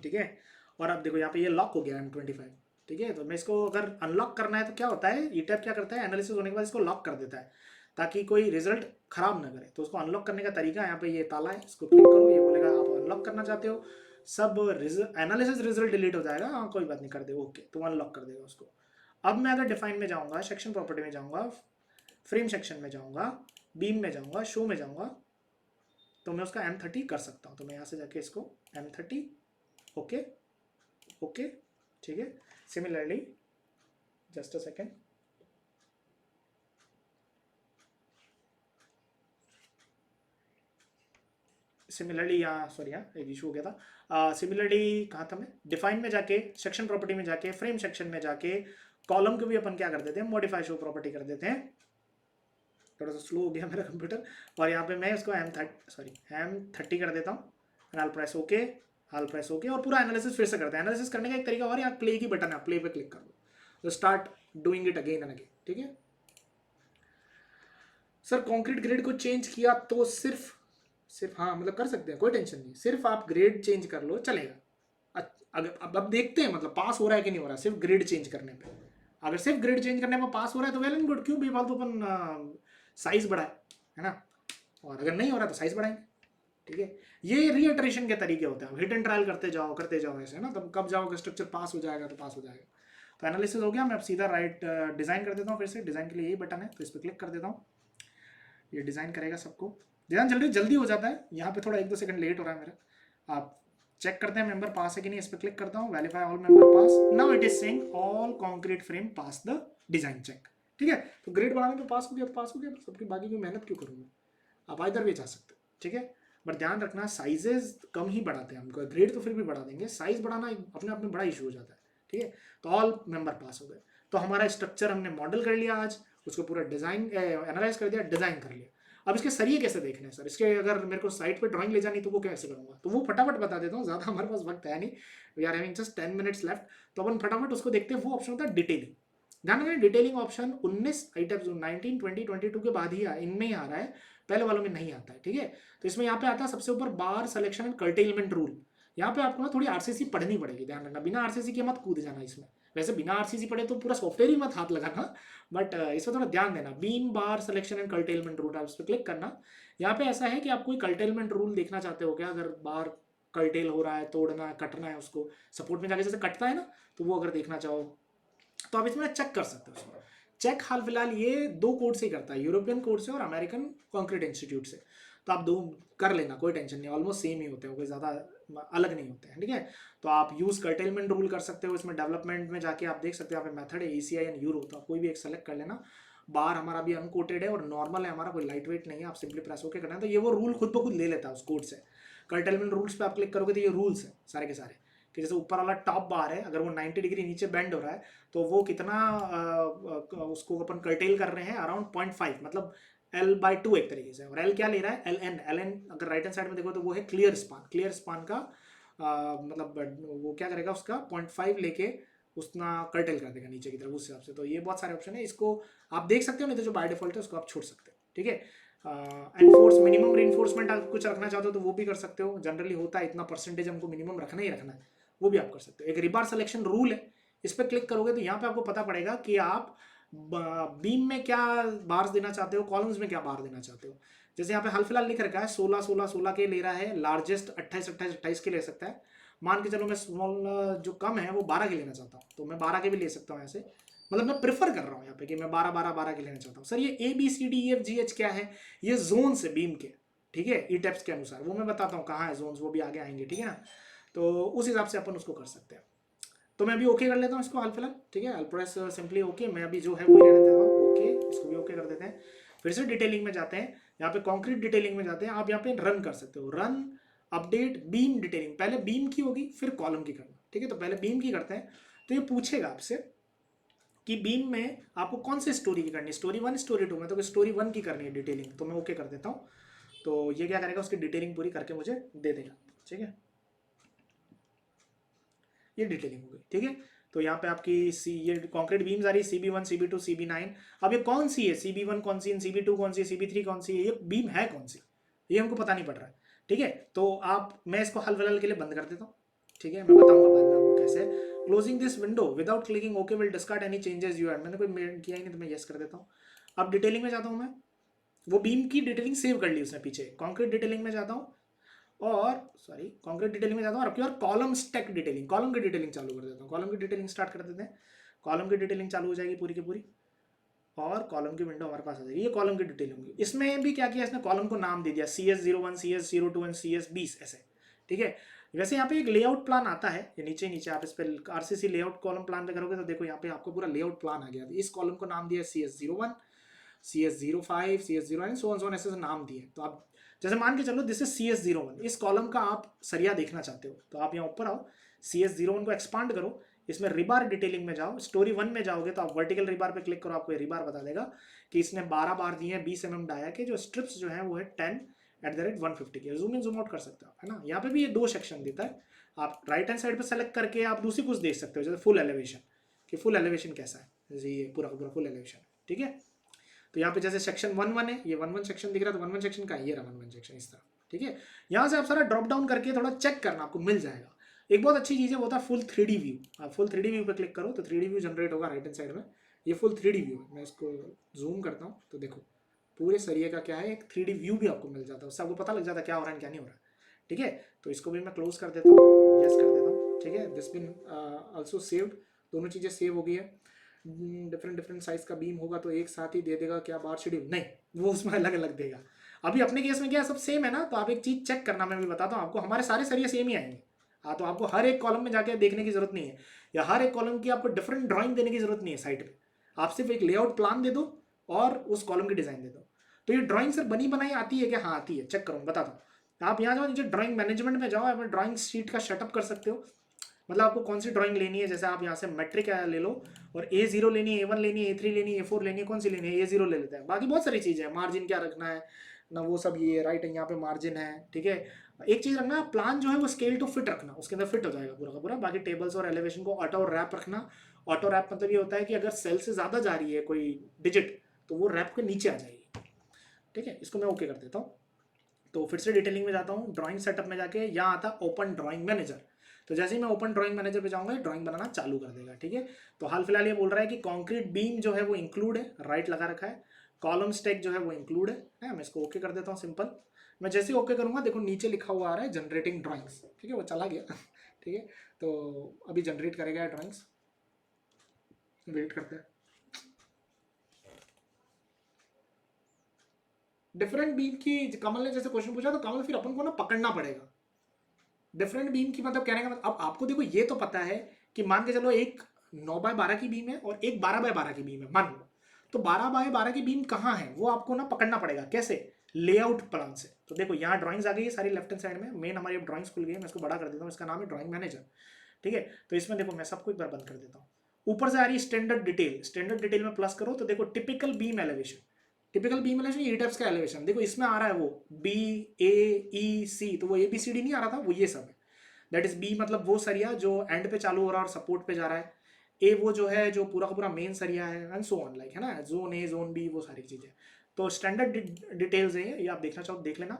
ठीक है, और आप देखो यहाँ पे ये लॉक हो गया M25, ठीक है, तो मैं इसको अगर अनलॉक करना है तो क्या होता है, ये टैब क्या करता है, एनालिसिस होने के बाद इसको लॉक कर देता है ताकि कोई रिजल्ट खराब ना करे। तो उसको अनलॉक करने का तरीका यहाँ पे ये ताला है, इसको क्लिक करो, ये बोलेगा आप अनलॉक करना चाहते हो, सब एनालिसिस रिजल्ट डिलीट हो जाएगा, हाँ कोई बात नहीं कर दे, ओके, तो अनलॉक कर देगा उसको। अब मैं अगर डिफाइन में जाऊँगा, सेक्शन प्रॉपर्टी में जाऊँगा, फ्रेम सेक्शन में जाऊँगा, बीम में जाऊँगा, शो में जाऊँगा, तो मैं उसका M30 कर सकता हूँ। तो मैं यहाँ से जाके इसको M30, ओके ओके, ठीक है। Similarly just a second, similarly यहाँ सॉरी यहाँ एक इशू हो गया था। सिमिलरली कहाँ था मैं, डिफाइन में जाके, सेक्शन प्रॉपर्टी में जाके, फ्रेम सेक्शन में जाके, कॉलम को भी अपन क्या कर देते हैं, मॉडिफाई शो प्रॉपर्टी कर देते हैं। थोड़ा सा स्लो हो गया मेरा कंप्यूटर, और यहाँ पे मैं इसको M30 कर देता हूँ, हाल प्रेस ओके, हाल प्रेस ओके, और पूरा एनालिसिस फिर से करते हैं। एनालिसिस करने का एक तरीका और, यहाँ प्ले की बटन है, प्ले पे क्लिक कर दो तो start doing it again and again, ठीक है। सर कॉन्क्रीट ग्रेड को चेंज किया तो सिर्फ हाँ मतलब कर सकते हैं, कोई टेंशन नहीं, सिर्फ आप ग्रेड चेंज कर लो चलेगा। अगर अब देखते हैं मतलब पास हो रहा है कि नहीं हो रहा है, सिर्फ ग्रेड चेंज करने पे। अगर सिर्फ ग्रेड चेंज करने में पास हो रहा है तो वेल एंड गुड, क्यों बेफालतू अपन साइज बढ़ाए, है ना। और अगर नहीं हो रहा तो साइज बढ़ाएंगे, ठीक है। ये रीइटरेशन के तरीके होते हैं, हिट एंड ट्रायल करते जाओ ऐसे ना, तब कब जाओगे स्ट्रक्चर पास हो जाएगा तो पास हो जाएगा। तो एनालिसिस हो गया, मैं अब सीधा राइट डिजाइन कर देता हूँ, फिर से डिजाइन के लिए यही बटन है, तो इस पर क्लिक कर देता हूँ, ये डिजाइन करेगा सबको। डिजाइन जल्दी हो जाता है, यहाँ पे थोड़ा 1-2 सेकंड लेट हो रहा है मेरा। आप चेक करते हैं मेंबर पास है कि नहीं, इस पर क्लिक करता हूँ, verify all member pass, now it is saying all concrete frame pass the design check, ठीक है। तो ग्रेड बढ़ाने पे पास हो गया तो पास हो गया, सबकी बाकी की मेहनत क्यों करूँगा, आप इधर भी जा सकते हो, ठीक है। बट ध्यान रखना साइजेस कम ही बढ़ाते हैं हमको, ग्रेड तो फिर भी बढ़ा देंगे, साइज बढ़ाना अपने आप में बड़ा इशू हो जाता है, ठीक है। तो ऑल मेंबर पास हो गए, तो हमारा स्ट्रक्चर हमने मॉडल कर लिया आज, उसको पूरा डिजाइन एनालाइज कर दिया, डिजाइन कर लिया। अब इसके सरिये कैसे देखने हैं सर, इसके अगर मेरे को साइट पे ड्राइंग ले जानी तो वो कैसे करूँगा, तो वो फटाफट बता देता हूँ, ज़्यादा हमारे पास वक्त है नहीं, we are having just 10 minutes left, तो अपन फटाफट उसको देखते हैं। वो ऑप्शन होता है डिटेलिंग। ध्यान रखना डिटेलिंग ऑप्शन 19 आइटम्स 19, 20, 22 के बाद ही इनमें ही आ रहा है, पहले वालों में नहीं आता है, ठीक है। तो इसमें यहाँ पे आता है सबसे ऊपर बार सिलेक्शन एंड कर्टेलमेंट रूल। यहाँ पे आपको ना थोड़ी आरसीसी पढ़नी पड़ेगी, ध्यान रखना, बिना आरसीसी के मत कूद जाना इसमें। वैसे बिना आरसीसी पढ़े तो पूरा सॉफ्टवेयर ही मत हाथ लगाना, बट इसमें थोड़ा ध्यान देना। Beam bar selection and curtailment rule, आप इस पर क्लिक करना। यहाँ पे ऐसा है कि आप कोई कर्टेलमेंट रूल देखना चाहते हो क्या, अगर बार कर्टेल हो रहा है, तोड़ना है, कटना है उसको, सपोर्ट में जाके जैसे कटता है ना, तो वो अगर देखना चाहो तो आप इसमें चेक कर सकते हो उसमें। चेक हाल फिलहाल ये 2 कोड से ही करता है, यूरोपियन कोड से और अमेरिकन कॉन्क्रीट इंस्टीट्यूट से, तो आप 2 कर लेना, कोई टेंशन नहीं, ऑलमोस्ट सेम ही होते हैं, कोई ज़्यादा अलग नहीं होते हैं, ठीक है। तो आप यूज़ कर्टेलमेंट रूल कर सकते हो, इसमें डेवलपमेंट में जाके आप देख सकते हो, यहाँ पे मेथड है ACI एंड यूरो, तो आप कोई भी एक सेलेक्ट कर लेना। बार हमारा भी अनकोटेड है और नॉर्मल है हमारा, कोई लाइट वेट नहीं है, आप सिंपली प्रेस होकर करना है, तो ये वो रूल खुद ब खुद ले लेता है उस कोड से। कर्टेलमेंट रूल्स पे आप क्लिक करोगे तो ये रूल्स है सारे के सारे, कि जैसे ऊपर वाला टॉप बार है, अगर वो 90 डिग्री नीचे बेंड हो रहा है तो वो कितना उसको अपन कर्टेल कर रहे हैं, अराउंड 0.5, मतलब L/2 एक तरीके से। और L क्या ले रहा है, LN अगर राइट हैंड साइड में देखो तो वो है क्लियर स्पान का मतलब वो क्या करेगा, उसका 0.5 लेके उतना कर्टेल कर देगा नीचे की तरफ उस हिसाब से। तो ये बहुत सारे ऑप्शन है, इसको आप देख सकते हो, नहीं तो जो बाय डिफॉल्ट है उसको आप छोड़ सकते हो। ठीक है, एनफोर्स मिनिमम रीइंफोर्समेंट आप कुछ रखना चाहते हो तो वो भी कर सकते हो, जनरली होता है इतना परसेंटेज हमको मिनिमम रखना ही रखना है, वो भी आप कर सकते हो। एक रिबार सिलेक्शन रूल है, इस पर क्लिक करोगे तो यहाँ पे आपको पता पड़ेगा कि आप बीम में क्या बार्स देना चाहते हो, कॉलम्स में क्या बार देना चाहते हो। जैसे यहाँ पे हाल फिलहाल लिख रखा है 16 16 16 के ले रहा है, लार्जेस्ट 28 28 28 के ले सकता है। मान के चलो मैं स्मॉल जो कम है वो 12 के लेना चाहता हूँ, तो मैं 12 के भी ले सकता हूँ ऐसे। मतलब मैं प्रेफर कर रहा हूँ यहाँ पे कि मैं 12 12 12 के लेना चाहता हूँ। सर ये ABCDEFGH क्या है, ये जोन है बीम के, ठीक है, ई टेप्स के अनुसार, वो मैं बताता हूँ कहाँ है जोन, वो भी आगे आएंगे, ठीक है ना। तो उस हिसाब से अपन उसको कर सकते हैं। तो मैं अभी ओके कर लेता हूँ इसको हाल फिलहाल, ठीक है, प्रेस सिंपली ओके। मैं अभी जो है वही रहने देता हूँ ओके, इसको भी ओके कर देते हैं। फिर से डिटेलिंग में जाते हैं, यहाँ पे कॉन्क्रीट डिटेलिंग में जाते हैं। आप यहाँ पे रन कर सकते हो, रन अपडेट बीम डिटेलिंग, पहले बीम की होगी फिर कॉलम की करना, ठीक है। तो पहले बीम की करते हैं, तो ये पूछेगा आपसे कि बीम में आपको कौन सी स्टोरी की करनी है, स्टोरी 1 स्टोरी 2 में, तो स्टोरी 1 की करनी है डिटेलिंग, तो मैं ओके कर देता हूँ। तो ये क्या करेगा, उसकी डिटेलिंग पूरी करके मुझे दे देगा, ठीक है। ये डिटेलिंग हो गई, ठीक है। तो यहाँ पे आपकी ये कॉन्क्रीट बीम्स आ रही है, CB1 CB2 CB9। अब ये कौन सी है, CB1 कौन सी है, CB2 कौन सी है, CB3 कौन सी है, ये बीम है कौन सी, ये हमको पता नहीं पड़ रहा है, ठीक है। तो मैं इसको हाल फिलहाल के लिए बंद कर देता हूँ, ठीक है। मैं बताऊंगा बाद में आपको कैसे। Closing this window without clicking okay will discard any changes you add, मैंने कोई किया ही नहीं तो मैं यस कर देता हूँ। अब डिटेलिंग में जाता हूँ मैं, वो बीम की डिटेलिंग सेव कर ली उसने पीछे। कॉन्क्रीट डिटेलिंग में जाता हूँ, और सॉरी कॉन्क्रीट डिटेलिंग में जाता हूँ, और आपकी और कॉलम स्टैक डिटेलिंग, कॉलम की डिटेलिंग चालू कर देता हूँ। कॉलम की डिटेलिंग स्टार्ट कर देते हैं, कॉलम की डिटेलिंग चालू हो जाएगी पूरी की पूरी, और कॉलम की विंडो हमारे पास आ जाएगी। ये कॉलम की डिटेलिंग होगी। इसमें भी क्या किया इसने, कॉलम को नाम दे दिया CS01 CS02 एंड CS20 ऐसे, ठीक है। वैसे यहाँ पे एक लेआउट प्लान आता है, ये नीचे नीचे आप इस पर RCC लेआउट कॉलम प्लान पे करोगे तो देखो यहाँ पे आपको पूरा लेआउट प्लान आ गया। इस कॉलम को नाम दिया CS01 CS05 CS09 सोन ऐसे नाम दिए। तो आप जैसे मान के चलो दिस इज CS01, इस कॉलम का आप सरिया देखना चाहते हो तो आप यहाँ ऊपर आओ, CS01 को एक्सपांड करो, इसमें रिबार डिटेलिंग में जाओ, स्टोरी 1 में जाओगे तो आप वर्टिकल रिबार पे क्लिक करो, आपको ये रिबार बता देगा कि इसने 12 बार दिए हैं 20 mm डाया के, जो स्ट्रिप्स जो है वो है 10/150 के। जूम इन जूम आउट कर सकते हो, है ना। यहाँ पे भी ये 2 सेक्शन देता है, आप राइट हैंड साइड पे सेलेक्ट करके आप दूसरी कुछ देख सकते हो, जैसे फुल एलिवेशन, कि फुल एलिवेशन कैसा है, जैसे ये पूरा पूरा फुल एलिवेशन, ठीक है। तो यहाँ पे जैसे सेक्शन 1 है, ये 1 सेक्शन दिख रहा है, तो 1 सेक्शन का ये रहा 1 सेक्शन इस तरह, ठीक है। यहाँ से आप सारा ड्रॉप डाउन करके थोड़ा चेक करना, आपको मिल जाएगा। एक बहुत अच्छी चीज़ है वो था फुल 3D व्यू। आप फुल 3D व्यू पे क्लिक करो तो 3D व्यू जनरेट होगा राइट हैंड साइड में। ये फुल 3D व्यू है, मैं इसको जूम करता हूँ तो देखो पूरे सरिये का क्या है, एक 3D व्यू भी आपको मिल जाता है, उससे आपको पता लग जाता है क्या हो रहा है क्या नहीं हो रहा है, ठीक है। तो इसको भी मैं क्लोज कर देता हूँ, यस कर देता हूँ, ठीक है। दिस बिन ऑल्सो सेव्ड, दोनों चीज़ें सेव हो गई है। डिफरेंट डिफरेंट साइज का बीम होगा तो एक साथ ही दे देगा क्या बार शेड्यूल, नहीं वो उसमें अलग अलग देगा। अभी अपने केस में क्या सब सेम है ना, तो आप एक चीज़ चेक करना, मैं भी बताता हूँ आपको, हमारे सारे सरिये सेम ही आएंगे। हाँ, तो आपको हर एक कॉलम में जाके देखने की जरूरत नहीं है, या हर एक कॉलम की आपको डिफरेंट ड्राइंग देने की जरूरत नहीं है साइट पे। आप सिर्फ एक लेआउट प्लान दे दो और उस कॉलम की डिजाइन दे दो। तो ये ड्राइंग सर बनी बनाई आती है क्या, हाँ आती है, चेक करो बता दो। आप यहाँ जाओ नीचे ड्राइंग मैनेजमेंट में जाओ, आप ड्राइंग शीट का सेटअप कर सकते हो, मतलब आपको कौन सी ड्राइंग लेनी है। जैसे आप यहाँ से मेट्रिक ले लो, और A0 लेनी है, A1 लेनी है, A3 लेनी है, A4 लेनी है, कौन सी लेनी है, A0 ले लेते हैं। बाकी बहुत सारी चीज़ें हैं, मार्जिन क्या रखना है ना, वो सब ये राइट है, यहाँ पे मार्जिन है, ठीक है। एक चीज़ रखना, प्लान जो है वो स्केल टू फिट रखना, उसके अंदर फिट हो जाएगा पूरा का पूरा। बाकी टेबल्स और एलिवेशन को ऑटो रैप रखना। ऑटो रैप मतलब ये होता है कि अगर सेल से ज़्यादा जा रही है कोई डिजिट तो वो रैप के नीचे आ जाएगी, ठीक है। इसको मैं ओके कर देता हूँ। तो फिर से डिटेलिंग में जाता हूँ, ड्राइंग सेटअप में जाके यहाँ आता ओपन ड्राइंग मैनेजर। तो जैसे ही मैं ओपन ड्राइंग मैनेजर पे जाऊंगा ड्राइंग बनाना चालू कर देगा, ठीक है। तो हाल फिलहाल ये बोल रहा है कि कॉन्क्रीट बीम जो है वो इंक्लूड है, राइट लगा रखा है। कॉलम स्टैक जो है वो इंक्लूड है, मैं इसको ओके कर देता हूँ सिंपल। मैं जैसे ही ओके करूंगा देखो नीचे लिखा हुआ आ रहा है जनरेटिंग ड्राइंग्स, ठीक है, वो चला गया ठीक है। तो अभी जनरेट करेगा ड्राइंग्स, वेट करते हैं। डिफरेंट बीम की कमल ने जैसे क्वेश्चन पूछा, तो कमल फिर अपन को ना पकड़ना पड़ेगा डिफरेंट बीम की, मतलब कहने का मतलब, अब आपको देखो ये तो पता है कि मान के चलो एक 9x12 की बीम है और एक 12x12 की बीम है, मान लो। तो 12x12 की बीम कहाँ है वो आपको ना पकड़ना पड़ेगा, कैसे, लेआउट प्लान से। तो देखो यहाँ ड्राइंग्स आ गई है सारी लेफ्ट हैंड साइड में, मेन हमारी अब ड्राइंग्स खुल गई है। मैं इसको बड़ा कर देता हूँ, इसका नाम है ड्राइंग मैनेजर, ठीक है। तो इसमें देखो मैं सबको एक बार बंद कर देता हूँ। ऊपर से आ रही है स्टैंडर्ड डिटेल, स्टैंडर्ड डिटेल में प्लस करो तो देखो typical beam elevation, typical beam elevation E types का एलिवेशन देखो इसमें आ रहा है, वो BAEC, तो वो ABCD नहीं आ रहा था, वो ये सब है। दैट इज बी मतलब वो सरिया जो एंड पे चालू हो रहा है और सपोर्ट पे जा रहा है। ए वो जो है जो पूरा का पूरा मेन सरिया है, एंड सो ऑन, लाइक है ना, जोन ए जोन बी वो सारी चीज़ें। तो स्टैंडर्ड डिटेल्स है ये आप देखना चाहो देख लेना।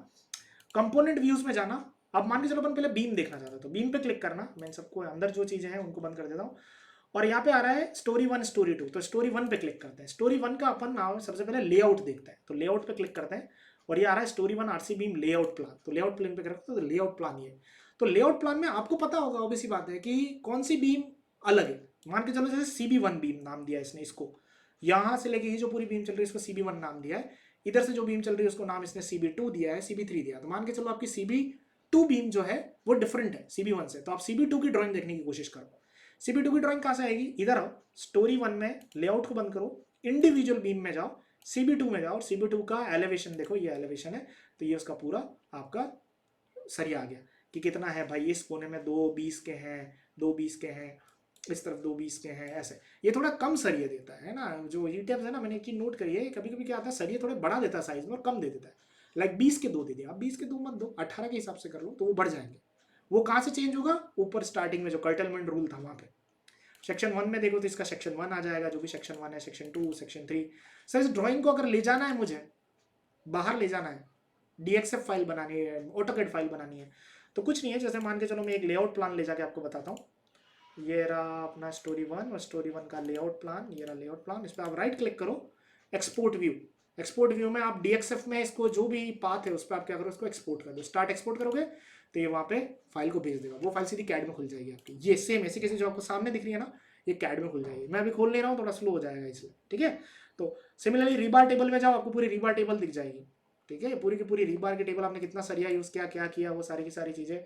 कंपोनेंट व्यूज में जाना, अब मान के चलो अपन पहले बीम देखना चाहता, तो बीम पे क्लिक करना, मैं सबको अंदर जो चीज़ें हैं उनको बंद कर देता हूँ, और यहाँ पे आ रहा है स्टोरी 1 स्टोरी 2, तो स्टोरी 1 पे क्लिक करते हैं। स्टोरी 1 का अपन नाम सबसे पहले लेआउट देखते हैं, तो लेआउट पे क्लिक करते हैं, और ये आ रहा है story 1 RC beam layout plan, तो लेआउट प्लान पे करते हैं, तो लेआउट प्लान ये। तो लेआउट प्लान में आपको पता होगा ऑब्वियस सी बात है कि कौन सी बीम अलग है। मान के चलो जैसे CB1 बीम नाम दिया इसने इसको, यहाँ से लेके ये जो पूरी बीम चल रही है इसको CB1 नाम दिया है, इधर से जो बीम चल रही है उसको नाम इसने CB2 दिया है, CB3 दिया है। तो मान के चलो आपकी CB2 बीम जो है वो डिफरेंट है CB1 से, तो आप CB2 की ड्राइंग देखने की कोशिश करो। CB2 की ड्राइंग कहाँ से आएगी, इधर आओ, स्टोरी 1 में लेआउट को बंद करो, इंडिविजुअल बीम में जाओ, CB2 में जाओ, और CB2 का एलिवेशन देखो, ये एलिवेशन है, तो ये उसका पूरा आपका सरिया आ गया कि कितना है भाई, इस कोने में 2 20 के हैं, 2 20 के हैं, इस तरफ 2 20 के हैं, ऐसे ये थोड़ा कम सरिया देता है ना। जो यूटेप्स है ना, मैंने एक चीज नोट करी है, कभी कभी क्या आता है सरिया थोड़े बड़ा देता है साइज में और कम दे देता है, लाइक 20 के 2 दे दिया, आप 20 के 2 मत दो, 18 के हिसाब से कर लो, तो वो बढ़ जाएंगे। वो कहाँ से चेंज होगा, ऊपर स्टार्टिंग में जो कर्टलमेंट रूल था वहाँ पे सेक्शन 1 में देखो, तो इसका सेक्शन 1 आ जाएगा, जो भी सेक्शन 1 है, सेक्शन 2 सेक्शन 3। सर इस ड्राइंग को अगर ले जाना है, मुझे बाहर ले जाना है, DXF फाइल बनानी है, ऑटोकैड फाइल बनानी है, तो कुछ नहीं है, जैसे मान के चलो मैं एक लेआउट प्लान ले जाके आपको बताता हूँ, ये रहा अपना स्टोरी 1 और स्टोरी 1 का लेआउट प्लान, ये रहा लेआउट प्लान, इस पर आप राइट क्लिक करो, एक्सपोर्ट व्यू, एक्सपोर्ट व्यू में आप DXF में इसको जो भी पाथ है उस पर आप क्या करो, उसको एक्सपोर्ट कर दो, स्टार्ट एक्सपोर्ट करोगे तो ये वहाँ पे फाइल को भेज देगा, वो फाइल सीधी कैड में खुल जाएगी आपकी, ये सेम ऐसी कैसी जो आपको सामने दिख रही है ना, ये कैड में खुल जाएगी। मैं अभी खोल नहीं रहा हूँ, थोड़ा स्लो हो जाएगा इसलिए, ठीक है। तो सिमिलरली रीबार टेबल में जाओ, आपको पूरी रीबार टेबल दिख जाएगी, ठीक है, पूरी की पूरी रीबार की टेबल, आपने कितना सरिया यूज किया, क्या किया, वो सारी की सारी चीजें।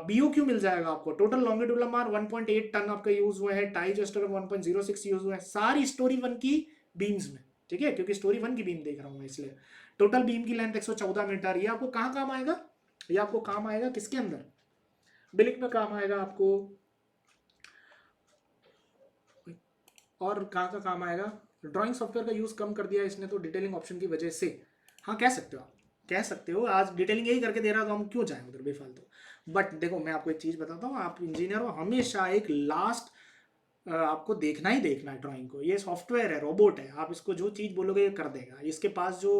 BOQ मिल जाएगा आपको, टोटल लॉन्गिट्यूडल मार 1.8 टन आपका यूज हुआ है, टाई जस्टर 1.06 यूज हुआ है, सारी स्टोरी 1 की बीम्स में, ठीक है, क्योंकि स्टोरी 1 की बीम देख रहा हूँ मैं इसलिए। टोटल बीम की लेंथ 114 मीटर, ये आपको कहाँ काम आएगा, ये आपको काम आएगा किसके अंदर, बिलिंग में काम आएगा आपको, और कहाँ का काम आएगा, ड्राइंग सॉफ्टवेयर का यूज कम कर दिया इसने तो डिटेलिंग ऑप्शन की वजह से, हाँ कह सकते हो आप, कह सकते हो, आज डिटेलिंग यही करके दे रहा, तो हम क्यों जाएं उधर बेफालतू। बट देखो मैं आपको एक चीज़ बताता हूँ, आप इंजीनियर हो, हमेशा एक लास्ट आपको देखना ही देखना है ड्राइंग को, ये सॉफ्टवेयर है, रोबोट है, आप इसको जो चीज़ बोलोगे ये कर देगा, इसके पास जो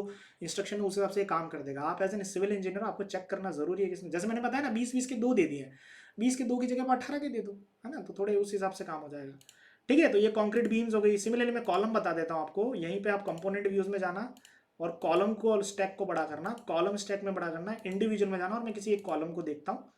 इंस्ट्रक्शन है उस हिसाब से काम कर देगा। आप एज एन सिविल इंजीनियर आपको चेक करना जरूरी है कि जैसे मैंने बताया ना 20 20 के 2 दे दिए, 20 के 2 की जगह पर 18 के दे दो, है ना, तो थोड़े उस हिसाब से काम हो जाएगा, ठीक है। तो ये कॉन्क्रीट बीम्स हो गई। सिमिलरली मैं कॉलम बता देता हूँ आपको, यहीं पे आप कंपोनेंट व्यूज में जाना और कॉलम को और स्टैक को बड़ा करना, कॉलम स्टैक में बड़ा करना, इंडिविजुअल में जाना, और मैं किसी एक कॉलम को देखता हूँ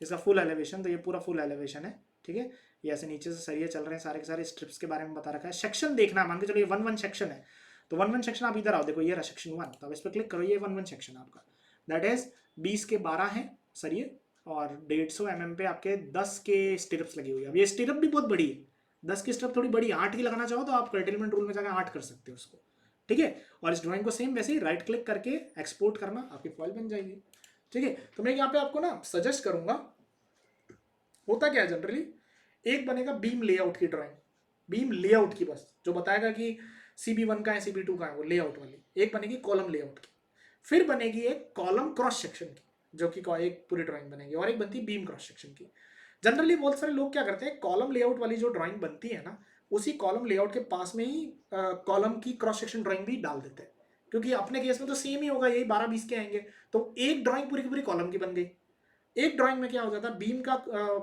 इसका फुल एलिवेशन, तो ये पूरा फुल एलिवेशन है, ठीक है। ये ऐसे नीचे से सरिये चल रहे हैं, सारे के सारे स्ट्रिप्स के बारे में बता रखा है। सेक्शन देखना है, मान के चलो ये 1 1 सेक्शन है, तो 1 1 सेक्शन आप इधर आओ, देखो ये रहा सेक्शन 1, तो अब इस पर क्लिक करो, ये 1 1 सेक्शन आपका, दैट इज 20 के 12 है सरिये, और 150 mm पे आपके 10 के स्टिरप्स लगी हुई है। अब ये स्टिरप भी बहुत बड़ी है, 10 की स्टिरप थोड़ी बड़ी, 8 की लगाना चाहो तो आप कर्टेलमेंट रूल में जाकर 8 कर सकते हो उसको, ठीक है। और इस ड्राइंग को सेम वैसे ही राइट क्लिक करके एक्सपोर्ट करना, आपकी फाइल बन जाएगी, ठीक है। तो मैं यहाँ पे आपको ना सजेस्ट करूंगा, होता क्या है जनरली, एक बनेगा बीम लेआउट की ड्राइंग, बीम लेआउट की बस, जो बताएगा कि CB1 का है CB2 का है, वो लेआउट वाली एक बनेगी, कॉलम लेआउट की, फिर बनेगी एक कॉलम क्रॉस सेक्शन की, जो कि एक पूरी ड्राइंग बनेगी, और एक बनती है बीम क्रॉस सेक्शन की। जनरली बहुत सारे लोग क्या करते हैं, कॉलम लेआउट वाली जो ड्राइंग बनती है ना, उसी कॉलम लेआउट के पास में ही कॉलम की क्रॉस सेक्शन ड्राइंग भी डाल देते हैं, क्योंकि अपने केस में तो सेम ही होगा, यही 12 20 के आएंगे, तो एक ड्राइंग पूरी की पूरी कॉलम की बन गई। एक ड्राइंग में क्या हो जाता है, बीम का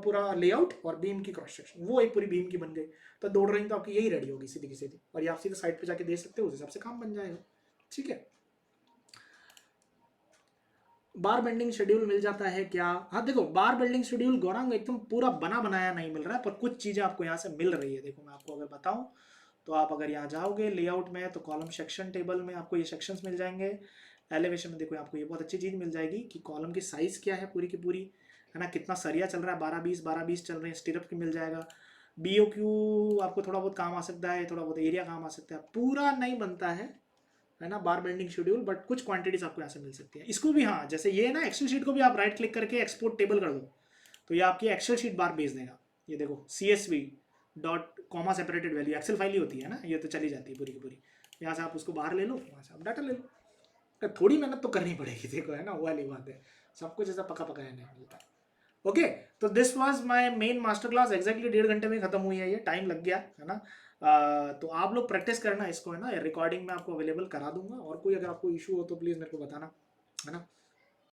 पूरा लेआउट और बीम की क्रॉस सेक्शन, वो एक पूरी बीम की बन गई, तो 2 ड्राइंग तो आपकी यही रेडी होगी सीधी की सीधी, और ये आप सीधे साइड पे जाके दे सकते हो, उस हिसाब से काम बन जाएगा, ठीक है। बार बेंडिंग शेड्यूल मिल जाता है क्या, हाँ देखो बार बेंडिंग शेड्यूल गौरांग एकदम पूरा बना बनाया नहीं मिल रहा है, पर कुछ चीज़ें आपको यहाँ से मिल रही है। देखो मैं आपको अगर बताऊँ, तो आप अगर यहाँ जाओगे लेआउट में, तो कॉलम सेक्शन टेबल में आपको ये सेक्शंस मिल जाएंगे। एलिवेशन में देखो आपको ये बहुत अच्छी चीज़ मिल जाएगी कि कॉलम की साइज़ क्या है पूरी की पूरी, है ना, कितना सरिया चल रहा है, 12 20 चल रहे हैं, स्टिरअप की मिल जाएगा। BOQ आपको थोड़ा बहुत काम आ सकता है, थोड़ा बहुत एरिया काम आ सकता है, पूरा नहीं बनता है ना बार बेंडिंग शेड्यूल, बट कुछ क्वांटिटीज आपको यहाँ से मिल सकती है। इसको भी हाँ, जैसे ये ना एक्सेल शीट को भी आप राइट क्लिक करके एक्सपोर्ट टेबल कर दो, तो ये आपकी एक्सेल शीट बार भेज देगा। ये देखो CSV dot comma separated value, Excel file ही होती है ना, ये तो चली जाती है पूरी की पूरी, यहाँ से आप उसको बाहर ले लो, वहाँ से आप डाटा ले लो, तो थोड़ी मेहनत तो करनी पड़ेगी, देखो है ना, वो वाली बात है, सब कुछ ऐसा पका पकाया नहीं मिलता। ओके, तो this was my main master class. Exactly 1.5 घंटे में खत्म हुई है, ये टाइम लग गया है ना। तो आप लोग प्रैक्टिस करना इसको, है ना। रिकॉर्डिंग में आपको अवेलेबल करा दूंगा, और कोई अगर आपको इशू हो तो प्लीज़ मेरे को बताना, है ना।